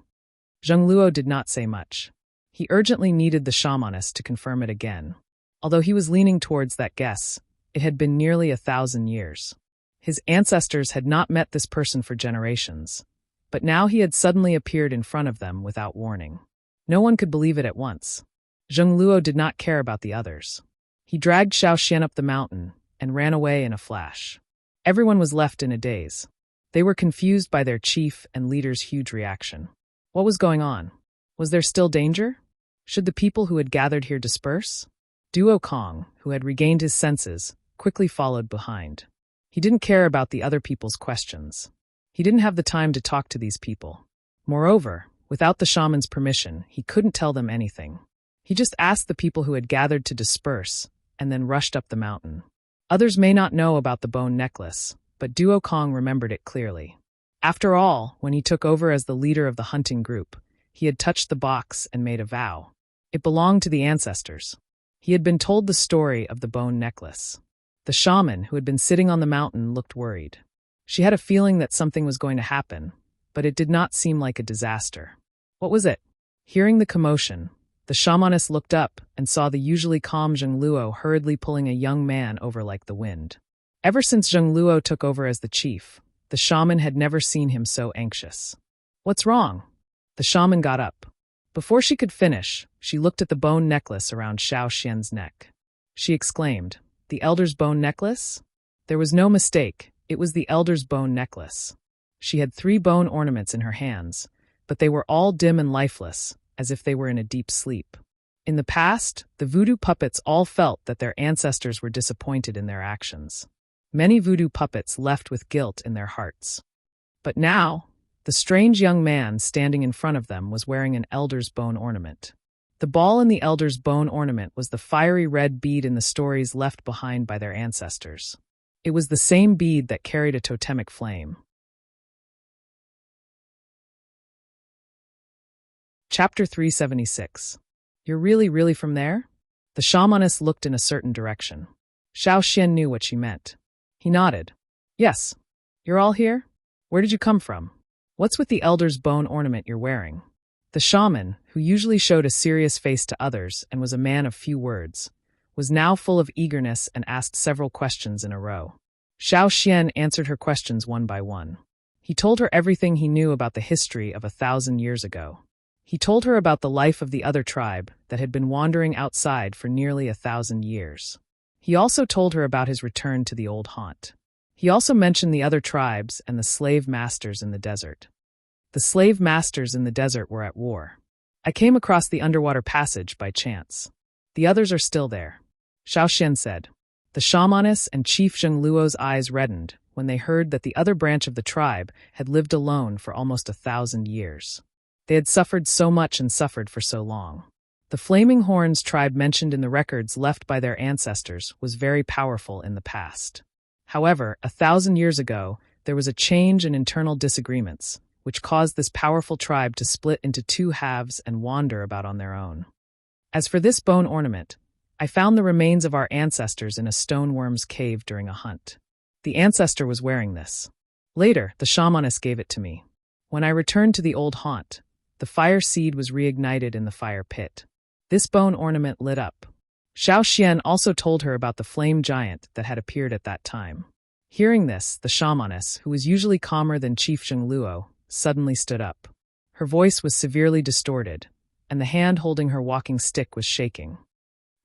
Zheng Luo did not say much. He urgently needed the shamaness to confirm it again. Although he was leaning towards that guess, it had been nearly 1,000 years. His ancestors had not met this person for generations, but now he had suddenly appeared in front of them without warning. No one could believe it at once. Zheng Luo did not care about the others. He dragged Xiao Xian up the mountain and ran away in a flash. Everyone was left in a daze. They were confused by their chief and leader's huge reaction. What was going on? Was there still danger? Should the people who had gathered here disperse? Duo Kong, who had regained his senses, quickly followed behind. He didn't care about the other people's questions. He didn't have the time to talk to these people. Moreover, without the shaman's permission, he couldn't tell them anything. He just asked the people who had gathered to disperse, and then rushed up the mountain. Others may not know about the bone necklace, but Duo Kong remembered it clearly. After all, when he took over as the leader of the hunting group, he had touched the box and made a vow. It belonged to the ancestors. He had been told the story of the bone necklace. The shaman, who had been sitting on the mountain, looked worried. She had a feeling that something was going to happen, but it did not seem like a disaster. What was it? Hearing the commotion, the shamaness looked up and saw the usually calm Zheng Luo hurriedly pulling a young man over like the wind. Ever since Zheng Luo took over as the chief, the shaman had never seen him so anxious. What's wrong? The shaman got up. Before she could finish, she looked at the bone necklace around Xiao Xian's neck. She exclaimed, "The Elder's bone necklace?" There was no mistake, it was the Elder's bone necklace. She had 3 bone ornaments in her hands, but they were all dim and lifeless, as if they were in a deep sleep. In the past, the voodoo puppets all felt that their ancestors were disappointed in their actions. Many voodoo puppets left with guilt in their hearts. But now, the strange young man standing in front of them was wearing an Elder's bone ornament. The ball in the Elder's bone ornament was the fiery red bead in the stories left behind by their ancestors. It was the same bead that carried a totemic flame. Chapter 376. You're really from there? The shamaness looked in a certain direction. Xiao Xian knew what she meant. He nodded. Yes. You're all here? Where did you come from? What's with the Elder's bone ornament you're wearing? The shaman, who usually showed a serious face to others and was a man of few words, was now full of eagerness and asked several questions in a row. Xiao Xian answered her questions one by one. He told her everything he knew about the history of 1,000 years ago. He told her about the life of the other tribe that had been wandering outside for nearly 1,000 years. He also told her about his return to the old haunt. He also mentioned the other tribes and the slave masters in the desert. The slave masters in the desert were at war. I came across the underwater passage by chance. The others are still there, Xiao Xian said. The shamaness and Chief Zheng Luo's eyes reddened when they heard that the other branch of the tribe had lived alone for almost 1,000 years. They had suffered so much and suffered for so long. The Flaming Horns tribe mentioned in the records left by their ancestors was very powerful in the past. However, 1,000 years ago, there was a change in internal disagreements, which caused this powerful tribe to split into 2 halves and wander about on their own. As for this bone ornament, I found the remains of our ancestors in a stone worm's cave during a hunt. The ancestor was wearing this. Later, the shamaness gave it to me. When I returned to the old haunt, the fire seed was reignited in the fire pit. This bone ornament lit up. Xiao Xian also told her about the flame giant that had appeared at that time. Hearing this, the shamaness, who was usually calmer than Chief Zheng Luo, suddenly stood up. Her voice was severely distorted, and the hand holding her walking stick was shaking.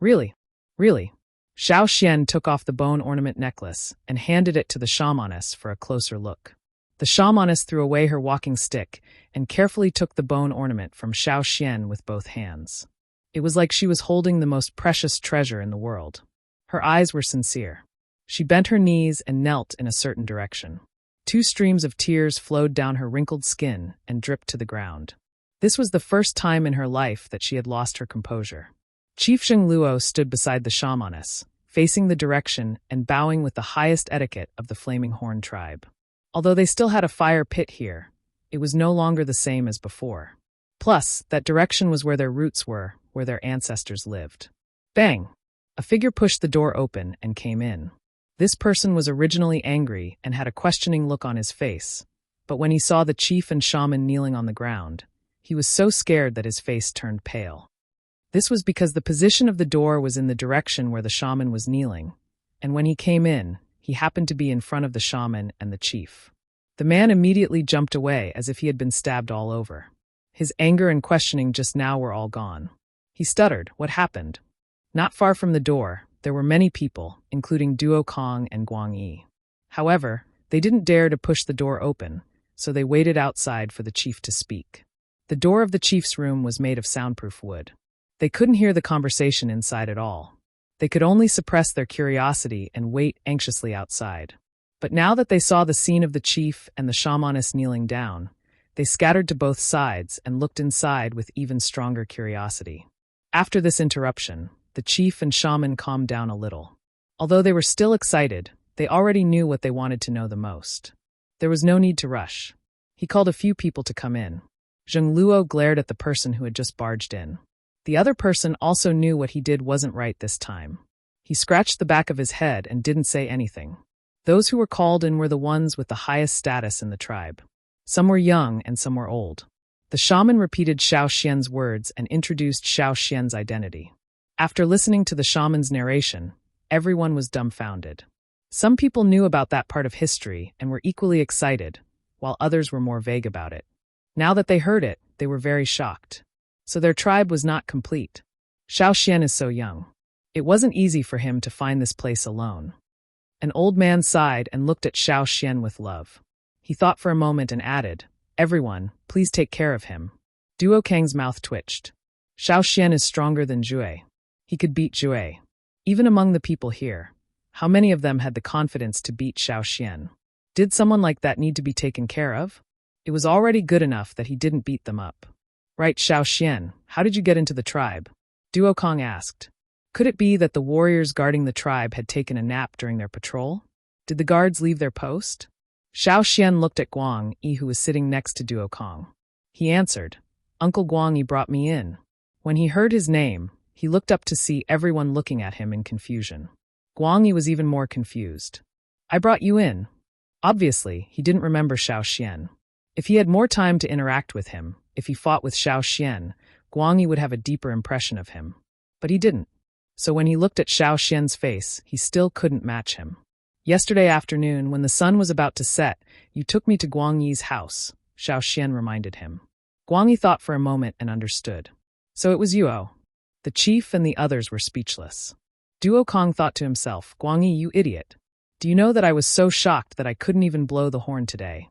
Really? Xiao Xian took off the bone ornament necklace and handed it to the shamaness for a closer look. The shamaness threw away her walking stick and carefully took the bone ornament from Xiao Xian with both hands. It was like she was holding the most precious treasure in the world. Her eyes were sincere. She bent her knees and knelt in a certain direction. 2 streams of tears flowed down her wrinkled skin and dripped to the ground. This was the first time in her life that she had lost her composure. Chief Zheng Luo stood beside the shamaness, facing the direction and bowing with the highest etiquette of the Flaming Horn tribe. Although they still had a fire pit here, it was no longer the same as before. Plus, that direction was where their roots were, where their ancestors lived. Bang! A figure pushed the door open and came in. This person was originally angry and had a questioning look on his face, but when he saw the chief and shaman kneeling on the ground, he was so scared that his face turned pale. This was because the position of the door was in the direction where the shaman was kneeling, and when he came in, he happened to be in front of the shaman and the chief. The man immediately jumped away as if he had been stabbed all over. His anger and questioning just now were all gone. He stuttered, "What happened?" Not far from the door, there were many people, including Duo Kong and Guang Yi. However, they didn't dare to push the door open, so they waited outside for the chief to speak. The door of the chief's room was made of soundproof wood. They couldn't hear the conversation inside at all. They could only suppress their curiosity and wait anxiously outside. But now that they saw the scene of the chief and the shamaness kneeling down, they scattered to both sides and looked inside with even stronger curiosity. After this interruption, the chief and shaman calmed down a little. Although they were still excited, they already knew what they wanted to know the most. There was no need to rush. He called a few people to come in. Zheng Luo glared at the person who had just barged in. The other person also knew what he did wasn't right this time. He scratched the back of his head and didn't say anything. Those who were called in were the ones with the highest status in the tribe. Some were young and some were old. The shaman repeated Xiao Xian's words and introduced Xiao Xian's identity. After listening to the shaman's narration, everyone was dumbfounded. Some people knew about that part of history and were equally excited, while others were more vague about it. Now that they heard it, they were very shocked. So their tribe was not complete. Xiao Xian is so young. It wasn't easy for him to find this place alone. An old man sighed and looked at Xiao Xian with love. He thought for a moment and added, "Everyone, please take care of him." Duo Kang's mouth twitched. Xiao Xian is stronger than Jue. He could beat Jue. Even among the people here, how many of them had the confidence to beat Xiao Xian? Did someone like that need to be taken care of? It was already good enough that he didn't beat them up. Right, Xiao Xian, how did you get into the tribe? Duo Kang asked. Could it be that the warriors guarding the tribe had taken a nap during their patrol? Did the guards leave their post? Xiao Xian looked at Guang Yi, who was sitting next to Duo Kang. He answered, Uncle Guang Yi brought me in. When he heard his name, he looked up to see everyone looking at him in confusion. Guang Yi was even more confused. I brought you in. Obviously, he didn't remember Xiao Xian. If he had more time to interact with him, if he fought with Xiao Xian, Guang Yi would have a deeper impression of him. But he didn't. So when he looked at Xiao Xian's face, he still couldn't match him. Yesterday afternoon, when the sun was about to set, you took me to Guang Yi's house, Xiao Xian reminded him. Guang Yi thought for a moment and understood. So it was you. The chief and the others were speechless. Duo Kang thought to himself, Guang Yi, you idiot. Do you know that I was so shocked that I couldn't even blow the horn today?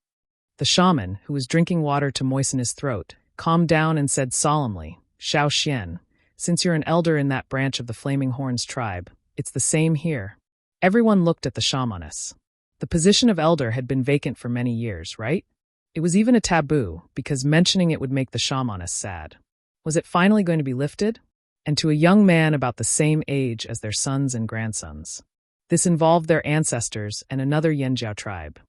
The shaman, who was drinking water to moisten his throat, calmed down and said solemnly, Xiao Xian, since you're an elder in that branch of the Flaming Horns tribe, it's the same here. Everyone looked at the shamaness. The position of elder had been vacant for many years, right? It was even a taboo, because mentioning it would make the shamaness sad. Was it finally going to be lifted? And to a young man about the same age as their sons and grandsons. This involved their ancestors and another Yanjiao tribe.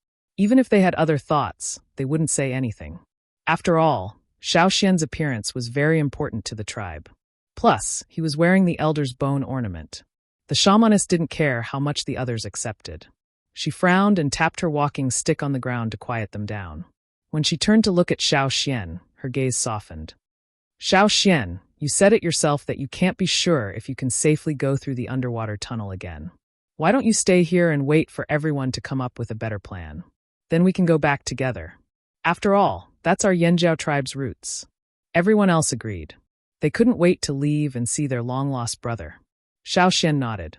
Even if they had other thoughts, they wouldn't say anything. After all, Xiao Xian's appearance was very important to the tribe. Plus, he was wearing the elder's bone ornament. The shamaness didn't care how much the others accepted. She frowned and tapped her walking stick on the ground to quiet them down. When she turned to look at Xiao Xian, her gaze softened. Xiao Xian, you said it yourself that you can't be sure if you can safely go through the underwater tunnel again. Why don't you stay here and wait for everyone to come up with a better plan? Then we can go back together. After all, that's our Yanjiao tribe's roots. Everyone else agreed. They couldn't wait to leave and see their long-lost brother. Xiao Xian nodded.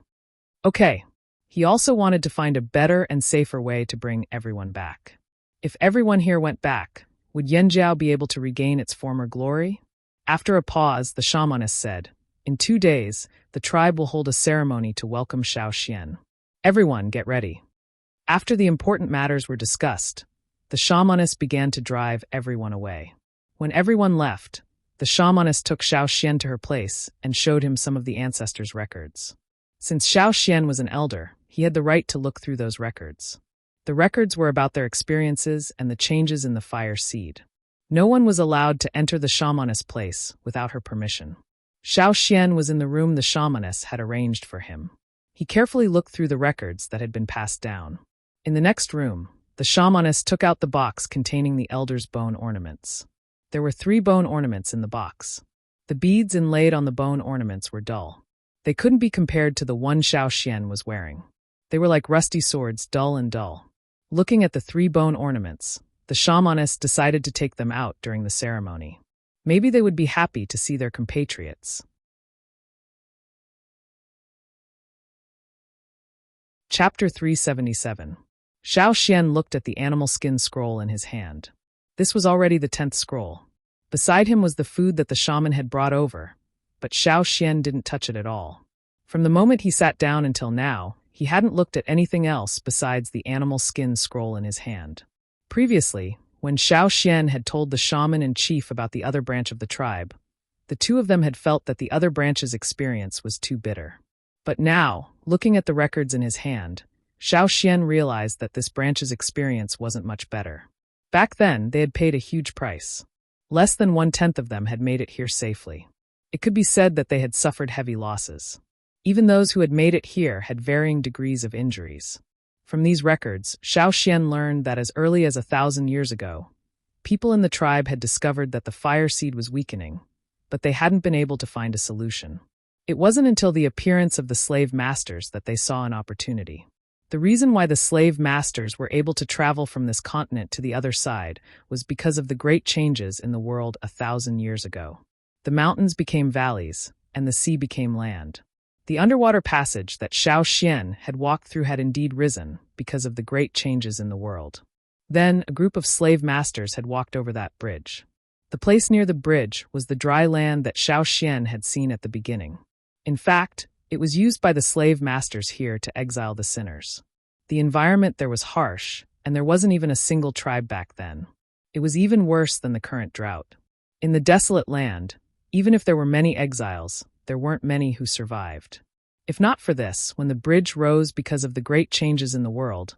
Okay. He also wanted to find a better and safer way to bring everyone back. If everyone here went back, would Yanjiao be able to regain its former glory? After a pause, the shamaness said, In 2 days, the tribe will hold a ceremony to welcome Xiao Xian. Everyone, get ready. After the important matters were discussed, the shamaness began to drive everyone away. When everyone left, the shamaness took Xiao Xian to her place and showed him some of the ancestors' records. Since Xiao Xian was an elder, he had the right to look through those records. The records were about their experiences and the changes in the fire seed. No one was allowed to enter the shamaness' place without her permission. Xiao Xian was in the room the shamaness had arranged for him. He carefully looked through the records that had been passed down. In the next room, the shamaness took out the box containing the elder's bone ornaments. There were 3 bone ornaments in the box. The beads inlaid on the bone ornaments were dull. They couldn't be compared to the one Xiao Xian was wearing. They were like rusty swords, dull and dull. Looking at the 3 bone ornaments, the shamaness decided to take them out during the ceremony. Maybe they would be happy to see their compatriots. Chapter 377. Xiao Xian looked at the animal skin scroll in his hand. This was already the 10th scroll. Beside him was the food that the shaman had brought over, but Xiao Xian didn't touch it at all. From the moment he sat down until now, he hadn't looked at anything else besides the animal skin scroll in his hand. Previously, when Xiao Xian had told the shaman and chief about the other branch of the tribe, the 2 of them had felt that the other branch's experience was too bitter. But now, looking at the records in his hand, Xiao Xian realized that this branch's experience wasn't much better. Back then, they had paid a huge price. Less than 1/10 of them had made it here safely. It could be said that they had suffered heavy losses. Even those who had made it here had varying degrees of injuries. From these records, Xiao Xian learned that as early as 1,000 years ago, people in the tribe had discovered that the fire seed was weakening, but they hadn't been able to find a solution. It wasn't until the appearance of the slave masters that they saw an opportunity. The reason why the slave masters were able to travel from this continent to the other side was because of the great changes in the world 1,000 years ago. The mountains became valleys, and the sea became land. The underwater passage that Xiao Xian had walked through had indeed risen because of the great changes in the world. Then, a group of slave masters had walked over that bridge. The place near the bridge was the dry land that Xiao Xian had seen at the beginning. In fact, it was used by the slave masters here to exile the sinners. The environment there was harsh, and there wasn't even a single tribe back then. It was even worse than the current drought. In the desolate land, even if there were many exiles, there weren't many who survived. If not for this, when the bridge rose because of the great changes in the world,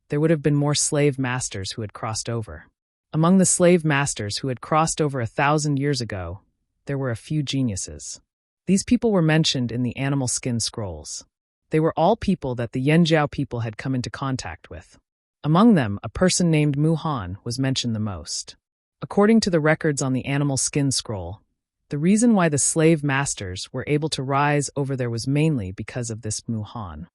there would have been more slave masters who had crossed over. Among the slave masters who had crossed over 1,000 years ago, there were a few geniuses. These people were mentioned in the animal skin scrolls. They were all people that the Yanjiao people had come into contact with. Among them, a person named Mu Han was mentioned the most. According to the records on the animal skin scroll, the reason why the slave masters were able to rise over there was mainly because of this Mu Han.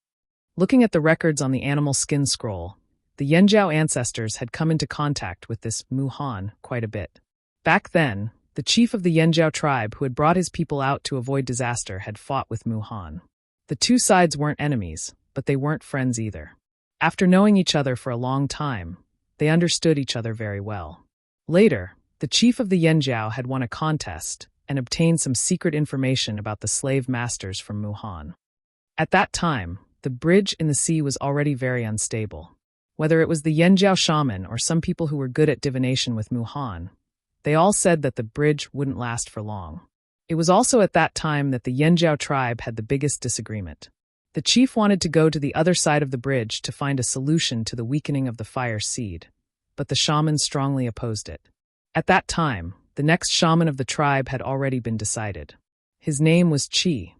Looking at the records on the animal skin scroll, the Yanjiao ancestors had come into contact with this Mu Han quite a bit. Back then, the chief of the Yanjiao tribe who had brought his people out to avoid disaster had fought with Mu Han. The two sides weren't enemies, but they weren't friends either. After knowing each other for a long time, they understood each other very well. Later, the chief of the Yanjiao had won a contest and obtained some secret information about the slave masters from Mu Han. At that time, the bridge in the sea was already very unstable. Whether it was the Yanjiao shaman or some people who were good at divination with Mu Han, they all said that the bridge wouldn't last for long. It was also at that time that the Yanjiao tribe had the biggest disagreement. The chief wanted to go to the other side of the bridge to find a solution to the weakening of the fire seed, but the shaman strongly opposed it. At that time, the next shaman of the tribe had already been decided. His name was Qi,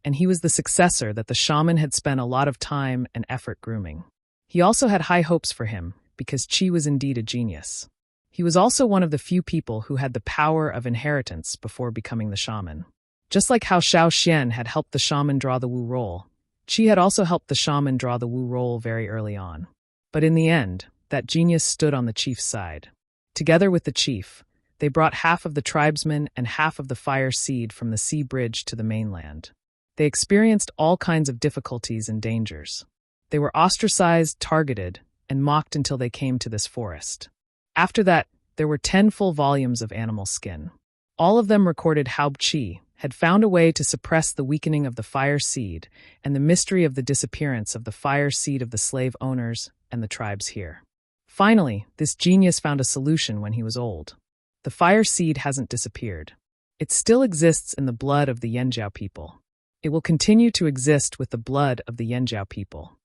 and he was the successor that the shaman had spent a lot of time and effort grooming. He also had high hopes for him, because Qi was indeed a genius. He was also one of the few people who had the power of inheritance before becoming the shaman. Just like how Xiao Xian had helped the shaman draw the Wu roll, Qi had also helped the shaman draw the Wu roll very early on. But in the end, that genius stood on the chief's side. Together with the chief, they brought half of the tribesmen and half of the fire seed from the sea bridge to the mainland. They experienced all kinds of difficulties and dangers. They were ostracized, targeted, and mocked until they came to this forest. After that, there were 10 full volumes of animal skin. All of them recorded how Qi had found a way to suppress the weakening of the fire seed and the mystery of the disappearance of the fire seed of the slave owners and the tribes here. Finally, this genius found a solution when he was old. The fire seed hasn't disappeared. It still exists in the blood of the Yanjiao people. It will continue to exist with the blood of the Yanjiao people.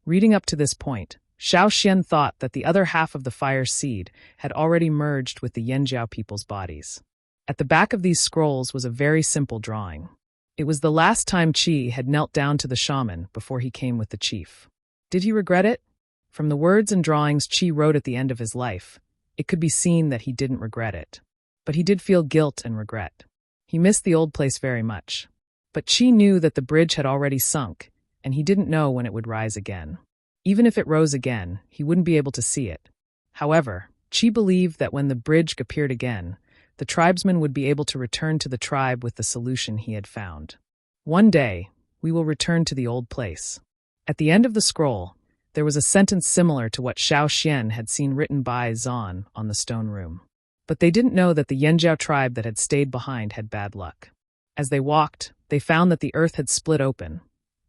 Reading up to this point, Xiao Xian thought that the other half of the fire seed had already merged with the Yanjiao people's bodies. At the back of these scrolls was a very simple drawing. It was the last time Qi had knelt down to the shaman before he came with the chief. Did he regret it? From the words and drawings Qi wrote at the end of his life, it could be seen that he didn't regret it. But he did feel guilt and regret. He missed the old place very much. But Qi knew that the bridge had already sunk, and he didn't know when it would rise again. Even if it rose again, he wouldn't be able to see it. However, Qi believed that when the bridge appeared again, the tribesmen would be able to return to the tribe with the solution he had found. One day, we will return to the old place. At the end of the scroll, there was a sentence similar to what Xiao Xian had seen written by Zan on the stone room. But they didn't know that the Yanjiao tribe that had stayed behind had bad luck. As they walked, they found that the earth had split open,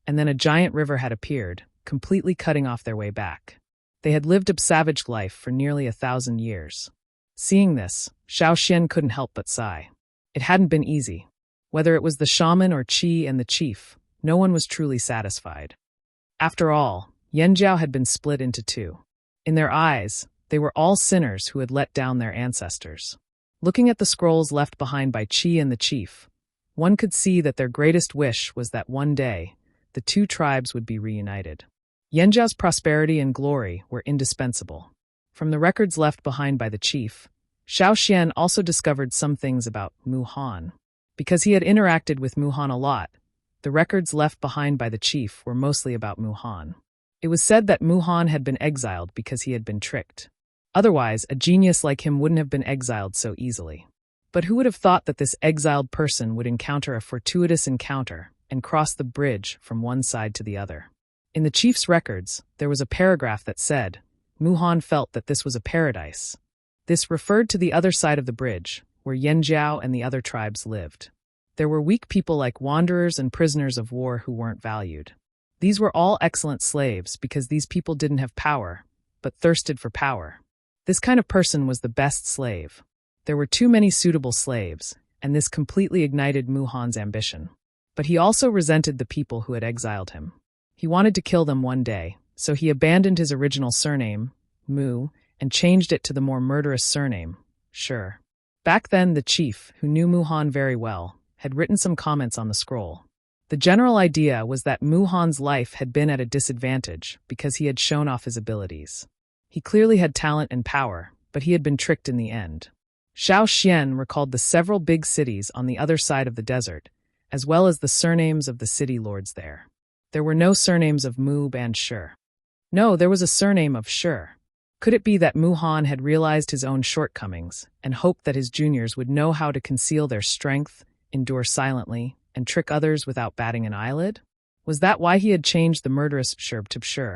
and then a giant river had appeared, completely cutting off their way back. They had lived a savage life for nearly 1,000 years. Seeing this, Xiao Xian couldn't help but sigh. It hadn't been easy. Whether it was the shaman or Qi and the chief, no one was truly satisfied. After all, Yanjiao had been split into two. In their eyes, they were all sinners who had let down their ancestors. Looking at the scrolls left behind by Qi and the chief, one could see that their greatest wish was that one day, the two tribes would be reunited. Yanjiao's prosperity and glory were indispensable. From the records left behind by the chief, Xiao Xian also discovered some things about Mu Han. Because he had interacted with Mu Han a lot, the records left behind by the chief were mostly about Mu Han. It was said that Mu Han had been exiled because he had been tricked. Otherwise, a genius like him wouldn't have been exiled so easily. But who would have thought that this exiled person would encounter a fortuitous encounter and cross the bridge from one side to the other? In the chief's records, there was a paragraph that said, Muhan felt that this was a paradise. This referred to the other side of the bridge, where Yanjiao and the other tribes lived. There were weak people like wanderers and prisoners of war who weren't valued. These were all excellent slaves because these people didn't have power, but thirsted for power. This kind of person was the best slave. There were too many suitable slaves, and this completely ignited Muhan's ambition. But he also resented the people who had exiled him. He wanted to kill them one day, so he abandoned his original surname, Mu, and changed it to the more murderous surname, Shi. Back then, the chief, who knew Muhan very well, had written some comments on the scroll. The general idea was that Muhan's life had been at a disadvantage because he had shown off his abilities. He clearly had talent and power, but he had been tricked in the end. Xiao Xian recalled the several big cities on the other side of the desert, as well as the surnames of the city lords there. There were no surnames of Mu and Shi. No, there was a surname of Shi. Could it be that Muhan had realized his own shortcomings and hoped that his juniors would know how to conceal their strength, endure silently, and trick others without batting an eyelid? Was that why he had changed the murderous Shi to Shi?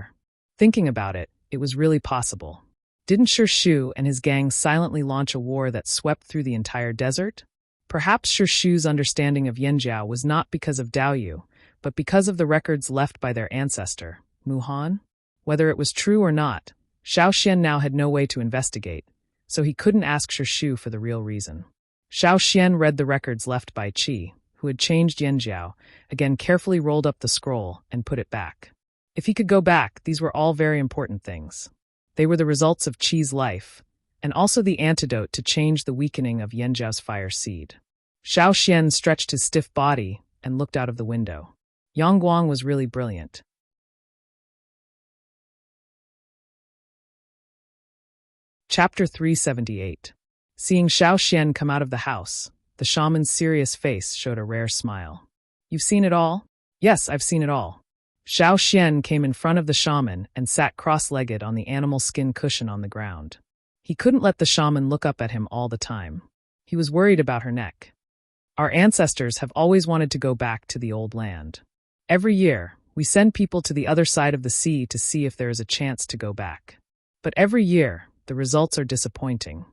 Thinking about it, it was really possible. Didn't Shi Shu and his gang silently launch a war that swept through the entire desert? Perhaps Shi Shu's understanding of Yanjiao was not because of Daoyu, but because of the records left by their ancestor, Muhan? Whether it was true or not, Xiao Xian now had no way to investigate, so he couldn't ask Shi Shu for the real reason. Xiao Xian read the records left by Qi, who had changed Yanjiao, again carefully rolled up the scroll and put it back. If he could go back, these were all very important things. They were the results of Qi's life, and also the antidote to change the weakening of Yanjiao's fire seed. Xiao Xian stretched his stiff body and looked out of the window. Yangguang was really brilliant. Chapter 378. Seeing Xiao Xian come out of the house, the shaman's serious face showed a rare smile. You've seen it all? Yes, I've seen it all. Xiao Xian came in front of the shaman and sat cross-legged on the animal skin cushion on the ground. He couldn't let the shaman look up at him all the time. He was worried about her neck. Our ancestors have always wanted to go back to the old land. Every year, we send people to the other side of the sea to see if there is a chance to go back. But every year, the results are disappointing.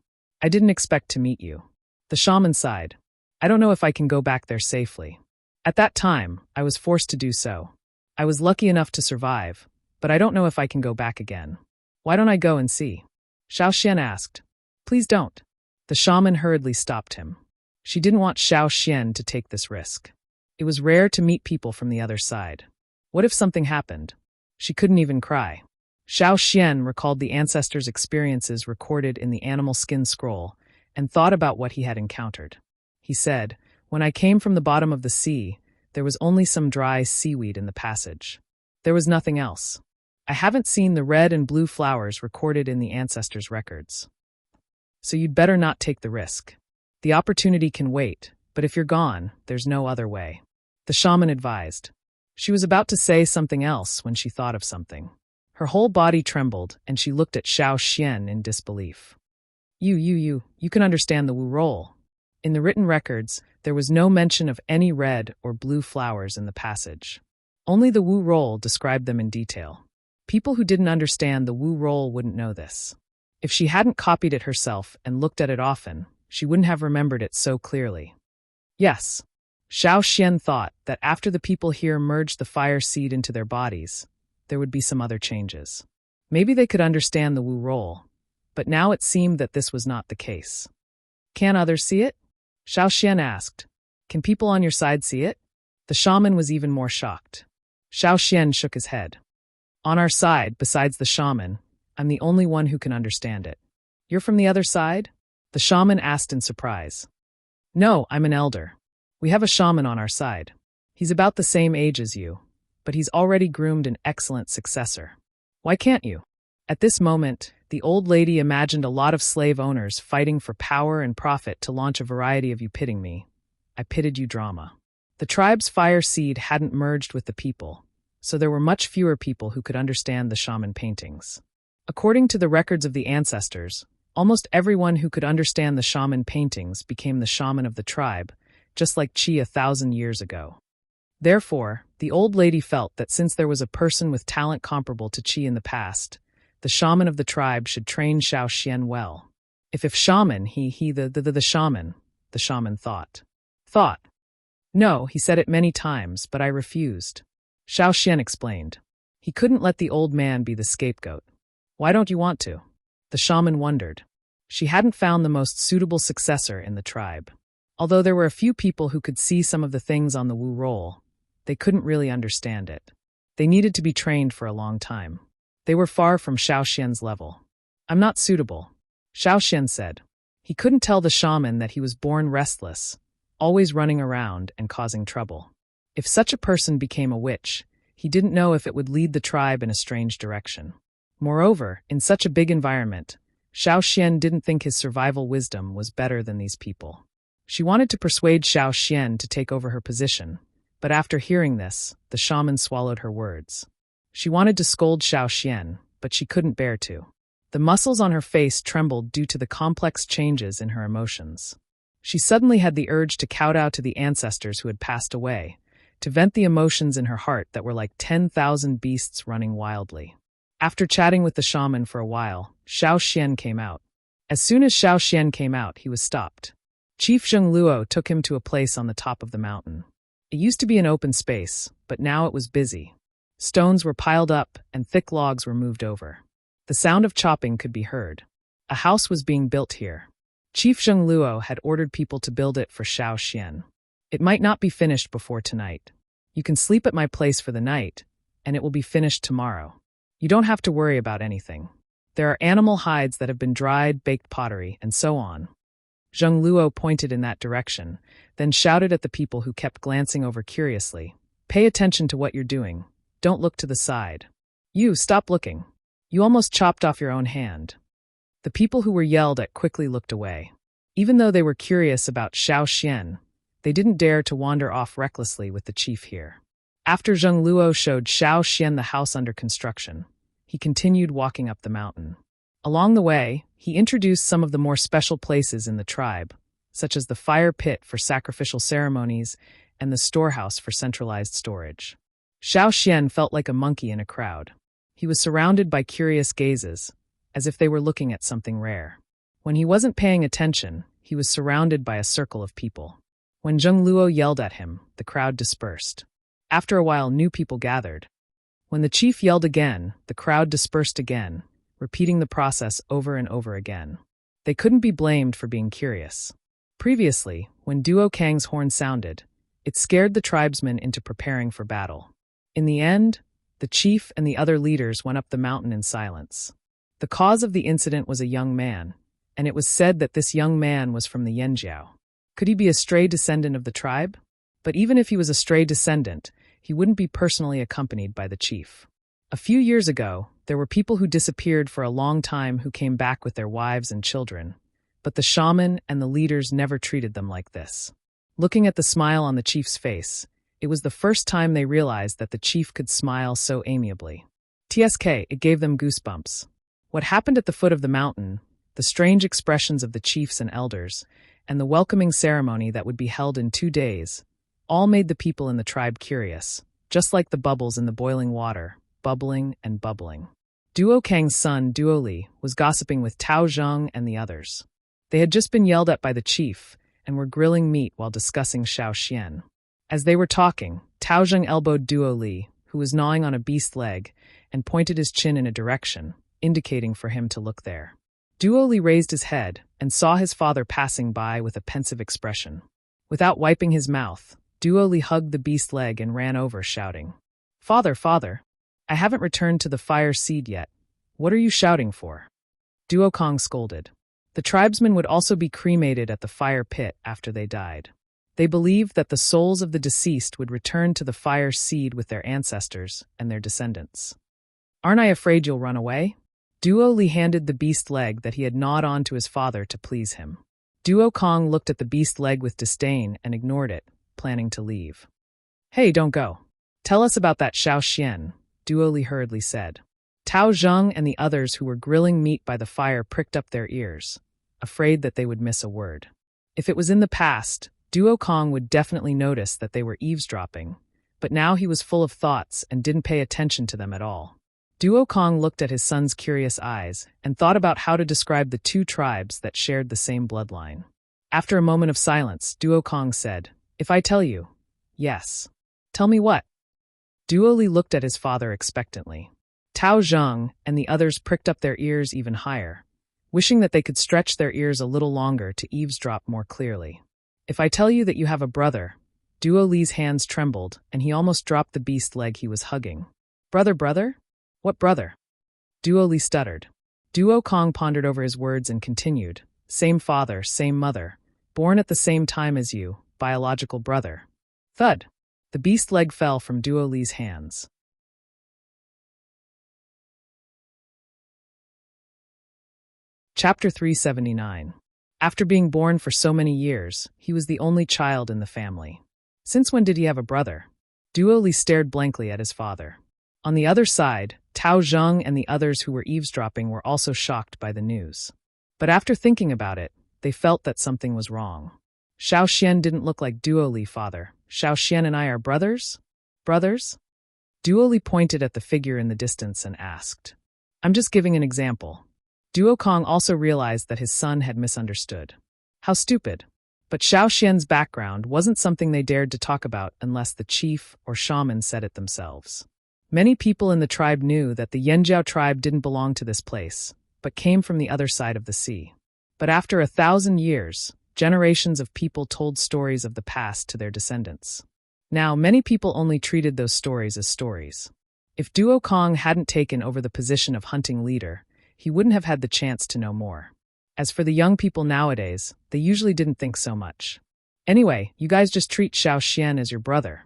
I didn't expect to meet you. The shaman sighed. I don't know if I can go back there safely. At that time, I was forced to do so. I was lucky enough to survive, but I don't know if I can go back again. Why don't I go and see? Xiao Xian asked. Please don't. The shaman hurriedly stopped him. She didn't want Xiao Xian to take this risk. It was rare to meet people from the other side. What if something happened? She couldn't even cry. Xiao Xian recalled the ancestors' experiences recorded in the animal skin scroll and thought about what he had encountered. He said, When I came from the bottom of the sea, there was only some dry seaweed in the passage. There was nothing else. I haven't seen the red and blue flowers recorded in the ancestors' records. So you'd better not take the risk. The opportunity can wait, but if you're gone, there's no other way. The shaman advised. She was about to say something else when she thought of something. Her whole body trembled, and she looked at Xiao Xian in disbelief. You can understand the Wu roll. In the written records, there was no mention of any red or blue flowers in the passage. Only the Wu roll described them in detail. People who didn't understand the Wu roll wouldn't know this. If she hadn't copied it herself and looked at it often, she wouldn't have remembered it so clearly. Yes, Xiao Xian thought that after the people here merged the fire seed into their bodies, there would be some other changes. Maybe they could understand the Wu roll, but now it seemed that this was not the case. Can others see it? Xiao Xian asked. Can people on your side see it? The shaman was even more shocked. Xiao Xian shook his head. On our side, besides the shaman, I'm the only one who can understand it. You're from the other side? The shaman asked in surprise. No, I'm an elder. We have a shaman on our side. He's about the same age as you, but he's already groomed an excellent successor. Why can't you? At this moment, the old lady imagined a lot of slave owners fighting for power and profit to launch a variety of you pitting me. I pitted you drama. The tribe's fire seed hadn't merged with the people, so there were much fewer people who could understand the shaman paintings. According to the records of the ancestors, Almost everyone who could understand the shaman paintings became the shaman of the tribe, just like Qi 1,000 years ago. Therefore, the old lady felt that since there was a person with talent comparable to Qi in the past, the shaman of the tribe should train Xiao Xian well. If shaman, the shaman thought. Thought. No, he said it many times, but I refused. Xiao Xian explained. He couldn't let the old man be the scapegoat. Why don't you want to? The shaman wondered. She hadn't found the most suitable successor in the tribe. Although there were a few people who could see some of the things on the Wu roll, they couldn't really understand it. They needed to be trained for a long time. They were far from Xiao Xian's level. I'm not suitable, Xiao Xian said. He couldn't tell the shaman that he was born restless, always running around and causing trouble. If such a person became a witch, he didn't know if it would lead the tribe in a strange direction. Moreover, in such a big environment, Xiao Xian didn't think his survival wisdom was better than these people. She wanted to persuade Xiao Xian to take over her position, but after hearing this, the shaman swallowed her words. She wanted to scold Xiao Xian, but she couldn't bear to. The muscles on her face trembled due to the complex changes in her emotions. She suddenly had the urge to kowtow to the ancestors who had passed away, to vent the emotions in her heart that were like 10,000 beasts running wildly. After chatting with the shaman for a while, Xiao Xian came out. As soon as Xiao Xian came out, he was stopped. Chief Zheng Luo took him to a place on the top of the mountain. It used to be an open space, but now it was busy. Stones were piled up and thick logs were moved over. The sound of chopping could be heard. A house was being built here. Chief Zheng Luo had ordered people to build it for Xiao Xian. It might not be finished before tonight. You can sleep at my place for the night, and it will be finished tomorrow. You don't have to worry about anything. There are animal hides that have been dried, baked pottery, and so on. Zheng Luo pointed in that direction, then shouted at the people who kept glancing over curiously. Pay attention to what you're doing. Don't look to the side. You, stop looking. You almost chopped off your own hand. The people who were yelled at quickly looked away. Even though they were curious about Xiao Xian, they didn't dare to wander off recklessly with the chief here. After Zheng Luo showed Xiao Xian the house under construction, he continued walking up the mountain. Along the way, he introduced some of the more special places in the tribe, such as the fire pit for sacrificial ceremonies and the storehouse for centralized storage. Xiao Xian felt like a monkey in a crowd. He was surrounded by curious gazes, as if they were looking at something rare. When he wasn't paying attention, he was surrounded by a circle of people. When Zheng Luo yelled at him, the crowd dispersed. After a while, new people gathered. When the chief yelled again, the crowd dispersed again, repeating the process over and over again. They couldn't be blamed for being curious. Previously, when Duo Kang's horn sounded, it scared the tribesmen into preparing for battle. In the end, the chief and the other leaders went up the mountain in silence. The cause of the incident was a young man, and it was said that this young man was from the Yanjiao. Could he be a stray descendant of the tribe? But even if he was a stray descendant, he wouldn't be personally accompanied by the chief. A few years ago, there were people who disappeared for a long time who came back with their wives and children, but the shaman and the leaders never treated them like this. Looking at the smile on the chief's face, it was the first time they realized that the chief could smile so amiably. TSK, it gave them goosebumps. What happened at the foot of the mountain, the strange expressions of the chiefs and elders, and the welcoming ceremony that would be held in 2 days, all made the people in the tribe curious, just like the bubbles in the boiling water, bubbling and bubbling. Duo Kang's son, Duo Li, was gossiping with Tao Zheng and the others. They had just been yelled at by the chief and were grilling meat while discussing Xiao Xian. As they were talking, Tao Zheng elbowed Duo Li, who was gnawing on a beast leg, and pointed his chin in a direction, indicating for him to look there. Duo Li raised his head and saw his father passing by with a pensive expression. Without wiping his mouth, Duo Li hugged the beast leg and ran over, shouting, "Father, father, I haven't returned to the fire seed yet. What are you shouting for?" Duo Kong scolded. The tribesmen would also be cremated at the fire pit after they died. They believed that the souls of the deceased would return to the fire seed with their ancestors and their descendants. "Aren't I afraid you'll run away?" Duo Li handed the beast leg that he had gnawed on to his father to please him. Duo Kong looked at the beast leg with disdain and ignored it, planning to leave. "Hey, don't go. Tell us about that Xiao Xian," Duo Li hurriedly said. Tao Zheng and the others who were grilling meat by the fire pricked up their ears, afraid that they would miss a word. If it was in the past, Duo Kong would definitely notice that they were eavesdropping, but now he was full of thoughts and didn't pay attention to them at all. Duo Kong looked at his son's curious eyes and thought about how to describe the two tribes that shared the same bloodline. After a moment of silence, Duo Kong said, "If I tell you." "Yes." "Tell me what?" Duo Li looked at his father expectantly. Tao Zheng and the others pricked up their ears even higher, wishing that they could stretch their ears a little longer to eavesdrop more clearly. "If I tell you that you have a brother." Duo Li's hands trembled, and he almost dropped the beast leg he was hugging. Brother? What brother?" Duo Li stuttered. Duo Kong pondered over his words and continued, "Same father, same mother, born at the same time as you, biological brother." Thud! The beast leg fell from Duo Li's hands. Chapter 379. After being born for so many years, he was the only child in the family. Since when did he have a brother? Duo Li stared blankly at his father. On the other side, Tao Zheng and the others who were eavesdropping were also shocked by the news. But after thinking about it, they felt that something was wrong. Xiao Xian didn't look like Duo Li, father. Xiao Xian and I are brothers? Brothers? Duo Li pointed at the figure in the distance and asked. "I'm just giving an example." Duo Kong also realized that his son had misunderstood. How stupid. But Xiao Xian's background wasn't something they dared to talk about unless the chief or shaman said it themselves. Many people in the tribe knew that the Yanjiao tribe didn't belong to this place, but came from the other side of the sea. But after 1,000 years, generations of people told stories of the past to their descendants. Now, many people only treated those stories as stories. If Duo Kong hadn't taken over the position of hunting leader, he wouldn't have had the chance to know more. As for the young people nowadays, they usually didn't think so much. "Anyway, you guys just treat Xiao Xian as your brother."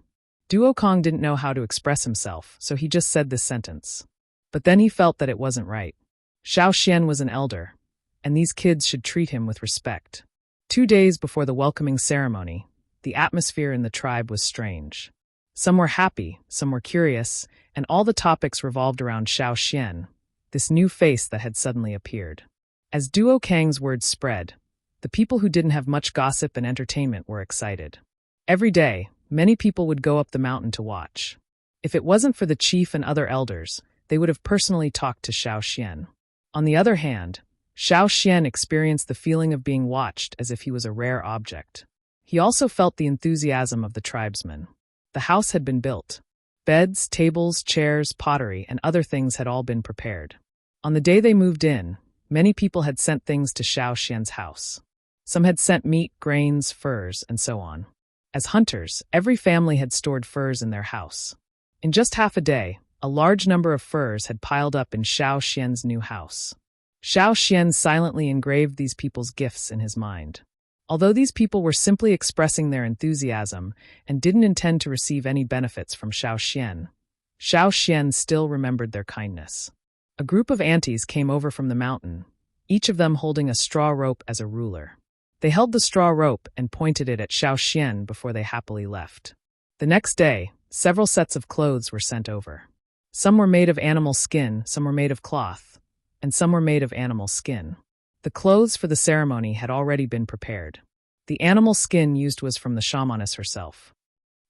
Duo Kong didn't know how to express himself, so he just said this sentence. But then he felt that it wasn't right. Xiao Xian was an elder, and these kids should treat him with respect. 2 days before the welcoming ceremony, the atmosphere in the tribe was strange. Some were happy, some were curious, and all the topics revolved around Xiao Xian, this new face that had suddenly appeared. As Duo Kang's words spread, the people who didn't have much gossip and entertainment were excited. Every day, many people would go up the mountain to watch. If it wasn't for the chief and other elders, they would have personally talked to Xiao Xian. On the other hand, Xiao Xian experienced the feeling of being watched as if he was a rare object. He also felt the enthusiasm of the tribesmen. The house had been built. Beds, tables, chairs, pottery, and other things had all been prepared. On the day they moved in, many people had sent things to Xiao Xian's house. Some had sent meat, grains, furs, and so on. As hunters, every family had stored furs in their house. In just half a day, a large number of furs had piled up in Xiao Xian's new house. Xiao Xian silently engraved these people's gifts in his mind. Although these people were simply expressing their enthusiasm and didn't intend to receive any benefits from Xiao Xian still remembered their kindness. A group of aunties came over from the mountain, each of them holding a straw rope as a ruler. They held the straw rope and pointed it at Xiao Xian before they happily left. The next day, several sets of clothes were sent over. Some were made of animal skin, some were made of cloth, and some were made of animal skin. The clothes for the ceremony had already been prepared. The animal skin used was from the shamaness herself.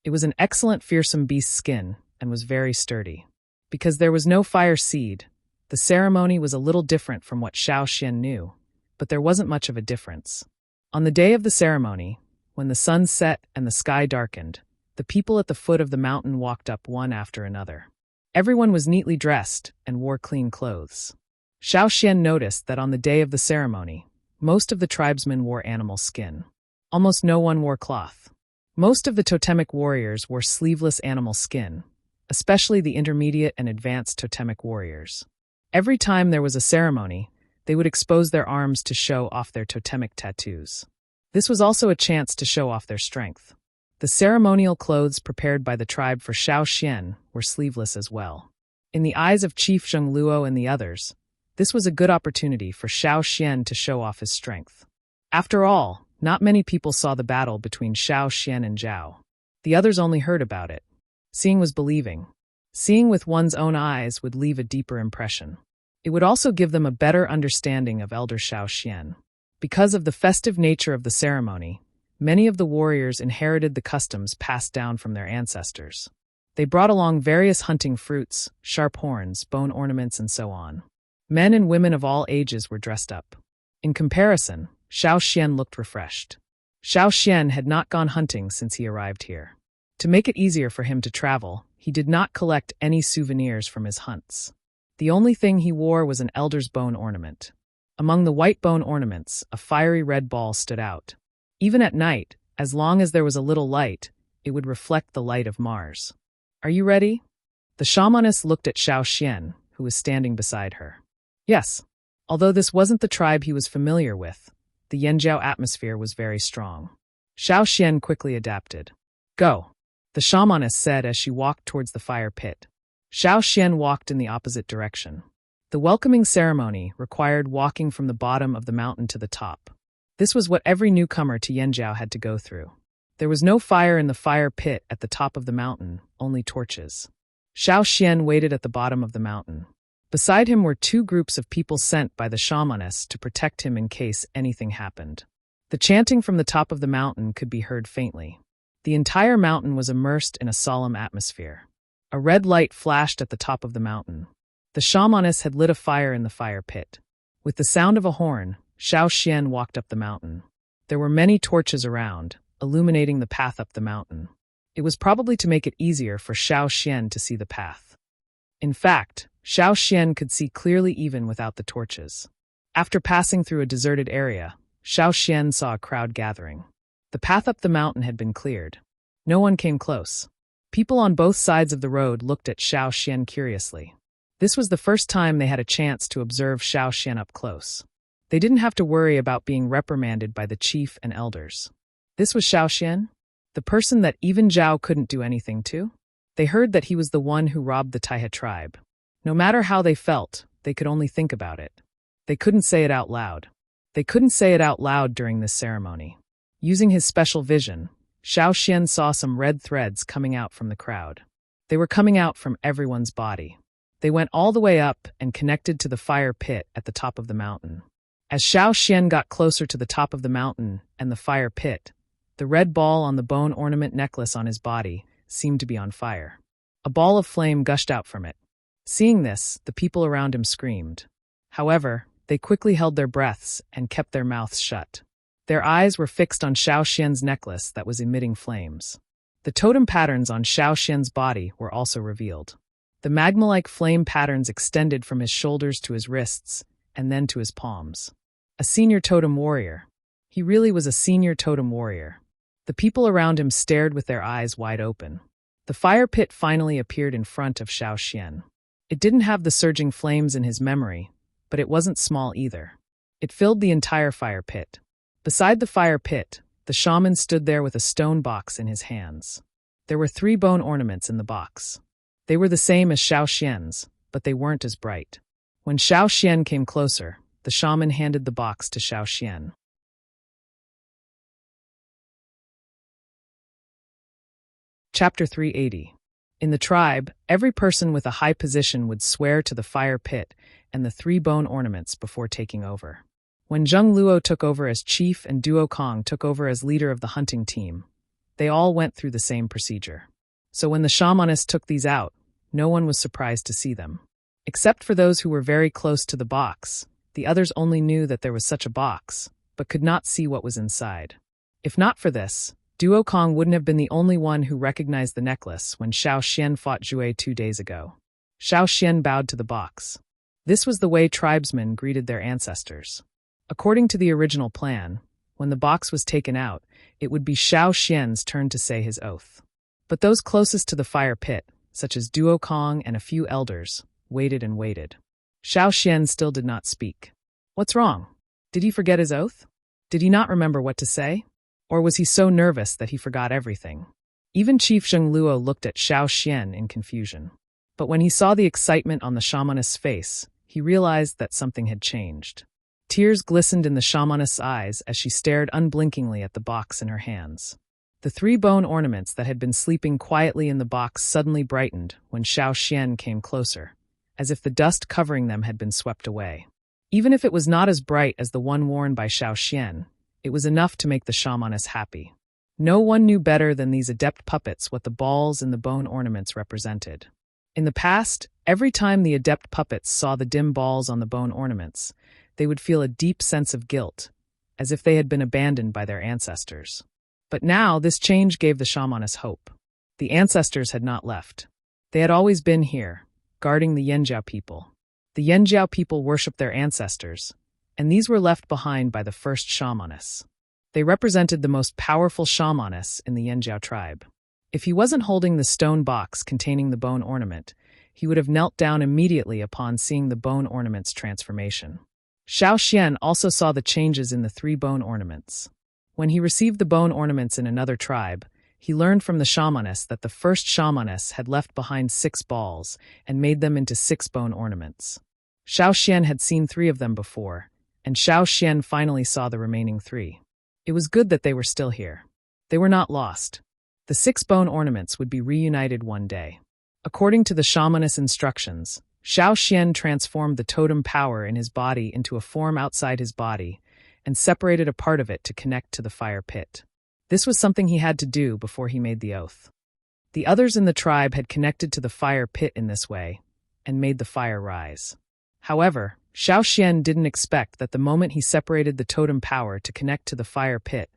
It was an excellent fearsome beast skin and was very sturdy. Because there was no fire seed, the ceremony was a little different from what Xiao Xian knew, but there wasn't much of a difference. On the day of the ceremony, when the sun set and the sky darkened, the people at the foot of the mountain walked up one after another. Everyone was neatly dressed and wore clean clothes. Xiao Xian noticed that on the day of the ceremony, most of the tribesmen wore animal skin. Almost no one wore cloth. Most of the totemic warriors wore sleeveless animal skin, especially the intermediate and advanced totemic warriors. Every time there was a ceremony, they would expose their arms to show off their totemic tattoos. This was also a chance to show off their strength. The ceremonial clothes prepared by the tribe for Xiao Xian were sleeveless as well. In the eyes of Chief Zheng Luo and the others, this was a good opportunity for Xiao Xian to show off his strength. After all, not many people saw the battle between Xiao Xian and Zhao. The others only heard about it. Seeing was believing. Seeing with one's own eyes would leave a deeper impression. It would also give them a better understanding of Elder Xiao Xian. Because of the festive nature of the ceremony, many of the warriors inherited the customs passed down from their ancestors. They brought along various hunting fruits, sharp horns, bone ornaments, and so on. Men and women of all ages were dressed up. In comparison, Xiao Xian looked refreshed. Xiao Xian had not gone hunting since he arrived here. To make it easier for him to travel, he did not collect any souvenirs from his hunts. The only thing he wore was an elder's bone ornament. Among the white bone ornaments, a fiery red ball stood out. Even at night, as long as there was a little light, it would reflect the light of Mars. Are you ready? The shamaness looked at Xiao Xian, who was standing beside her. Yes. Although this wasn't the tribe he was familiar with, the Yanjiao atmosphere was very strong. Xiao Xian quickly adapted. Go, the shamaness said as she walked towards the fire pit. Xiao Xian walked in the opposite direction. The welcoming ceremony required walking from the bottom of the mountain to the top. This was what every newcomer to Yanjiao had to go through. There was no fire in the fire pit at the top of the mountain, only torches. Xiao Xian waited at the bottom of the mountain. Beside him were two groups of people sent by the shamaness to protect him in case anything happened. The chanting from the top of the mountain could be heard faintly. The entire mountain was immersed in a solemn atmosphere. A red light flashed at the top of the mountain. The shamaness had lit a fire in the fire pit. With the sound of a horn, Xiao Xian walked up the mountain. There were many torches around, illuminating the path up the mountain. It was probably to make it easier for Xiao Xian to see the path. In fact, Xiao Xian could see clearly even without the torches. After passing through a deserted area, Xiao Xian saw a crowd gathering. The path up the mountain had been cleared. No one came close. People on both sides of the road looked at Xiao Xian curiously. This was the first time they had a chance to observe Xiao Xian up close. They didn't have to worry about being reprimanded by the chief and elders. This was Xiao Xian, the person that even Zhao couldn't do anything to? They heard that he was the one who robbed the Taihe tribe. No matter how they felt, they could only think about it. They couldn't say it out loud. They couldn't say it out loud during this ceremony. Using his special vision, Xiao Xian saw some red threads coming out from the crowd. They were coming out from everyone's body. They went all the way up and connected to the fire pit at the top of the mountain. As Xiao Xian got closer to the top of the mountain and the fire pit, the red ball on the bone ornament necklace on his body seemed to be on fire. A ball of flame gushed out from it. Seeing this, the people around him screamed. However, they quickly held their breaths and kept their mouths shut. Their eyes were fixed on Xiao Xian's necklace that was emitting flames. The totem patterns on Xiao Xian's body were also revealed. The magma-like flame patterns extended from his shoulders to his wrists, and then to his palms. A senior totem warrior. He really was a senior totem warrior. The people around him stared with their eyes wide open. The fire pit finally appeared in front of Xiao Xian. It didn't have the surging flames in his memory, but it wasn't small either. It filled the entire fire pit. Beside the fire pit, the shaman stood there with a stone box in his hands. There were 3 bone ornaments in the box. They were the same as Xiao Xian's, but they weren't as bright. When Xiao Xian came closer, the shaman handed the box to Xiao Xian. Chapter 380. In the tribe, every person with a high position would swear to the fire pit and the 3 bone ornaments before taking over. When Zheng Luo took over as chief and Duo Kong took over as leader of the hunting team, they all went through the same procedure. So when the shamaness took these out, no one was surprised to see them. Except for those who were very close to the box, the others only knew that there was such a box, but could not see what was inside. If not for this, Duo Kong wouldn't have been the only one who recognized the necklace when Xiao Xian fought Zhui 2 days ago. Xiao Xian bowed to the box. This was the way tribesmen greeted their ancestors. According to the original plan, when the box was taken out, it would be Xiao Xian's turn to say his oath. But those closest to the fire pit, such as Duo Kong and a few elders, waited and waited. Xiao Xian still did not speak. What's wrong? Did he forget his oath? Did he not remember what to say? Or was he so nervous that he forgot everything? Even Chief Zheng Luo looked at Xiao Xian in confusion. But when he saw the excitement on the shamanist's face, he realized that something had changed. Tears glistened in the shamanist's eyes as she stared unblinkingly at the box in her hands. The 3 bone ornaments that had been sleeping quietly in the box suddenly brightened when Xiao Xian came closer, as if the dust covering them had been swept away. Even if it was not as bright as the one worn by Xiao Xian, it was enough to make the shamaness happy. No one knew better than these adept puppets what the balls in the bone ornaments represented. In the past, every time the adept puppets saw the dim balls on the bone ornaments, they would feel a deep sense of guilt, as if they had been abandoned by their ancestors. But now this change gave the shamaness hope. The ancestors had not left. They had always been here, guarding the Yanjiao people. The Yanjiao people worshipped their ancestors, and these were left behind by the first shamaness. They represented the most powerful shamaness in the Yanjiao tribe. If he wasn't holding the stone box containing the bone ornament, he would have knelt down immediately upon seeing the bone ornament's transformation. Xiao Xian also saw the changes in the 3 bone ornaments. When he received the bone ornaments in another tribe, he learned from the shamaness that the first shamaness had left behind 6 balls and made them into 6 bone ornaments. Xiao Xian had seen 3 of them before, and Xiao Xian finally saw the remaining 3. It was good that they were still here. They were not lost. The 6 bone ornaments would be reunited one day. According to the shamaness instructions, Xiao Xian transformed the totem power in his body into a form outside his body and separated a part of it to connect to the fire pit. This was something he had to do before he made the oath. The others in the tribe had connected to the fire pit in this way and made the fire rise. However, Xiao Xian didn't expect that the moment he separated the totem power to connect to the fire pit,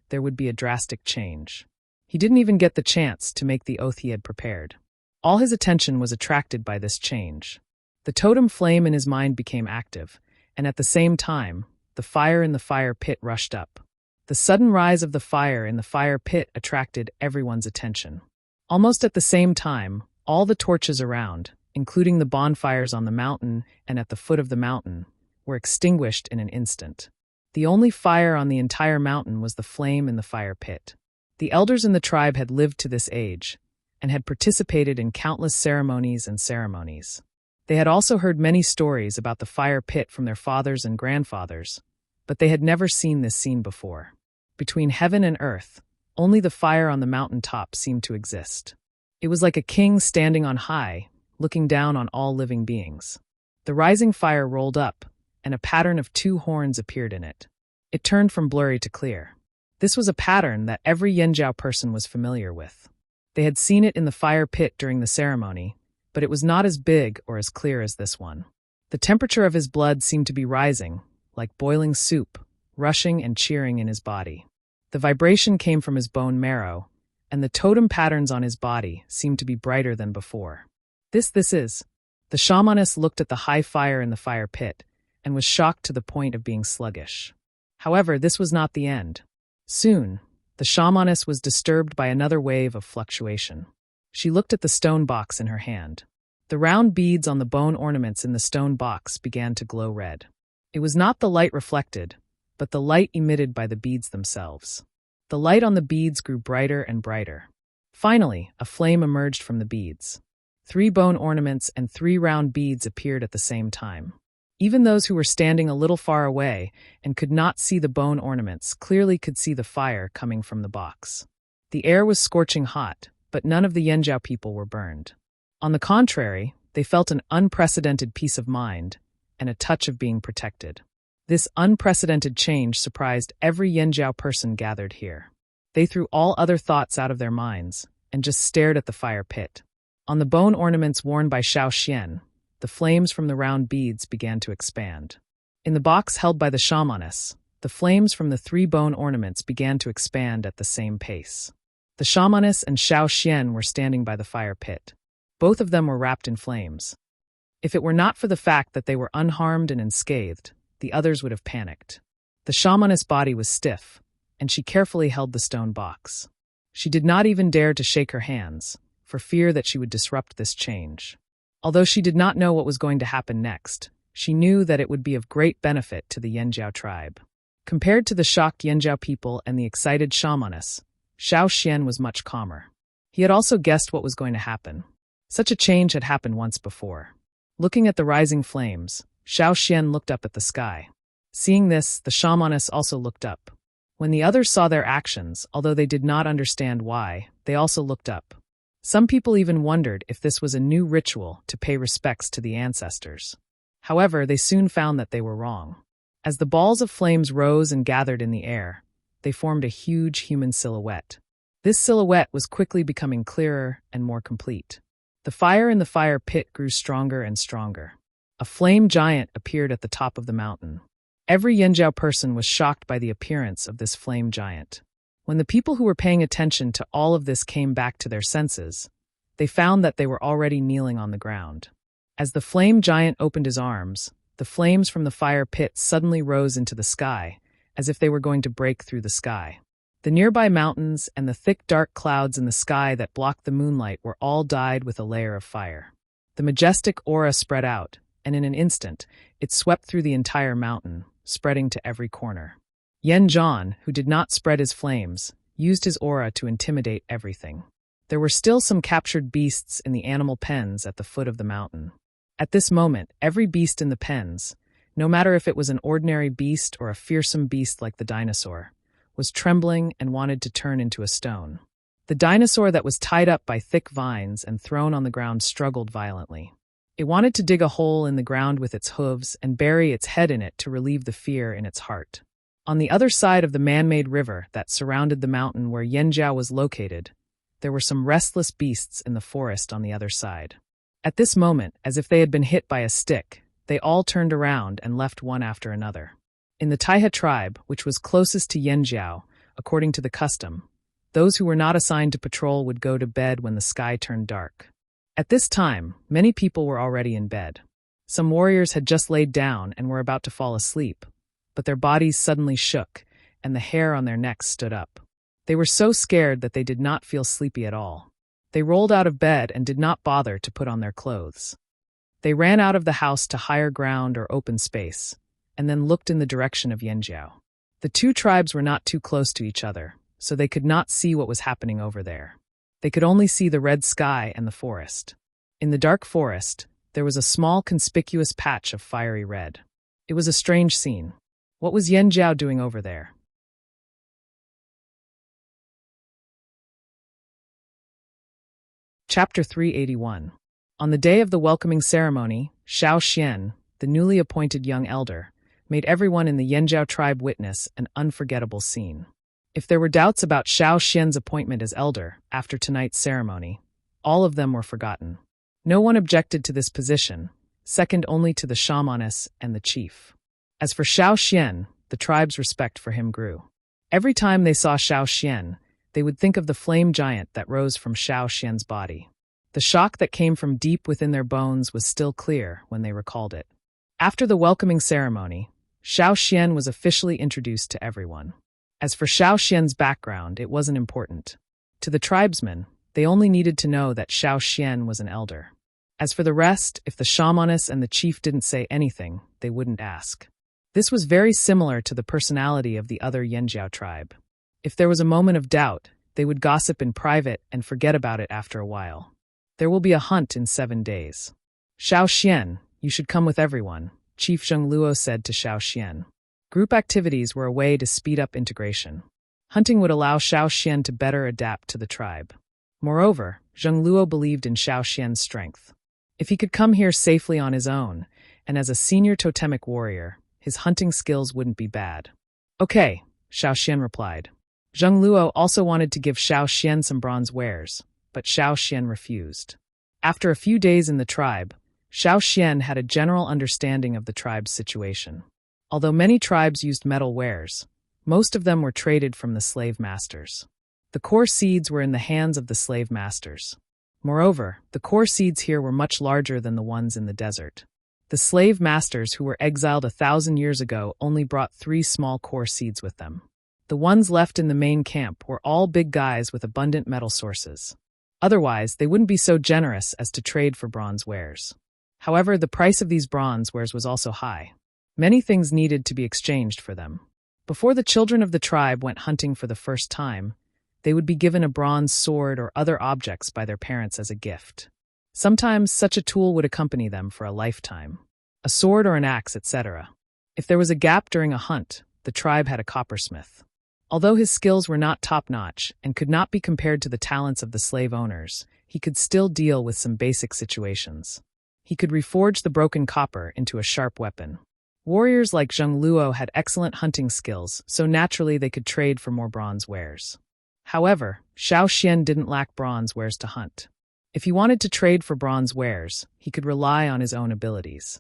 there would be a drastic change. He didn't even get the chance to make the oath he had prepared. All his attention was attracted by this change. The totem flame in his mind became active, and at the same time, the fire in the fire pit rushed up. The sudden rise of the fire in the fire pit attracted everyone's attention. Almost at the same time, all the torches around, including the bonfires on the mountain and at the foot of the mountain, were extinguished in an instant. The only fire on the entire mountain was the flame in the fire pit. The elders in the tribe had lived to this age, and had participated in countless ceremonies and ceremonies. They had also heard many stories about the fire pit from their fathers and grandfathers, but they had never seen this scene before. Between heaven and earth, only the fire on the mountain top seemed to exist. It was like a king standing on high, looking down on all living beings. The rising fire rolled up, and a pattern of 2 horns appeared in it. It turned from blurry to clear. This was a pattern that every Yanjiao person was familiar with. They had seen it in the fire pit during the ceremony, but it was not as big or as clear as this one. The temperature of his blood seemed to be rising, like boiling soup, rushing and cheering in his body. The vibration came from his bone marrow, and the totem patterns on his body seemed to be brighter than before. This is. The shamaness looked at the high fire in the fire pit, and was shocked to the point of being sluggish. However, this was not the end. Soon, the shamaness was disturbed by another wave of fluctuation. She looked at the stone box in her hand. The round beads on the bone ornaments in the stone box began to glow red. It was not the light reflected, but the light emitted by the beads themselves. The light on the beads grew brighter and brighter. Finally, a flame emerged from the beads. 3 bone ornaments and 3 round beads appeared at the same time. Even those who were standing a little far away and could not see the bone ornaments clearly could see the fire coming from the box. The air was scorching hot, but none of the Yanjiao people were burned. On the contrary, they felt an unprecedented peace of mind and a touch of being protected. This unprecedented change surprised every Yanjiao person gathered here. They threw all other thoughts out of their minds and just stared at the fire pit. On the bone ornaments worn by Xiao Xian, the flames from the round beads began to expand. In the box held by the shamaness, the flames from the 3 bone ornaments began to expand at the same pace. The shamaness and Xiao Xian were standing by the fire pit. Both of them were wrapped in flames. If it were not for the fact that they were unharmed and unscathed, the others would have panicked. The shamaness' body was stiff, and she carefully held the stone box. She did not even dare to shake her hands, for fear that she would disrupt this change. Although she did not know what was going to happen next, she knew that it would be of great benefit to the Yanjiao tribe. Compared to the shocked Yanjiao people and the excited shamaness, Xiao Xian was much calmer. He had also guessed what was going to happen. Such a change had happened once before. Looking at the rising flames, Xiao Xian looked up at the sky. Seeing this, the shamaness also looked up. When the others saw their actions, although they did not understand why, they also looked up. Some people even wondered if this was a new ritual to pay respects to the ancestors. However, they soon found that they were wrong. As the balls of flames rose and gathered in the air, they formed a huge human silhouette. This silhouette was quickly becoming clearer and more complete. The fire in the fire pit grew stronger and stronger. A flame giant appeared at the top of the mountain. Every Yanjiao person was shocked by the appearance of this flame giant. When the people who were paying attention to all of this came back to their senses, they found that they were already kneeling on the ground. As the flame giant opened his arms, the flames from the fire pit suddenly rose into the sky, as if they were going to break through the sky. The nearby mountains and the thick dark clouds in the sky that blocked the moonlight were all dyed with a layer of fire. The majestic aura spread out, and in an instant, it swept through the entire mountain, spreading to every corner. Yen Zhan, who did not spread his flames, used his aura to intimidate everything. There were still some captured beasts in the animal pens at the foot of the mountain. At this moment, every beast in the pens, no matter if it was an ordinary beast or a fearsome beast like the dinosaur, was trembling and wanted to turn into a stone. The dinosaur that was tied up by thick vines and thrown on the ground struggled violently. It wanted to dig a hole in the ground with its hooves and bury its head in it to relieve the fear in its heart. On the other side of the man-made river that surrounded the mountain where Yanjiao was located, there were some restless beasts in the forest on the other side. At this moment, as if they had been hit by a stick, they all turned around and left one after another. In the Taiha tribe, which was closest to Yanjiao, according to the custom, those who were not assigned to patrol would go to bed when the sky turned dark. At this time, many people were already in bed. Some warriors had just laid down and were about to fall asleep, but their bodies suddenly shook, and the hair on their necks stood up. They were so scared that they did not feel sleepy at all. They rolled out of bed and did not bother to put on their clothes. They ran out of the house to higher ground or open space, and then looked in the direction of Yanjiao. The two tribes were not too close to each other, so they could not see what was happening over there. They could only see the red sky and the forest. In the dark forest, there was a small conspicuous patch of fiery red. It was a strange scene. What was Yanjiao doing over there? Chapter 381. On the day of the welcoming ceremony, Shao Xian, the newly appointed young elder, made everyone in the Yanjiao tribe witness an unforgettable scene. If there were doubts about Shao Xian's appointment as elder after tonight's ceremony, all of them were forgotten. No one objected to this position, second only to the shamaness and the chief. As for Shao Xian, the tribe's respect for him grew. Every time they saw Shao Xian, they would think of the flame giant that rose from Shao Xian's body. The shock that came from deep within their bones was still clear when they recalled it. After the welcoming ceremony, Shao Xian was officially introduced to everyone. As for Shao Xian's background, it wasn't important. To the tribesmen, they only needed to know that Shao Xian was an elder. As for the rest, if the shamaness and the chief didn't say anything, they wouldn't ask. This was very similar to the personality of the other Yanjiao tribe. If there was a moment of doubt, they would gossip in private and forget about it after a while. There will be a hunt in 7 days. Shao Xian, you should come with everyone, Chief Zheng Luo said to Shao Xian. Group activities were a way to speed up integration. Hunting would allow Shao Xian to better adapt to the tribe. Moreover, Zheng Luo believed in Shao Xian's strength. If he could come here safely on his own, and as a senior totemic warrior, his hunting skills wouldn't be bad. Okay, Shao Xian replied. Zheng Luo also wanted to give Shao Xian some bronze wares, but Shao Xian refused. After a few days in the tribe, Shao Xian had a general understanding of the tribe's situation. Although many tribes used metal wares, most of them were traded from the slave masters. The core seeds were in the hands of the slave masters. Moreover, the core seeds here were much larger than the ones in the desert. The slave masters who were exiled 1,000 years ago only brought 3 small core seeds with them. The ones left in the main camp were all big guys with abundant metal sources. Otherwise, they wouldn't be so generous as to trade for bronze wares. However, the price of these bronze wares was also high. Many things needed to be exchanged for them. Before the children of the tribe went hunting for the first time, they would be given a bronze sword or other objects by their parents as a gift. Sometimes such a tool would accompany them for a lifetime. A sword or an axe, etc. If there was a gap during a hunt, the tribe had a coppersmith. Although his skills were not top-notch and could not be compared to the talents of the slave owners, he could still deal with some basic situations. He could reforge the broken copper into a sharp weapon. Warriors like Zheng Luo had excellent hunting skills, so naturally they could trade for more bronze wares. However, Xiao Xian didn't lack bronze wares to hunt. If he wanted to trade for bronze wares, he could rely on his own abilities.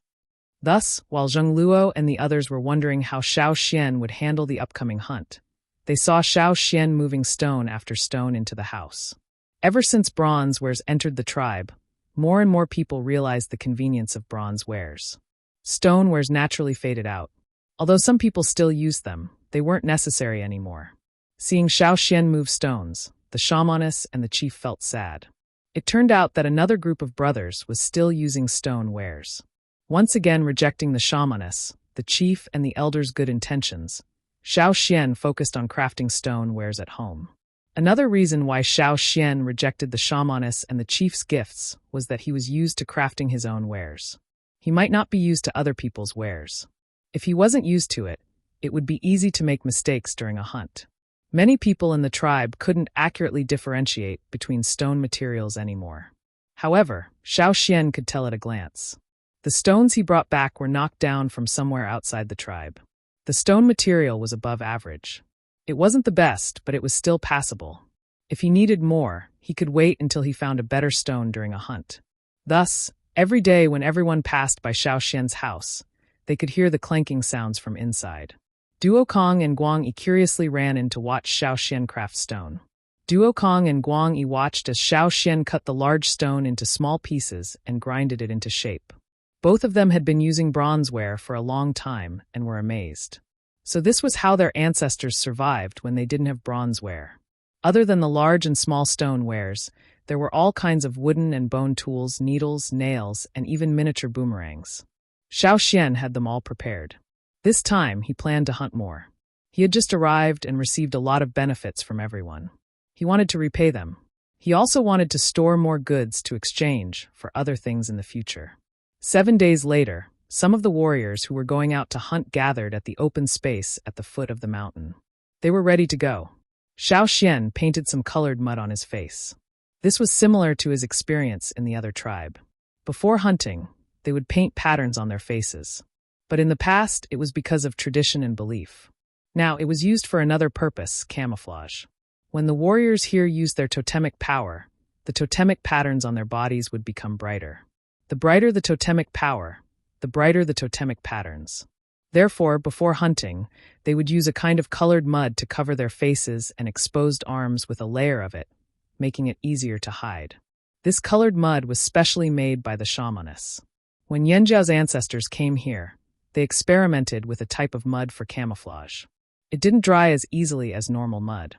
Thus, while Zheng Luo and the others were wondering how Xiao Xian would handle the upcoming hunt, they saw Xiao Xian moving stone after stone into the house. Ever since bronze wares entered the tribe, more and more people realized the convenience of bronze wares. Stone wares naturally faded out. Although some people still used them, they weren't necessary anymore. Seeing Xiao Xian move stones, the shamaness and the chief felt sad. It turned out that another group of brothers was still using stone wares. Once again rejecting the shamaness, the chief and the elders' good intentions, Xiao Xian focused on crafting stone wares at home. Another reason why Xiao Xian rejected the shamaness and the chief's gifts was that he was used to crafting his own wares. He might not be used to other people's wares. If he wasn't used to it, it would be easy to make mistakes during a hunt. Many people in the tribe couldn't accurately differentiate between stone materials anymore. However, Xiao Xian could tell at a glance. The stones he brought back were knocked down from somewhere outside the tribe. The stone material was above average. It wasn't the best, but it was still passable. If he needed more, he could wait until he found a better stone during a hunt. Thus, every day when everyone passed by Xiao Xian's house, they could hear the clanking sounds from inside. Duo Kong and Guang Yi curiously ran in to watch Xiao Xian craft stone. Duo Kong and Guang Yi watched as Xiao Xian cut the large stone into small pieces and grinded it into shape. Both of them had been using bronzeware for a long time and were amazed. So this was how their ancestors survived when they didn't have bronzeware. Other than the large and small stone wares, there were all kinds of wooden and bone tools, needles, nails, and even miniature boomerangs. Xiao Xian had them all prepared. This time, he planned to hunt more. He had just arrived and received a lot of benefits from everyone. He wanted to repay them. He also wanted to store more goods to exchange for other things in the future. 7 days later, some of the warriors who were going out to hunt gathered at the open space at the foot of the mountain. They were ready to go. Xiao Xian painted some colored mud on his face. This was similar to his experience in the other tribe. Before hunting, they would paint patterns on their faces. But in the past, it was because of tradition and belief. Now, it was used for another purpose, camouflage. When the warriors here used their totemic power, the totemic patterns on their bodies would become brighter. The brighter the totemic power, the brighter the totemic patterns. Therefore, before hunting, they would use a kind of colored mud to cover their faces and exposed arms with a layer of it, making it easier to hide. This colored mud was specially made by the shamaness. When Yanjiao's ancestors came here, they experimented with a type of mud for camouflage. It didn't dry as easily as normal mud.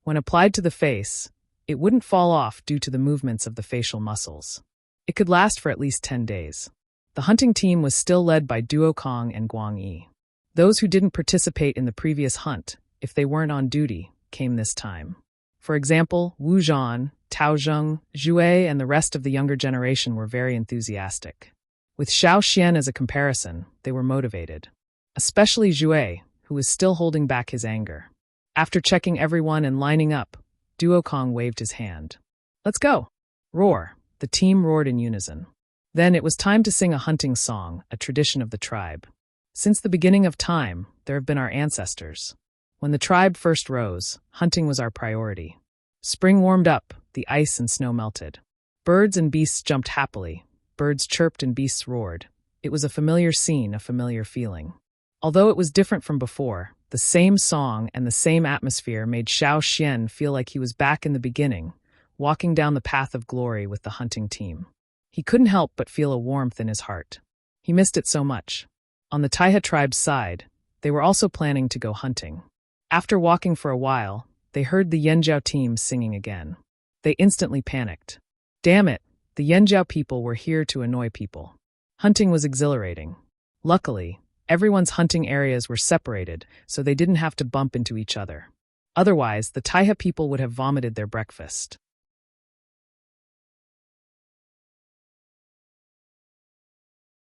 When applied to the face, it wouldn't fall off due to the movements of the facial muscles. It could last for at least 10 days. The hunting team was still led by Duo Kong and Guang Yi. Those who didn't participate in the previous hunt, if they weren't on duty, came this time. For example, Wu Zhan, Tao Zheng, Zhu Wei, and the rest of the younger generation were very enthusiastic. With Xiao Xian as a comparison, they were motivated. Especially Zhu Wei, who was still holding back his anger. After checking everyone and lining up, Duo Kong waved his hand. "Let's go!" Roar! The team roared in unison. Then it was time to sing a hunting song, a tradition of the tribe. Since the beginning of time, there have been our ancestors. When the tribe first rose, hunting was our priority. Spring warmed up, the ice and snow melted. Birds and beasts jumped happily. Birds chirped and beasts roared. It was a familiar scene, a familiar feeling. Although it was different from before, the same song and the same atmosphere made Xiao Xian feel like he was back in the beginning, walking down the path of glory with the hunting team. He couldn't help but feel a warmth in his heart. He missed it so much. On the Taiha tribe's side, they were also planning to go hunting. After walking for a while, they heard the Yanjiao team singing again. They instantly panicked. Damn it, the Yanjiao people were here to annoy people. Hunting was exhilarating. Luckily, everyone's hunting areas were separated, so they didn't have to bump into each other. Otherwise, the Taiha people would have vomited their breakfast.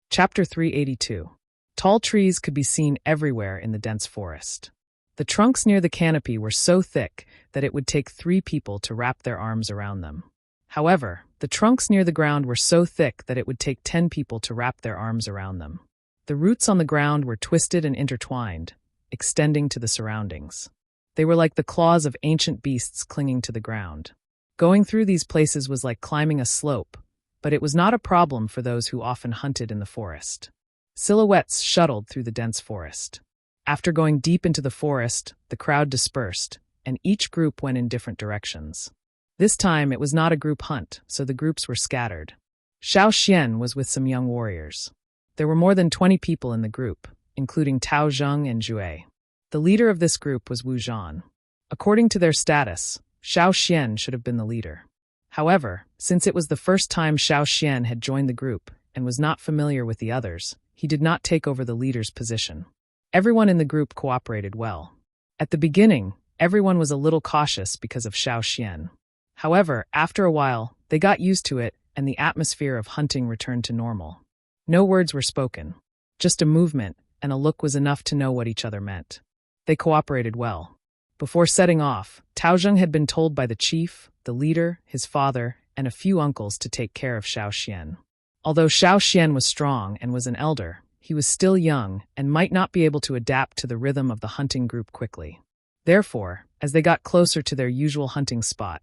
Chapter 382. Tall trees could be seen everywhere in the dense forest. The trunks near the canopy were so thick that it would take 3 people to wrap their arms around them. However, the trunks near the ground were so thick that it would take 10 people to wrap their arms around them. The roots on the ground were twisted and intertwined, extending to the surroundings. They were like the claws of ancient beasts clinging to the ground. Going through these places was like climbing a slope, but it was not a problem for those who often hunted in the forest. Silhouettes shuttled through the dense forest. After going deep into the forest, the crowd dispersed, and each group went in different directions. This time it was not a group hunt, so the groups were scattered. Xiao Xian was with some young warriors. There were more than 20 people in the group, including Tao Zheng and Jue. The leader of this group was Wu Zhan. According to their status, Xiao Xian should have been the leader. However, since it was the first time Xiao Xian had joined the group and was not familiar with the others, he did not take over the leader's position. Everyone in the group cooperated well. At the beginning, everyone was a little cautious because of Xiao Xian. However, after a while, they got used to it and the atmosphere of hunting returned to normal. No words were spoken. Just a movement and a look was enough to know what each other meant. They cooperated well. Before setting off, Tao Zheng had been told by the chief, the leader, his father, and a few uncles to take care of Xiao Xian. Although Xiao Xian was strong and was an elder, he was still young and might not be able to adapt to the rhythm of the hunting group quickly. Therefore, as they got closer to their usual hunting spot,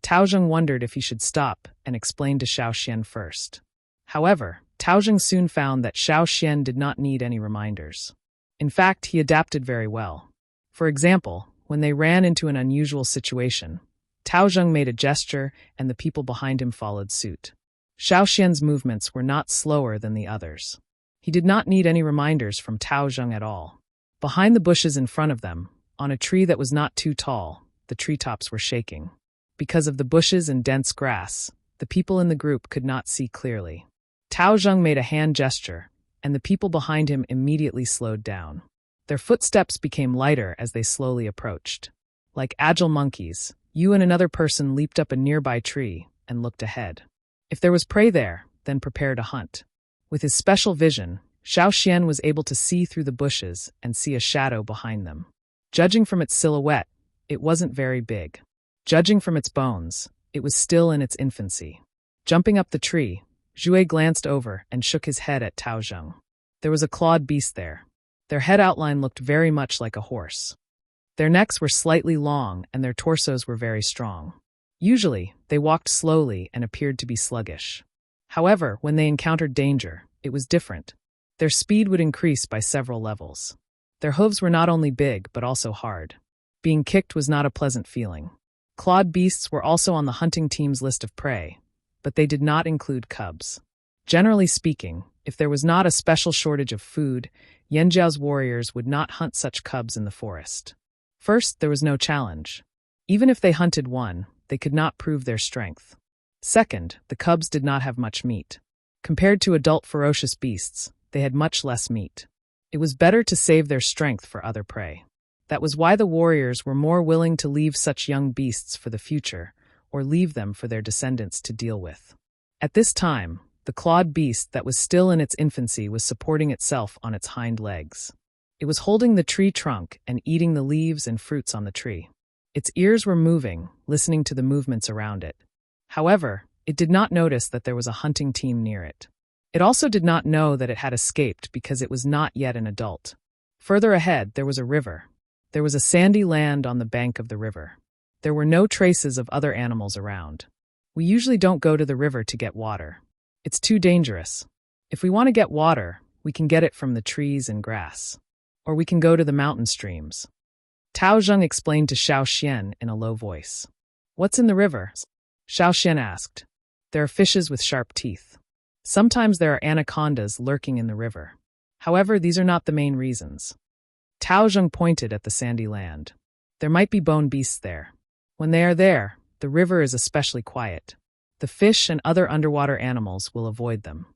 Tao Zheng wondered if he should stop and explain to Xiao Xian first. However, Tao Zheng soon found that Xiao Xian did not need any reminders. In fact, he adapted very well. For example, when they ran into an unusual situation, Tao Zheng made a gesture and the people behind him followed suit. Xiao Xian's movements were not slower than the others. He did not need any reminders from Tao Zheng at all. Behind the bushes in front of them, on a tree that was not too tall, the treetops were shaking. Because of the bushes and dense grass, the people in the group could not see clearly. Tao Zheng made a hand gesture, and the people behind him immediately slowed down. Their footsteps became lighter as they slowly approached. Like agile monkeys, you and another person leaped up a nearby tree and looked ahead. If there was prey there, then prepare to hunt. With his special vision, Xiao Xian was able to see through the bushes and see a shadow behind them. Judging from its silhouette, it wasn't very big. Judging from its bones, it was still in its infancy. Jumping up the tree, Jue glanced over and shook his head at Tao Zheng. There was a clawed beast there. Their head outline looked very much like a horse. Their necks were slightly long and their torsos were very strong. Usually, they walked slowly and appeared to be sluggish. However, when they encountered danger, it was different. Their speed would increase by several levels. Their hooves were not only big but also hard. Being kicked was not a pleasant feeling. Clawed beasts were also on the hunting team's list of prey, but they did not include cubs. Generally speaking, if there was not a special shortage of food, Yanjiao's warriors would not hunt such cubs in the forest. First, there was no challenge. Even if they hunted one, they could not prove their strength. Second, the cubs did not have much meat. Compared to adult ferocious beasts, they had much less meat. It was better to save their strength for other prey. That was why the warriors were more willing to leave such young beasts for the future, or leave them for their descendants to deal with. At this time, the clawed beast that was still in its infancy was supporting itself on its hind legs. It was holding the tree trunk and eating the leaves and fruits on the tree. Its ears were moving, listening to the movements around it. However, it did not notice that there was a hunting team near it. It also did not know that it had escaped because it was not yet an adult. Further ahead, there was a river. There was a sandy land on the bank of the river. There were no traces of other animals around. We usually don't go to the river to get water. It's too dangerous. If we want to get water, we can get it from the trees and grass. Or we can go to the mountain streams. Tao Zheng explained to Xiao Xian in a low voice. What's in the river? Xiao Xian asked. There are fishes with sharp teeth. Sometimes there are anacondas lurking in the river. However, these are not the main reasons. Tao Zheng pointed at the sandy land. There might be bone beasts there. When they are there, the river is especially quiet. The fish and other underwater animals will avoid them.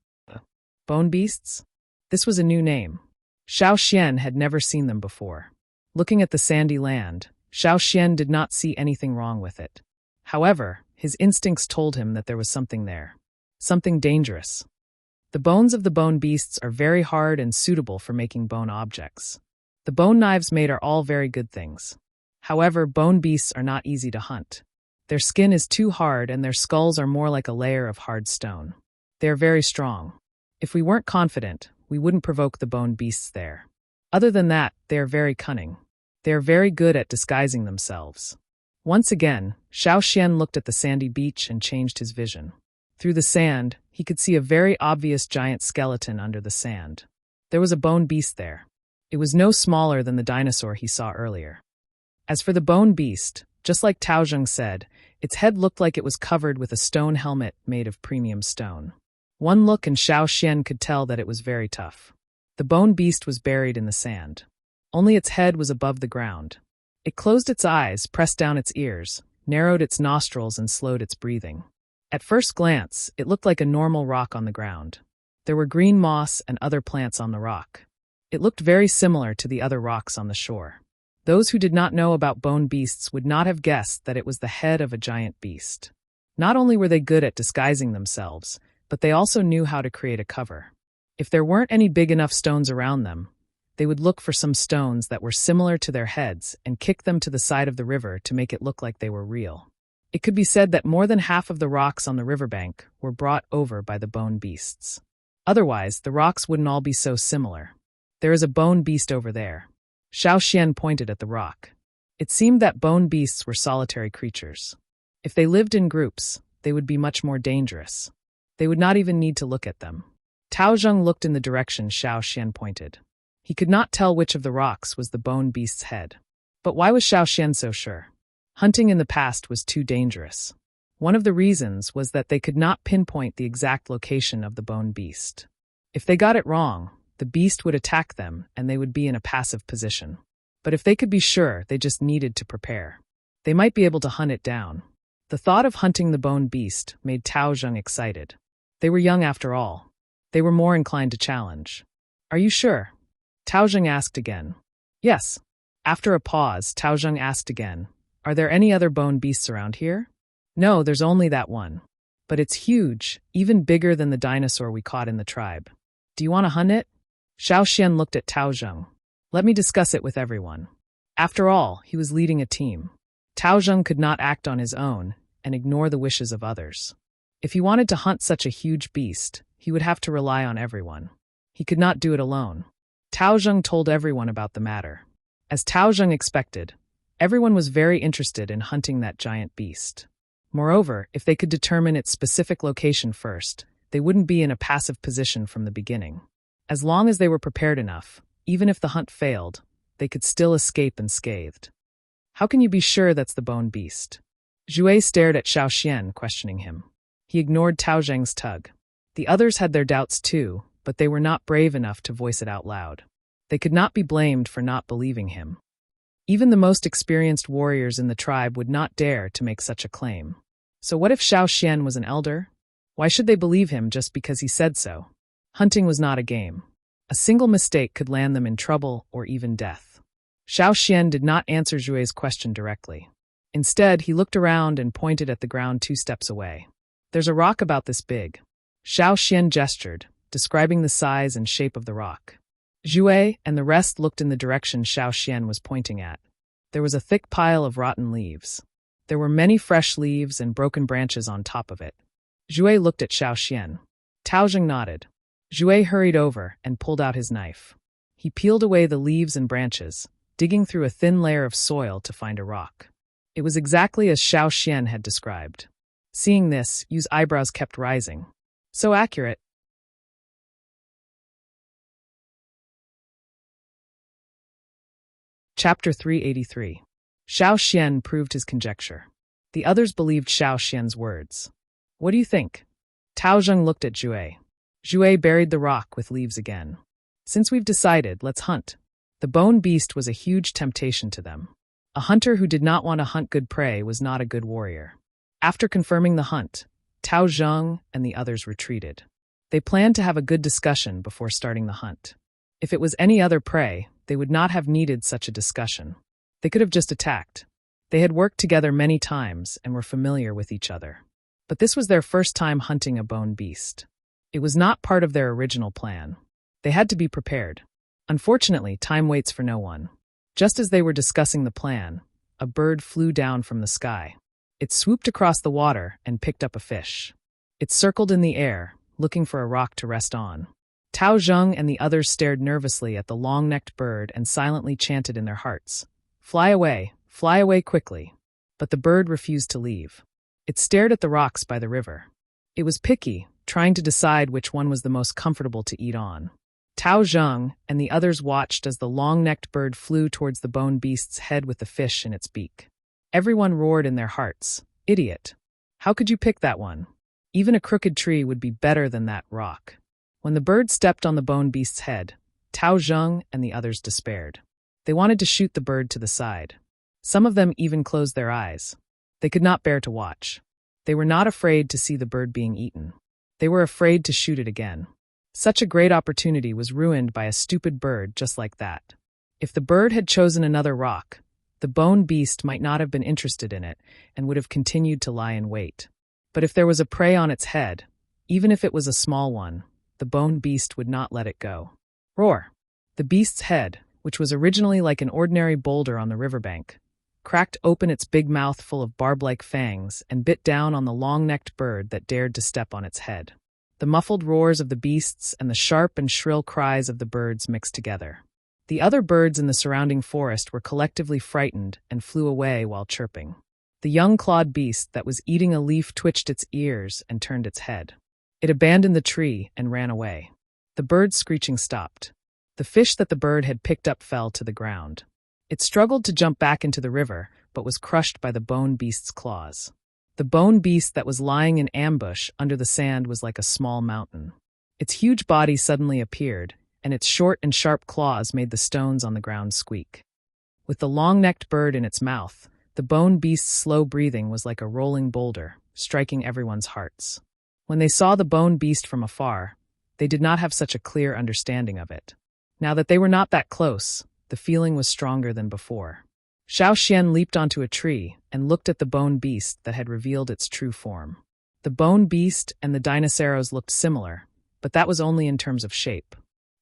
Bone beasts? This was a new name. Xiao Xian had never seen them before. Looking at the sandy land, Xiao Xian did not see anything wrong with it. However, his instincts told him that there was something there. Something dangerous. The bones of the bone beasts are very hard and suitable for making bone objects. The bone knives made are all very good things. However, bone beasts are not easy to hunt. Their skin is too hard and their skulls are more like a layer of hard stone. They are very strong. If we weren't confident, we wouldn't provoke the bone beasts there. Other than that, they are very cunning. They are very good at disguising themselves. Once again, Xiao Xian looked at the sandy beach and changed his vision. Through the sand, he could see a very obvious giant skeleton under the sand. There was a bone beast there. It was no smaller than the dinosaur he saw earlier. As for the bone beast, just like Tao Zheng said, its head looked like it was covered with a stone helmet made of premium stone. One look and Xiao Xian could tell that it was very tough. The bone beast was buried in the sand. Only its head was above the ground. It closed its eyes, pressed down its ears, narrowed its nostrils and slowed its breathing. At first glance, it looked like a normal rock on the ground. There were green moss and other plants on the rock. It looked very similar to the other rocks on the shore. Those who did not know about bone beasts would not have guessed that it was the head of a giant beast. Not only were they good at disguising themselves, but they also knew how to create a cover. If there weren't any big enough stones around them, they would look for some stones that were similar to their heads and kick them to the side of the river to make it look like they were real. It could be said that more than half of the rocks on the riverbank were brought over by the bone beasts. Otherwise, the rocks wouldn't all be so similar. There is a bone beast over there. Xiao Xian pointed at the rock. It seemed that bone beasts were solitary creatures. If they lived in groups, they would be much more dangerous. They would not even need to look at them. Tao Zheng looked in the direction Xiao Xian pointed. He could not tell which of the rocks was the bone beast's head. But why was Xiao Xian so sure? Hunting in the past was too dangerous. One of the reasons was that they could not pinpoint the exact location of the bone beast. If they got it wrong, the beast would attack them and they would be in a passive position. But if they could be sure, they just needed to prepare. They might be able to hunt it down. The thought of hunting the bone beast made Tao Zheng excited. They were young after all. They were more inclined to challenge. Are you sure? Tao Zheng asked again. Yes. After a pause, Tao Zheng asked again, are there any other bone beasts around here? No, there's only that one. But it's huge, even bigger than the dinosaur we caught in the tribe. Do you want to hunt it? Xiao Xian looked at Tao Zheng. Let me discuss it with everyone. After all, he was leading a team. Tao Zheng could not act on his own and ignore the wishes of others. If he wanted to hunt such a huge beast, he would have to rely on everyone. He could not do it alone. Tao Zheng told everyone about the matter. As Tao Zheng expected, everyone was very interested in hunting that giant beast. Moreover, if they could determine its specific location first, they wouldn't be in a passive position from the beginning. As long as they were prepared enough, even if the hunt failed, they could still escape unscathed. How can you be sure that's the bone beast? Zhuai stared at Xiao Xian, questioning him. He ignored Tao Zheng's tug. The others had their doubts too, but they were not brave enough to voice it out loud. They could not be blamed for not believing him. Even the most experienced warriors in the tribe would not dare to make such a claim. So what if Xiao Xian was an elder? Why should they believe him just because he said so? Hunting was not a game. A single mistake could land them in trouble or even death. Xiao Xian did not answer Zhuai's question directly. Instead, he looked around and pointed at the ground 2 steps away. There's a rock about this big. Xiao Xian gestured, describing the size and shape of the rock. Zhuai and the rest looked in the direction Xiao Xian was pointing at. There was a thick pile of rotten leaves. There were many fresh leaves and broken branches on top of it. Zhuai looked at Xiao Xian. Tao Zheng nodded. Zhuai hurried over and pulled out his knife. He peeled away the leaves and branches, digging through a thin layer of soil to find a rock. It was exactly as Xiao Xian had described. Seeing this, Yu's eyebrows kept rising. So accurate. Chapter 383. Xiao Xian proved his conjecture. The others believed Xiao Xian's words. What do you think? Tao Zheng looked at Zhuai. Zhuai buried the rock with leaves again. Since we've decided, let's hunt. The bone beast was a huge temptation to them. A hunter who did not want to hunt good prey was not a good warrior. After confirming the hunt, Tao Zheng and the others retreated. They planned to have a good discussion before starting the hunt. If it was any other prey, they would not have needed such a discussion. They could have just attacked. They had worked together many times and were familiar with each other. But this was their first time hunting a bone beast. It was not part of their original plan. They had to be prepared. Unfortunately, time waits for no one. Just as they were discussing the plan, a bird flew down from the sky. It swooped across the water and picked up a fish. It circled in the air, looking for a rock to rest on. Tao Zheng and the others stared nervously at the long-necked bird and silently chanted in their hearts, fly away quickly." But the bird refused to leave. It stared at the rocks by the river. It was picky, trying to decide which one was the most comfortable to eat on. Tao Zheng and the others watched as the long-necked bird flew towards the bone beast's head with the fish in its beak. Everyone roared in their hearts, "Idiot! How could you pick that one? Even a crooked tree would be better than that rock." When the bird stepped on the bone beast's head, Tao Zheng and the others despaired. They wanted to shoot the bird to the side. Some of them even closed their eyes. They could not bear to watch. They were not afraid to see the bird being eaten. They were afraid to shoot it again. Such a great opportunity was ruined by a stupid bird just like that. If the bird had chosen another rock, the bone beast might not have been interested in it and would have continued to lie in wait. But if there was a prey on its head, even if it was a small one, the bone beast would not let it go. Roar! The beast's head, which was originally like an ordinary boulder on the riverbank, cracked open its big mouth full of barb-like fangs and bit down on the long-necked bird that dared to step on its head. The muffled roars of the beasts and the sharp and shrill cries of the birds mixed together. The other birds in the surrounding forest were collectively frightened and flew away while chirping. The young clawed beast that was eating a leaf twitched its ears and turned its head. It abandoned the tree and ran away. The bird's screeching stopped. The fish that the bird had picked up fell to the ground. It struggled to jump back into the river, but was crushed by the bone beast's claws. The bone beast that was lying in ambush under the sand was like a small mountain. Its huge body suddenly appeared, and its short and sharp claws made the stones on the ground squeak. With the long-necked bird in its mouth, the bone beast's slow breathing was like a rolling boulder, striking everyone's hearts. When they saw the bone beast from afar, they did not have such a clear understanding of it. Now that they were not that close, the feeling was stronger than before. Xiao Xian leaped onto a tree and looked at the bone beast that had revealed its true form. The bone beast and the dinosaurs looked similar, but that was only in terms of shape.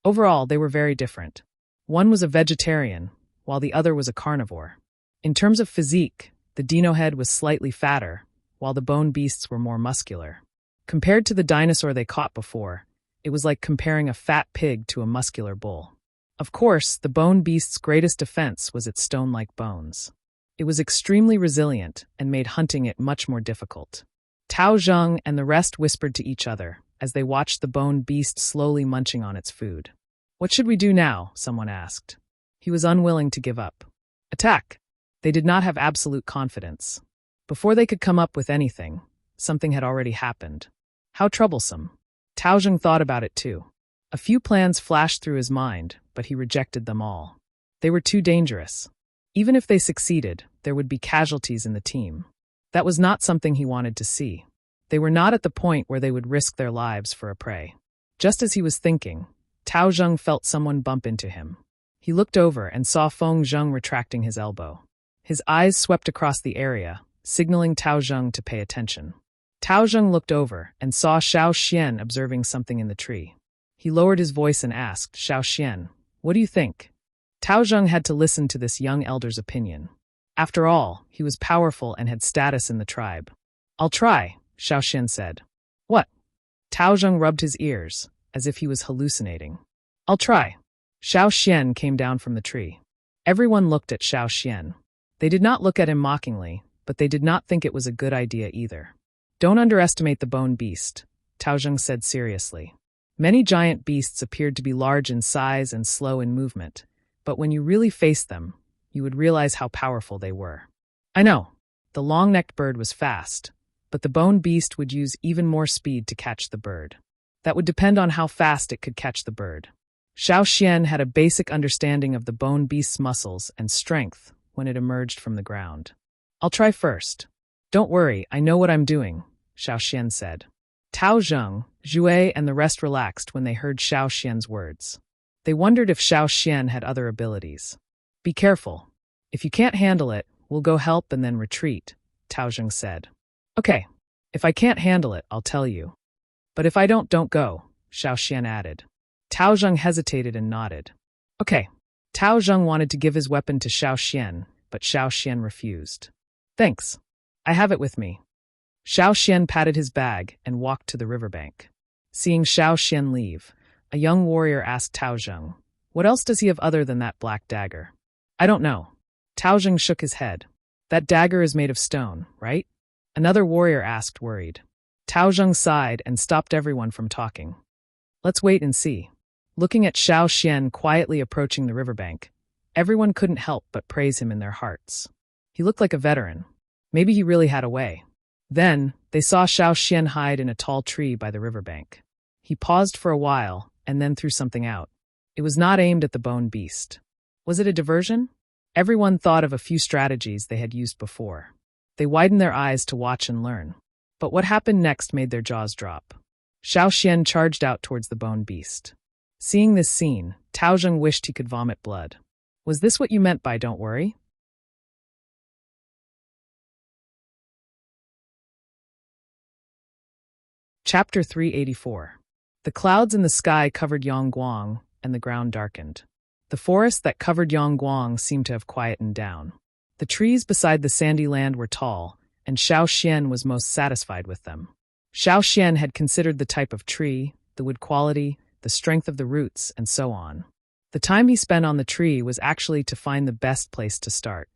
Overall, they were very different. One was a vegetarian, while the other was a carnivore. In terms of physique, the dino head was slightly fatter, while the bone beasts were more muscular. Compared to the dinosaur they caught before, it was like comparing a fat pig to a muscular bull. Of course, the bone beast's greatest defense was its stone-like bones. It was extremely resilient and made hunting it much more difficult. Tao Zheng and the rest whispered to each other as they watched the bone beast slowly munching on its food. "What should we do now?" someone asked. He was unwilling to give up. Attack! They did not have absolute confidence. Before they could come up with anything, something had already happened. How troublesome. Tao Zheng thought about it too. A few plans flashed through his mind, but he rejected them all. They were too dangerous. Even if they succeeded, there would be casualties in the team. That was not something he wanted to see. They were not at the point where they would risk their lives for a prey. Just as he was thinking, Tao Zheng felt someone bump into him. He looked over and saw Feng Zheng retracting his elbow. His eyes swept across the area, signaling Tao Zheng to pay attention. Tao Zheng looked over and saw Xiao Xian observing something in the tree. He lowered his voice and asked, "Xiao Xian, what do you think?" Tao Zheng had to listen to this young elder's opinion. After all, he was powerful and had status in the tribe. "I'll try," Xiao Xian said. "What?" Tao Zheng rubbed his ears, as if he was hallucinating. "I'll try." Xiao Xian came down from the tree. Everyone looked at Xiao Xian. They did not look at him mockingly, but they did not think it was a good idea either. "Don't underestimate the bone beast," Tao Zheng said seriously. Many giant beasts appeared to be large in size and slow in movement, but when you really faced them, you would realize how powerful they were. "I know." The long-necked bird was fast, but the bone beast would use even more speed to catch the bird. That would depend on how fast it could catch the bird. Xiao Xian had a basic understanding of the bone beast's muscles and strength when it emerged from the ground. "I'll try first." "Don't worry, I know what I'm doing," Xiao Xian said. Tao Zheng, Zhui, and the rest relaxed when they heard Xiao Xian's words. They wondered if Xiao Xian had other abilities. "Be careful. If you can't handle it, we'll go help and then retreat," Tao Zheng said. "Okay. If I can't handle it, I'll tell you. But if I don't go," Xiao Xian added. Tao Zheng hesitated and nodded. Okay. Tao Zheng wanted to give his weapon to Xiao Xian, but Xiao Xian refused. Thanks. I have it with me. Xiao Xian patted his bag and walked to the riverbank. Seeing Xiao Xian leave, a young warrior asked Tao Zheng, "What else does he have other than that black dagger?" "I don't know." Tao Zheng shook his head. "That dagger is made of stone, right?" Another warrior asked, worried. Tao Zheng sighed and stopped everyone from talking. "Let's wait and see." Looking at Xiao Xian quietly approaching the riverbank, everyone couldn't help but praise him in their hearts. He looked like a veteran. Maybe he really had a way. Then, they saw Xiao Xian hide in a tall tree by the riverbank. He paused for a while and then threw something out. It was not aimed at the bone beast. Was it a diversion? Everyone thought of a few strategies they had used before. They widened their eyes to watch and learn. But what happened next made their jaws drop. Xiao Xian charged out towards the bone beast. Seeing this scene, Tao Zheng wished he could vomit blood. Was this what you meant by "don't worry"? Chapter 384. The clouds in the sky covered Yongguang, and the ground darkened. The forest that covered Yongguang seemed to have quietened down. The trees beside the sandy land were tall, and Xiao Xian was most satisfied with them. Xiao Xian had considered the type of tree, the wood quality, the strength of the roots, and so on. The time he spent on the tree was actually to find the best place to start.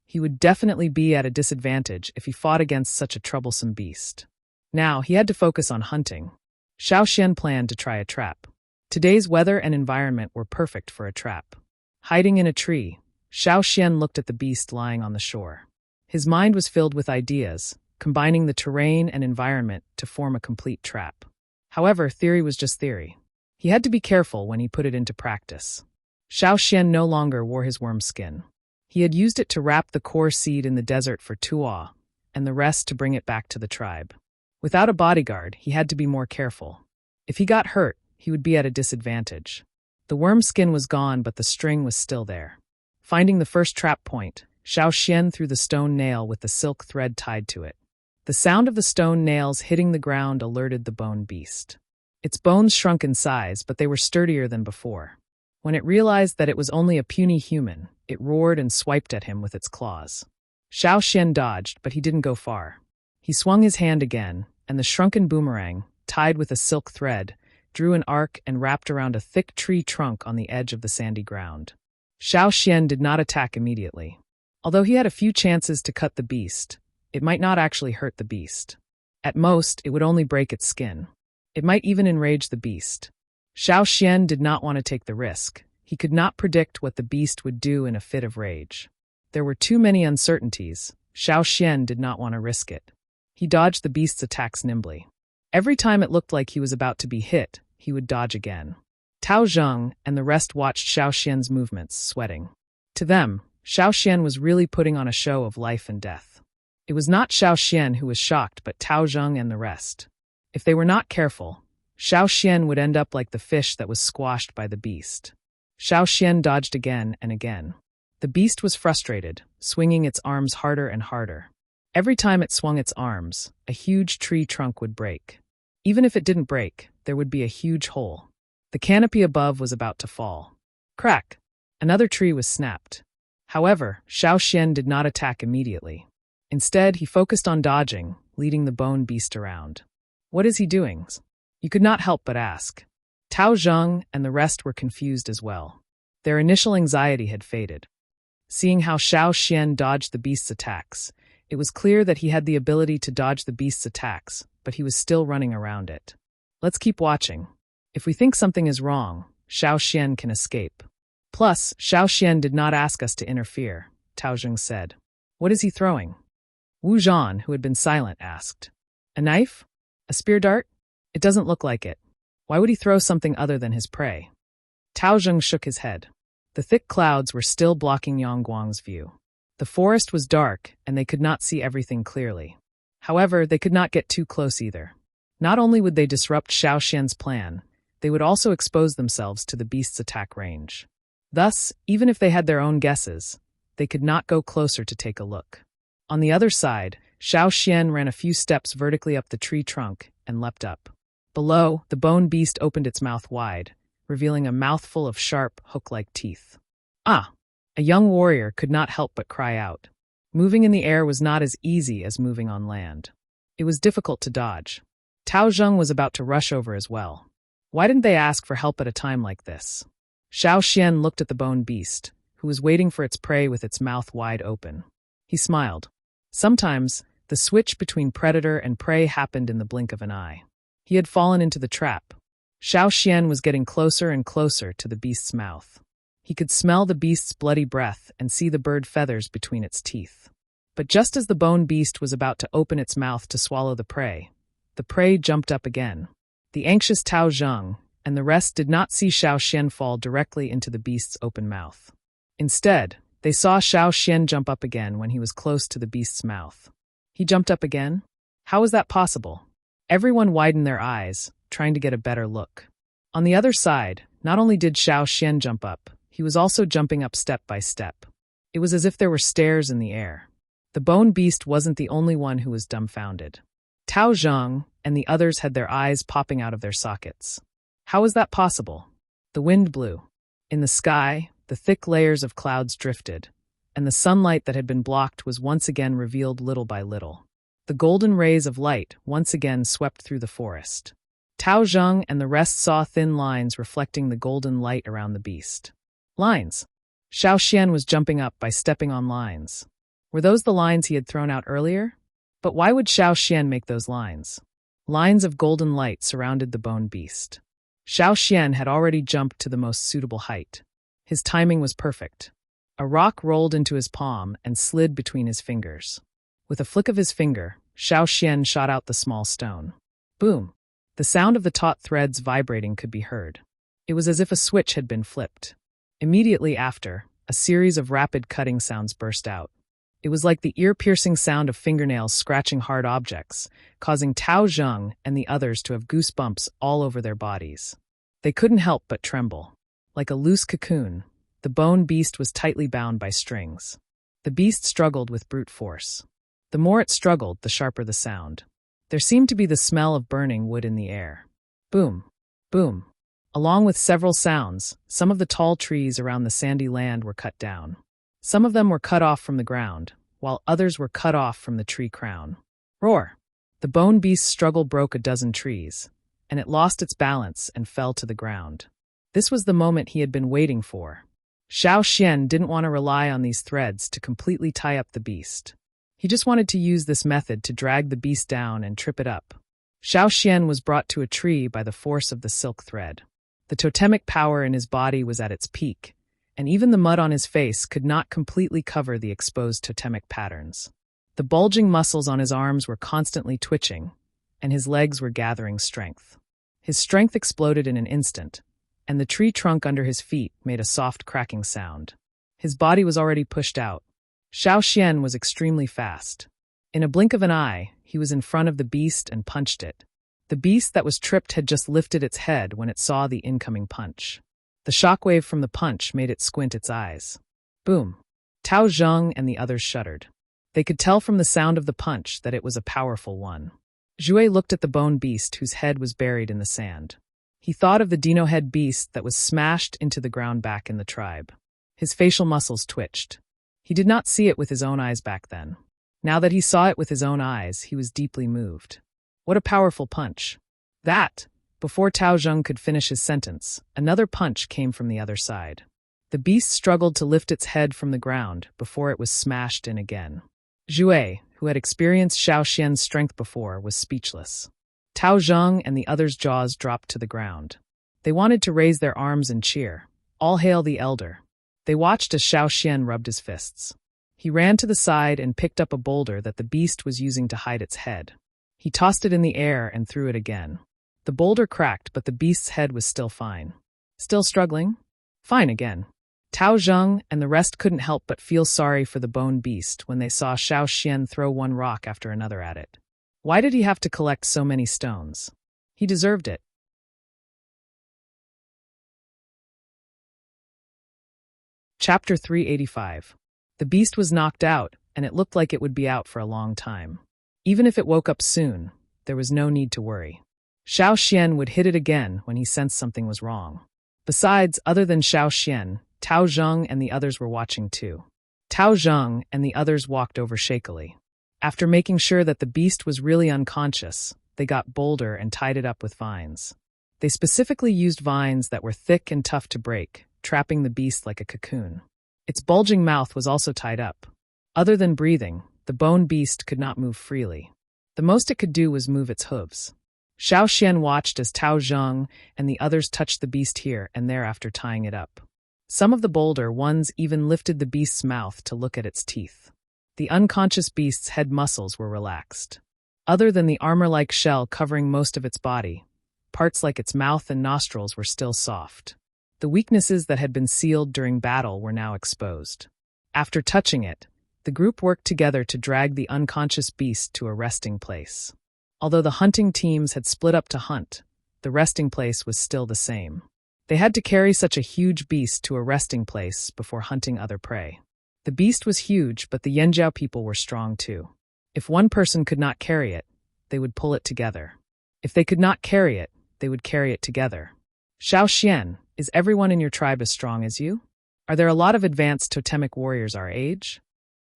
He would definitely be at a disadvantage if he fought against such a troublesome beast. Now, he had to focus on hunting. Xiao Xian planned to try a trap. Today's weather and environment were perfect for a trap. Hiding in a tree, Xiao Xian looked at the beast lying on the shore. His mind was filled with ideas, combining the terrain and environment to form a complete trap. However, theory was just theory. He had to be careful when he put it into practice. Xiao Xian no longer wore his worm skin. He had used it to wrap the core seed in the desert for Tuo, and the rest to bring it back to the tribe. Without a bodyguard, he had to be more careful. If he got hurt, he would be at a disadvantage. The worm skin was gone, but the string was still there. Finding the first trap point, Xiao Xian threw the stone nail with the silk thread tied to it. The sound of the stone nails hitting the ground alerted the bone beast. Its bones shrunk in size, but they were sturdier than before. When it realized that it was only a puny human, it roared and swiped at him with its claws. Xiao Xian dodged, but he didn't go far. He swung his hand again, and the shrunken boomerang, tied with a silk thread, drew an arc and wrapped around a thick tree trunk on the edge of the sandy ground. Xiao Xian did not attack immediately. Although he had a few chances to cut the beast, it might not actually hurt the beast. At most, it would only break its skin. It might even enrage the beast. Xiao Xian did not want to take the risk. He could not predict what the beast would do in a fit of rage. There were too many uncertainties. Xiao Xian did not want to risk it. He dodged the beast's attacks nimbly. Every time it looked like he was about to be hit, he would dodge again. Tao Zheng and the rest watched Xiao Xian's movements, sweating. To them, Xiao Xian was really putting on a show of life and death. It was not Xiao Xian who was shocked, but Tao Zheng and the rest. If they were not careful, Xiao Xian would end up like the fish that was squashed by the beast. Xiao Xian dodged again and again. The beast was frustrated, swinging its arms harder and harder. Every time it swung its arms, a huge tree trunk would break. Even if it didn't break, there would be a huge hole. The canopy above was about to fall. Crack! Another tree was snapped. However, Xiao Xian did not attack immediately. Instead, he focused on dodging, leading the bone beast around. What is he doing? You could not help but ask. Tao Zheng and the rest were confused as well. Their initial anxiety had faded. Seeing how Xiao Xian dodged the beast's attacks, it was clear that he had the ability to dodge the beast's attacks, but he was still running around it. Let's keep watching. If we think something is wrong, Xiao Xian can escape. Plus, Xiao Xian did not ask us to interfere, Tao Zheng said. What is he throwing? Wu Zhan, who had been silent, asked. A knife? A spear dart? It doesn't look like it. Why would he throw something other than his prey? Tao Zheng shook his head. The thick clouds were still blocking Yongguang's view. The forest was dark, and they could not see everything clearly. However, they could not get too close either. Not only would they disrupt Xiao Xian's plan, they would also expose themselves to the beast's attack range. Thus, even if they had their own guesses, they could not go closer to take a look. On the other side, Xiao Xian ran a few steps vertically up the tree trunk and leapt up. Below, the bone beast opened its mouth wide, revealing a mouthful of sharp, hook-like teeth. Ah! A young warrior could not help but cry out. Moving in the air was not as easy as moving on land. It was difficult to dodge. Tao Zheng was about to rush over as well. Why didn't they ask for help at a time like this? Xiao Xian looked at the bone beast, who was waiting for its prey with its mouth wide open. He smiled. Sometimes, the switch between predator and prey happened in the blink of an eye. He had fallen into the trap. Xiao Xian was getting closer and closer to the beast's mouth. He could smell the beast's bloody breath and see the bird feathers between its teeth. But just as the bone beast was about to open its mouth to swallow the prey jumped up again. The anxious Tao Zheng and the rest did not see Xiao Xian fall directly into the beast's open mouth. Instead, they saw Xiao Xian jump up again when he was close to the beast's mouth. He jumped up again? How was that possible? Everyone widened their eyes, trying to get a better look. On the other side, not only did Xiao Xian jump up, he was also jumping up step by step. It was as if there were stairs in the air. The bone beast wasn't the only one who was dumbfounded. Tao Zheng and the others had their eyes popping out of their sockets. How was that possible? The wind blew. In the sky, the thick layers of clouds drifted, and the sunlight that had been blocked was once again revealed little by little. The golden rays of light once again swept through the forest. Tao Zheng and the rest saw thin lines reflecting the golden light around the beast. Lines. Xiao Xian was jumping up by stepping on lines. Were those the lines he had thrown out earlier? But why would Xiao Xian make those lines? Lines of golden light surrounded the bone beast. Xiao Xian had already jumped to the most suitable height. His timing was perfect. A rock rolled into his palm and slid between his fingers. With a flick of his finger, Xiao Xian shot out the small stone. Boom! The sound of the taut threads vibrating could be heard. It was as if a switch had been flipped. Immediately after, a series of rapid cutting sounds burst out. It was like the ear-piercing sound of fingernails scratching hard objects, causing Tao Zheng and the others to have goosebumps all over their bodies. They couldn't help but tremble. Like a loose cocoon, the bone beast was tightly bound by strings. The beast struggled with brute force. The more it struggled, the sharper the sound. There seemed to be the smell of burning wood in the air. Boom! Boom! Along with several sounds, some of the tall trees around the sandy land were cut down. Some of them were cut off from the ground, while others were cut off from the tree crown. Roar! The bone beast's struggle broke a dozen trees, and it lost its balance and fell to the ground. This was the moment he had been waiting for. Xiao Xian didn't want to rely on these threads to completely tie up the beast. He just wanted to use this method to drag the beast down and trip it up. Xiao Xian was brought to a tree by the force of the silk thread. The totemic power in his body was at its peak, and even the mud on his face could not completely cover the exposed totemic patterns. The bulging muscles on his arms were constantly twitching, and his legs were gathering strength. His strength exploded in an instant, and the tree trunk under his feet made a soft cracking sound. His body was already pushed out. Xiao Xian was extremely fast. In a blink of an eye, he was in front of the beast and punched it. The beast that was tripped had just lifted its head when it saw the incoming punch. The shockwave from the punch made it squint its eyes. Boom! Tao Zheng and the others shuddered. They could tell from the sound of the punch that it was a powerful one. Zhui looked at the bone beast whose head was buried in the sand. He thought of the dino-head beast that was smashed into the ground back in the tribe. His facial muscles twitched. He did not see it with his own eyes back then. Now that he saw it with his own eyes, he was deeply moved. What a powerful punch. That! Before Tao Zheng could finish his sentence, another punch came from the other side. The beast struggled to lift its head from the ground before it was smashed in again. Zhui, who had experienced Xiao Xian's strength before, was speechless. Tao Zheng and the others' jaws dropped to the ground. They wanted to raise their arms and cheer. All hail the elder. They watched as Xiao Xian rubbed his fists. He ran to the side and picked up a boulder that the beast was using to hide its head. He tossed it in the air and threw it again. The boulder cracked, but the beast's head was still fine. Still struggling? Fine again. Tao Zheng and the rest couldn't help but feel sorry for the bone beast when they saw Xiao Xian throw one rock after another at it. Why did he have to collect so many stones? He deserved it. Chapter 385. The beast was knocked out, and it looked like it would be out for a long time. Even if it woke up soon, there was no need to worry. Xiao Xian would hit it again when he sensed something was wrong. Besides, other than Xiao Xian, Tao Zheng and the others were watching too. Tao Zheng and the others walked over shakily. After making sure that the beast was really unconscious, they got bolder and tied it up with vines. They specifically used vines that were thick and tough to break, trapping the beast like a cocoon. Its bulging mouth was also tied up. Other than breathing, the bone beast could not move freely. The most it could do was move its hooves. Xiao Xian watched as Tao Zheng and the others touched the beast here and there after tying it up. Some of the bolder ones even lifted the beast's mouth to look at its teeth. The unconscious beast's head muscles were relaxed. Other than the armor-like shell covering most of its body, parts like its mouth and nostrils were still soft. The weaknesses that had been sealed during battle were now exposed. After touching it, the group worked together to drag the unconscious beast to a resting place. Although the hunting teams had split up to hunt, the resting place was still the same. They had to carry such a huge beast to a resting place before hunting other prey. The beast was huge, but the Yanjiao people were strong too. If one person could not carry it, they would pull it together. If they could not carry it, they would carry it together. Xiao Xian, is everyone in your tribe as strong as you? Are there a lot of advanced totemic warriors our age?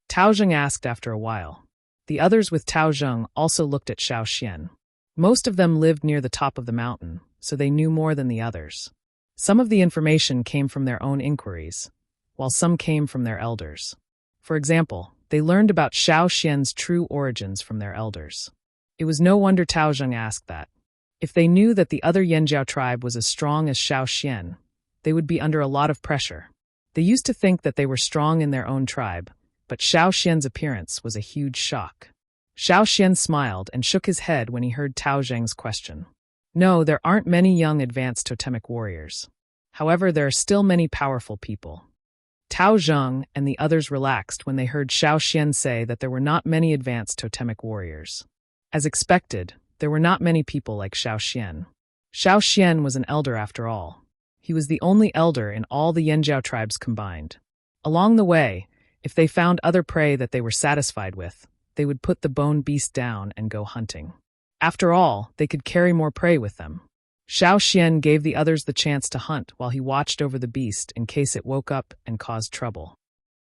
Tao Zheng asked after a while. The others with Tao Zheng also looked at Xiao Xian. Most of them lived near the top of the mountain, so they knew more than the others. Some of the information came from their own inquiries, while some came from their elders. For example, they learned about Xiao Xian's true origins from their elders. It was no wonder Tao Zheng asked that. If they knew that the other Yanjiao tribe was as strong as Xiao Xian, they would be under a lot of pressure. They used to think that they were strong in their own tribe, but Xiao Xian's appearance was a huge shock. Xiao Xian smiled and shook his head when he heard Tao Zheng's question. No, there aren't many young advanced totemic warriors. However, there are still many powerful people. Tao Zheng and the others relaxed when they heard Xiao Xian say that there were not many advanced totemic warriors. As expected, there were not many people like Xiao Xian. Xiao Xian was an elder after all. He was the only elder in all the Yanjiao tribes combined. Along the way, if they found other prey that they were satisfied with, they would put the bone beast down and go hunting. After all, they could carry more prey with them. Xiao Xian gave the others the chance to hunt while he watched over the beast in case it woke up and caused trouble.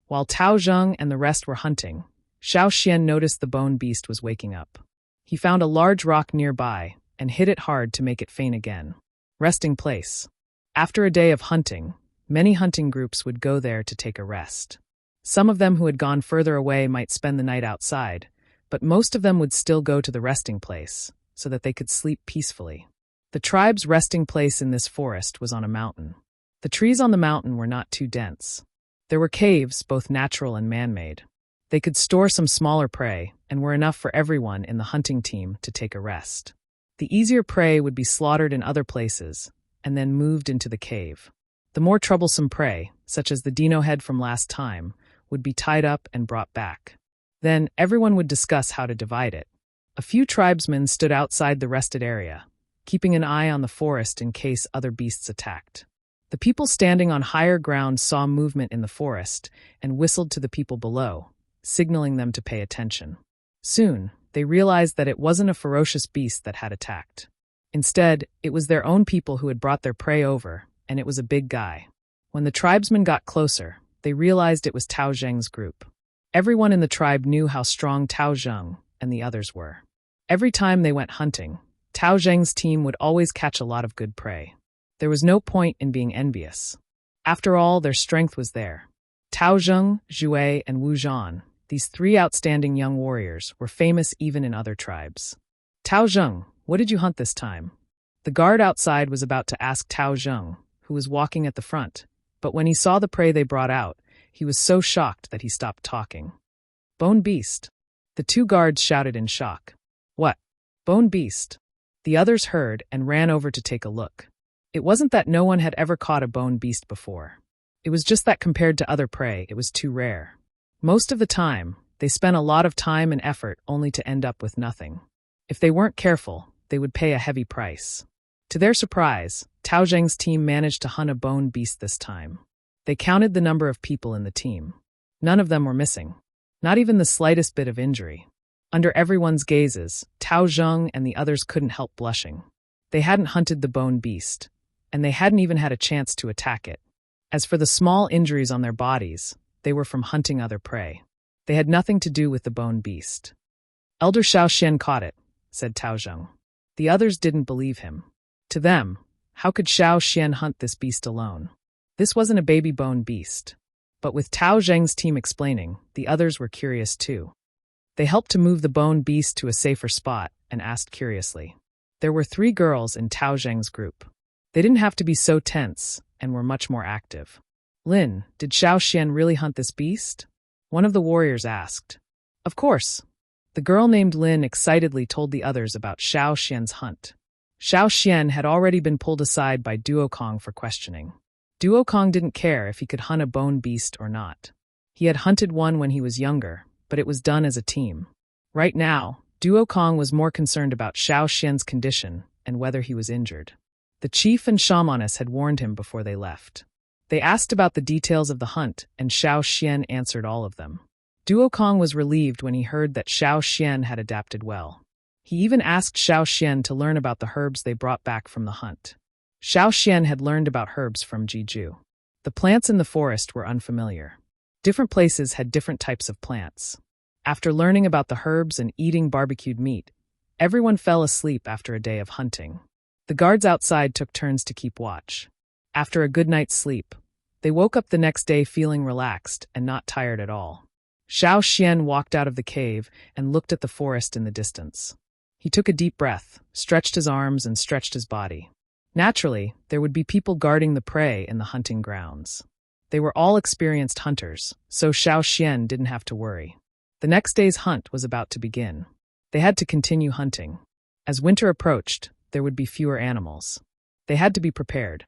While Tao Zheng and the rest were hunting, Xiao Xian noticed the bone beast was waking up. He found a large rock nearby and hit it hard to make it faint again. Resting place. After a day of hunting, many hunting groups would go there to take a rest. Some of them who had gone further away might spend the night outside, but most of them would still go to the resting place so that they could sleep peacefully. The tribe's resting place in this forest was on a mountain. The trees on the mountain were not too dense. There were caves, both natural and man-made. They could store some smaller prey and were enough for everyone in the hunting team to take a rest. The easier prey would be slaughtered in other places and then moved into the cave. The more troublesome prey, such as the dino head from last time, would be tied up and brought back. Then everyone would discuss how to divide it. A few tribesmen stood outside the rested area, keeping an eye on the forest in case other beasts attacked. The people standing on higher ground saw movement in the forest and whistled to the people below, signaling them to pay attention. Soon, they realized that it wasn't a ferocious beast that had attacked. Instead, it was their own people who had brought their prey over, and it was a big guy. When the tribesmen got closer, they realized it was Tao Zheng's group. Everyone in the tribe knew how strong Tao Zheng and the others were. Every time they went hunting, Tao Zheng's team would always catch a lot of good prey. There was no point in being envious. After all, their strength was there. Tao Zheng, Zhui, and Wu Zhan, these three outstanding young warriors, were famous even in other tribes. Tao Zheng, what did you hunt this time? The guard outside was about to ask Tao Zheng, who was walking at the front, but when he saw the prey they brought out, he was so shocked that he stopped talking. Bone beast. The two guards shouted in shock. What? Bone beast. The others heard and ran over to take a look. It wasn't that no one had ever caught a bone beast before. It was just that compared to other prey, it was too rare. Most of the time, they spent a lot of time and effort only to end up with nothing. If they weren't careful, they would pay a heavy price. To their surprise, Tao Zheng's team managed to hunt a bone beast this time. They counted the number of people in the team. None of them were missing. Not even the slightest bit of injury. Under everyone's gazes, Tao Zheng and the others couldn't help blushing. They hadn't hunted the bone beast, and they hadn't even had a chance to attack it. As for the small injuries on their bodies, they were from hunting other prey. They had nothing to do with the bone beast. Elder Xiaoxian caught it, said Taozheng. The others didn't believe him. To them, how could Xiaoxian hunt this beast alone? This wasn't a baby bone beast. But with Tao Zheng's team explaining, the others were curious too. They helped to move the bone beast to a safer spot and asked curiously. There were 3 girls in Tao Zheng's group. They didn't have to be so tense and were much more active. Lin, did Xiaoxian really hunt this beast? One of the warriors asked. Of course. The girl named Lin excitedly told the others about Xiaoxian's hunt. Xiaoxian had already been pulled aside by Duokong for questioning. Duokong didn't care if he could hunt a bone beast or not. He had hunted one when he was younger, but it was done as a team. Right now, Duokong was more concerned about Xiaoxian's condition and whether he was injured. The chief and shamaness had warned him before they left. They asked about the details of the hunt, and Xiaoxian answered all of them. Duokong was relieved when he heard that Xiaoxian had adapted well. He even asked Xiaoxian to learn about the herbs they brought back from the hunt. Xiaoxian had learned about herbs from Jiju. The plants in the forest were unfamiliar. Different places had different types of plants. After learning about the herbs and eating barbecued meat, everyone fell asleep after a day of hunting. The guards outside took turns to keep watch. After a good night's sleep, they woke up the next day feeling relaxed and not tired at all. Xiaoxian walked out of the cave and looked at the forest in the distance. He took a deep breath, stretched his arms, and stretched his body. Naturally, there would be people guarding the prey in the hunting grounds. They were all experienced hunters, so Xiaoxian didn't have to worry. The next day's hunt was about to begin. They had to continue hunting. As winter approached, there would be fewer animals. They had to be prepared.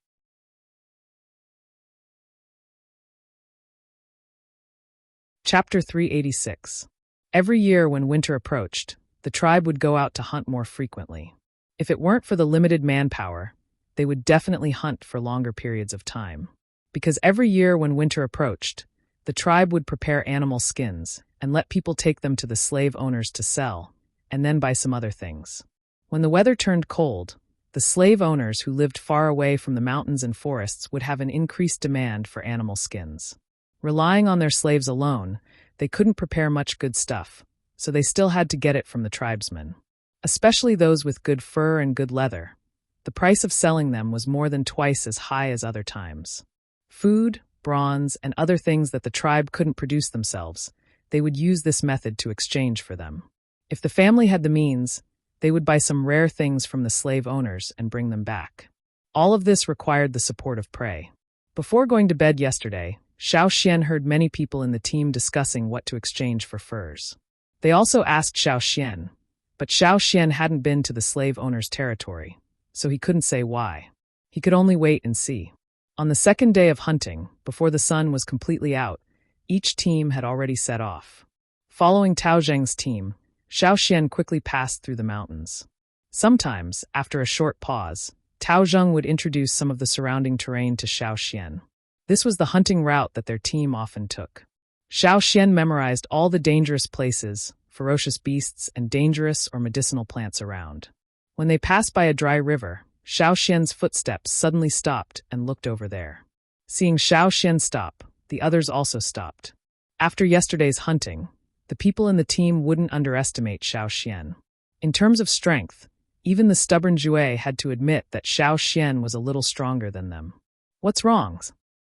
Chapter 386. Every year when winter approached, the tribe would go out to hunt more frequently. If it weren't for the limited manpower, they would definitely hunt for longer periods of time. Because every year when winter approached, the tribe would prepare animal skins and let people take them to the slave owners to sell, and then buy some other things. When the weather turned cold, the slave owners who lived far away from the mountains and forests would have an increased demand for animal skins. Relying on their slaves alone, they couldn't prepare much good stuff, so they still had to get it from the tribesmen. Especially those with good fur and good leather. The price of selling them was more than twice as high as other times. Food, bronze, and other things that the tribe couldn't produce themselves, they would use this method to exchange for them. If the family had the means, they would buy some rare things from the slave owners and bring them back. All of this required the support of prey. Before going to bed yesterday, Xiaoxian heard many people in the team discussing what to exchange for furs. They also asked Xiaoxian, but Xiaoxian hadn't been to the slave owner's territory, so he couldn't say why. He could only wait and see. On the second day of hunting, before the sun was completely out, each team had already set off. Following Tao Zheng's team, Xiaoxian quickly passed through the mountains. Sometimes, after a short pause, Tao Zheng would introduce some of the surrounding terrain to Xiaoxian. This was the hunting route that their team often took. Xiaoxian memorized all the dangerous places, ferocious beasts, and dangerous or medicinal plants around. When they passed by a dry river, Xiaoxian's footsteps suddenly stopped and looked over there. Seeing Xiaoxian stop, the others also stopped. After yesterday's hunting, the people in the team wouldn't underestimate Xiaoxian. In terms of strength, even the stubborn Jue had to admit that Xiaoxian was a little stronger than them. What's wrong?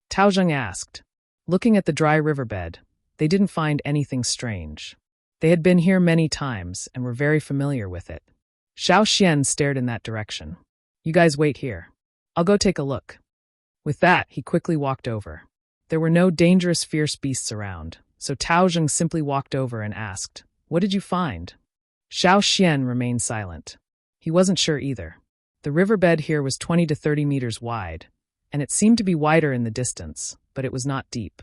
Tao Zheng asked. Looking at the dry riverbed, they didn't find anything strange. They had been here many times and were very familiar with it. Xiaoxian stared in that direction. You guys wait here. I'll go take a look. With that, he quickly walked over. There were no dangerous fierce beasts around, so Tao Zheng simply walked over and asked, What did you find? Xiaoxian remained silent. He wasn't sure either. The riverbed here was 20 to 30 meters wide, and it seemed to be wider in the distance, but it was not deep.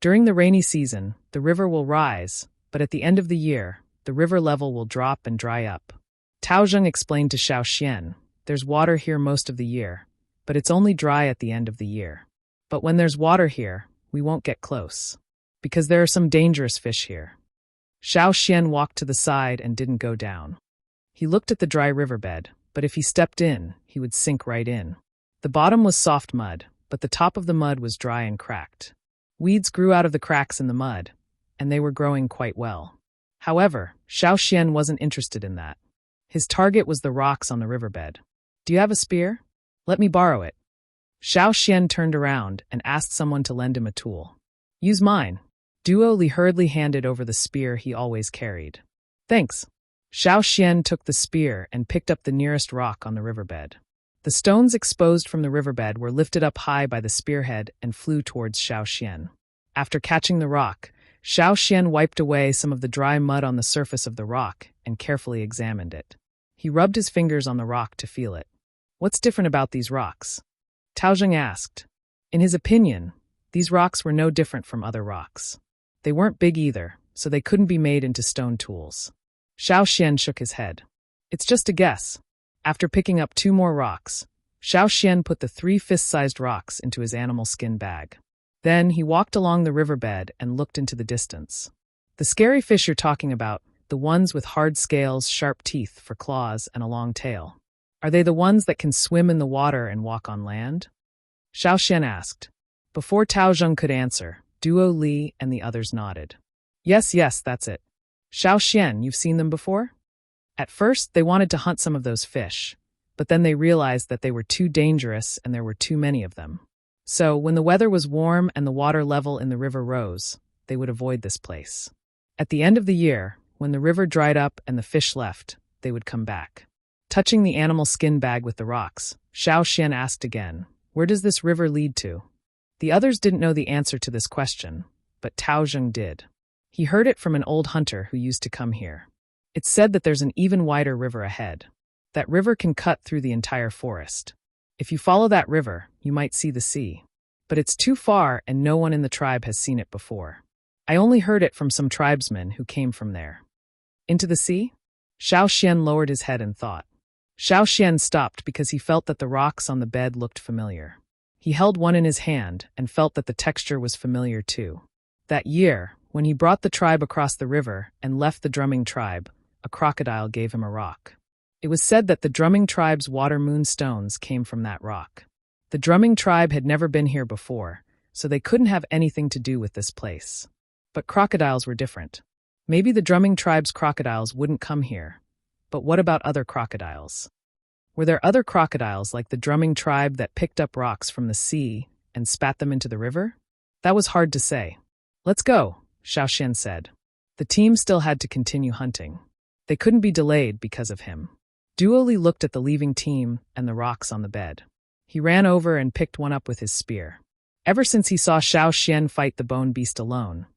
During the rainy season, the river will rise, but at the end of the year, the river level will drop and dry up. Tao Zheng explained to Xiaoxian, There's water here most of the year, but it's only dry at the end of the year. But when there's water here, we won't get close, because there are some dangerous fish here. Xiaoxian walked to the side and didn't go down. He looked at the dry riverbed, but if he stepped in, he would sink right in. The bottom was soft mud, but the top of the mud was dry and cracked. Weeds grew out of the cracks in the mud, and they were growing quite well. However, Xiao Xian wasn't interested in that. His target was the rocks on the riverbed. "Do you have a spear? Let me borrow it." Xiao Xian turned around and asked someone to lend him a tool. "Use mine." Duo Li hurriedly handed over the spear he always carried. "Thanks." Xiao Xian took the spear and picked up the nearest rock on the riverbed. The stones exposed from the riverbed were lifted up high by the spearhead and flew towards Xiao Xian. After catching the rock, Xiao Xian wiped away some of the dry mud on the surface of the rock and carefully examined it. He rubbed his fingers on the rock to feel it. "What's different about these rocks?" Tao Zheng asked. In his opinion, these rocks were no different from other rocks. They weren't big either, so they couldn't be made into stone tools. Xiao Xian shook his head. "It's just a guess." After picking up 2 more rocks, Xiao Xian put the 3 fist-sized rocks into his animal skin bag. Then he walked along the riverbed and looked into the distance. "The scary fish you're talking about, the ones with hard scales, sharp teeth for claws, and a long tail. Are they the ones that can swim in the water and walk on land?" Xiao Xian asked. Before Tao Zheng could answer, Duo Li and the others nodded. Yes, that's it. Xiao Xian, you've seen them before?" At first, they wanted to hunt some of those fish, but then they realized that they were too dangerous and there were too many of them. So, when the weather was warm and the water level in the river rose, they would avoid this place. At the end of the year, when the river dried up and the fish left, they would come back. Touching the animal skin bag with the rocks, Xiao Xian asked again, "Where does this river lead to?" The others didn't know the answer to this question, but Tao Zheng did. He heard it from an old hunter who used to come here. It's said that there's an even wider river ahead. That river can cut through the entire forest. If you follow that river, you might see the sea. But it's too far and no one in the tribe has seen it before. I only heard it from some tribesmen who came from there. Into the sea? Xiao Xian lowered his head and thought. Xiao Xian stopped because he felt that the rocks on the bed looked familiar. He held one in his hand and felt that the texture was familiar too. That year, when he brought the tribe across the river and left the drumming tribe, a crocodile gave him a rock. It was said that the drumming tribe's water moon stones came from that rock. The drumming tribe had never been here before, so they couldn't have anything to do with this place. But crocodiles were different. Maybe the drumming tribe's crocodiles wouldn't come here. But what about other crocodiles? Were there other crocodiles like the drumming tribe that picked up rocks from the sea and spat them into the river? That was hard to say. "Let's go," Xiao Xian said. The team still had to continue hunting. They couldn't be delayed because of him. Duo Li looked at the leaving team and the rocks on the bed. He ran over and picked one up with his spear. Ever since he saw Xiao Xian fight the bone beast alone,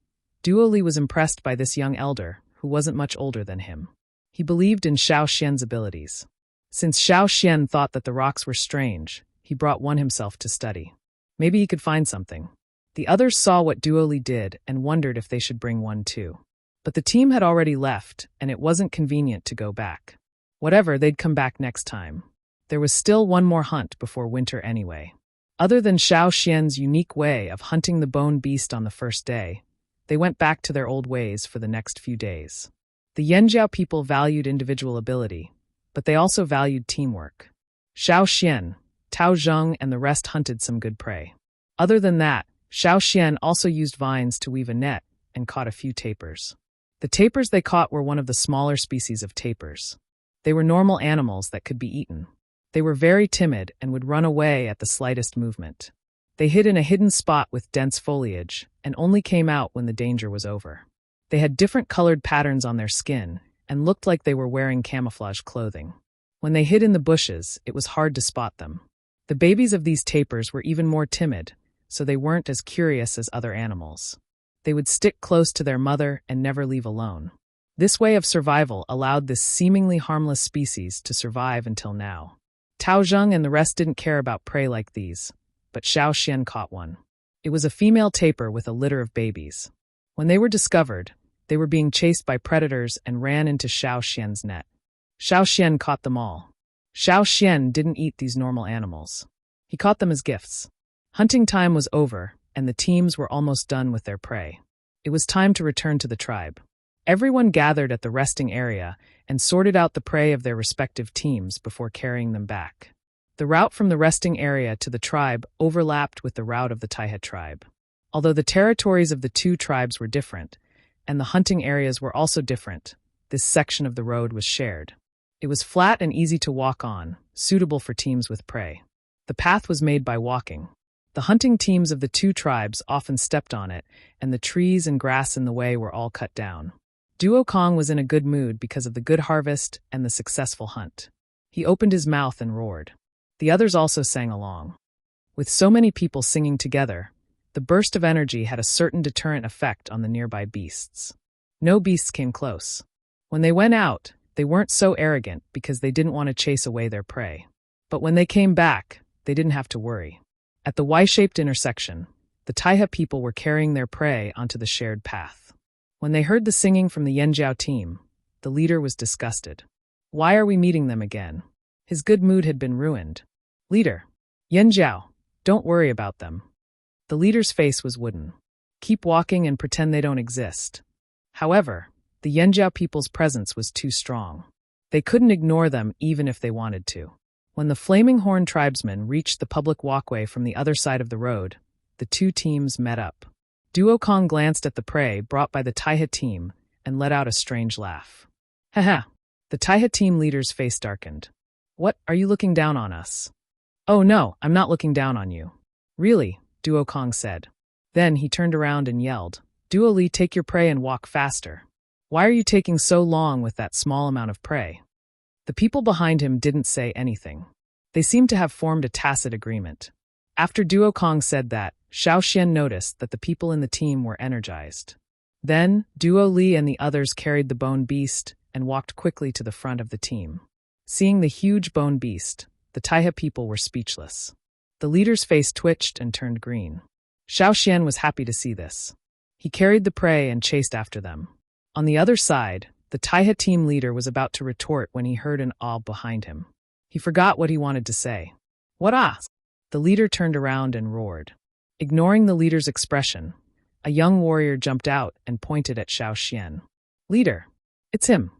Duo Li was impressed by this young elder who wasn't much older than him. He believed in Xiao Xian's abilities. Since Xiao Xian thought that the rocks were strange, he brought one himself to study. Maybe he could find something. The others saw what Duo Li did and wondered if they should bring one too. But the team had already left, and it wasn't convenient to go back. Whatever, they'd come back next time. There was still one more hunt before winter anyway. Other than Xiao Xian's unique way of hunting the bone beast on the first day, they went back to their old ways for the next few days. The Yanjiao people valued individual ability, but they also valued teamwork. Xiao Xian, Tao Zheng, and the rest hunted some good prey. Other than that, Xiao Xian also used vines to weave a net and caught a few tapirs. The tapirs they caught were one of the smaller species of tapirs. They were normal animals that could be eaten. They were very timid and would run away at the slightest movement. They hid in a hidden spot with dense foliage and only came out when the danger was over. They had different colored patterns on their skin and looked like they were wearing camouflage clothing. When they hid in the bushes, it was hard to spot them. The babies of these tapirs were even more timid, so they weren't as curious as other animals. They would stick close to their mother and never leave alone. This way of survival allowed this seemingly harmless species to survive until now. Tao Zheng and the rest didn't care about prey like these, but Xiao Xian caught one. It was a female tapir with a litter of babies. When they were discovered, they were being chased by predators and ran into Xiao Xian's net. Xiao Xian caught them all. Xiao Xian didn't eat these normal animals. He caught them as gifts. Hunting time was over, and the teams were almost done with their prey. It was time to return to the tribe. Everyone gathered at the resting area and sorted out the prey of their respective teams before carrying them back. The route from the resting area to the tribe overlapped with the route of the Taiha tribe. Although the territories of the two tribes were different, and the hunting areas were also different, this section of the road was shared. It was flat and easy to walk on, suitable for teams with prey. The path was made by walking. The hunting teams of the two tribes often stepped on it, and the trees and grass in the way were all cut down. Duo Kong was in a good mood because of the good harvest and the successful hunt. He opened his mouth and roared. The others also sang along. With so many people singing together, the burst of energy had a certain deterrent effect on the nearby beasts. No beasts came close. When they went out, they weren't so arrogant because they didn't want to chase away their prey. But when they came back, they didn't have to worry. At the Y-shaped intersection, the Taiha people were carrying their prey onto the shared path. When they heard the singing from the Yanjiao team, the leader was disgusted. Why are we meeting them again? His good mood had been ruined. Leader, Yanjiao, don't worry about them. The leader's face was wooden. Keep walking and pretend they don't exist. However, the Yanjiao people's presence was too strong. They couldn't ignore them even if they wanted to. When the Flaming Horn tribesmen reached the public walkway from the other side of the road, the two teams met up. Duo Kong glanced at the prey brought by the Taiha team and let out a strange laugh. Haha, the Taiha team leader's face darkened. What, are you looking down on us? Oh no, I'm not looking down on you. Really, Duo Kong said. Then he turned around and yelled, Duo Li, take your prey and walk faster. Why are you taking so long with that small amount of prey? The people behind him didn't say anything. They seemed to have formed a tacit agreement. After Duo Kong said that, Xiao Xian noticed that the people in the team were energized. Then, Duo Li and the others carried the bone beast and walked quickly to the front of the team. Seeing the huge bone beast, the Taiha people were speechless. The leader's face twitched and turned green. Xiao Xian was happy to see this. He carried the prey and chased after them. On the other side, the Taiha team leader was about to retort when he heard an awe behind him. He forgot what he wanted to say. What ah? The leader turned around and roared. Ignoring the leader's expression, a young warrior jumped out and pointed at Xiao Xian. Leader, it's him.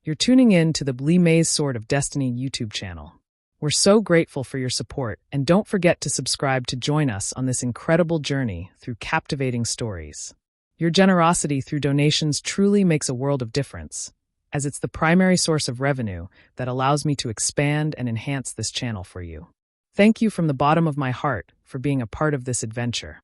You're tuning in to the Li Mei's Sword of Destiny YouTube channel. We're so grateful for your support, and don't forget to subscribe to join us on this incredible journey through captivating stories. Your generosity through donations truly makes a world of difference, as it's the primary source of revenue that allows me to expand and enhance this channel for you. Thank you from the bottom of my heart for being a part of this adventure.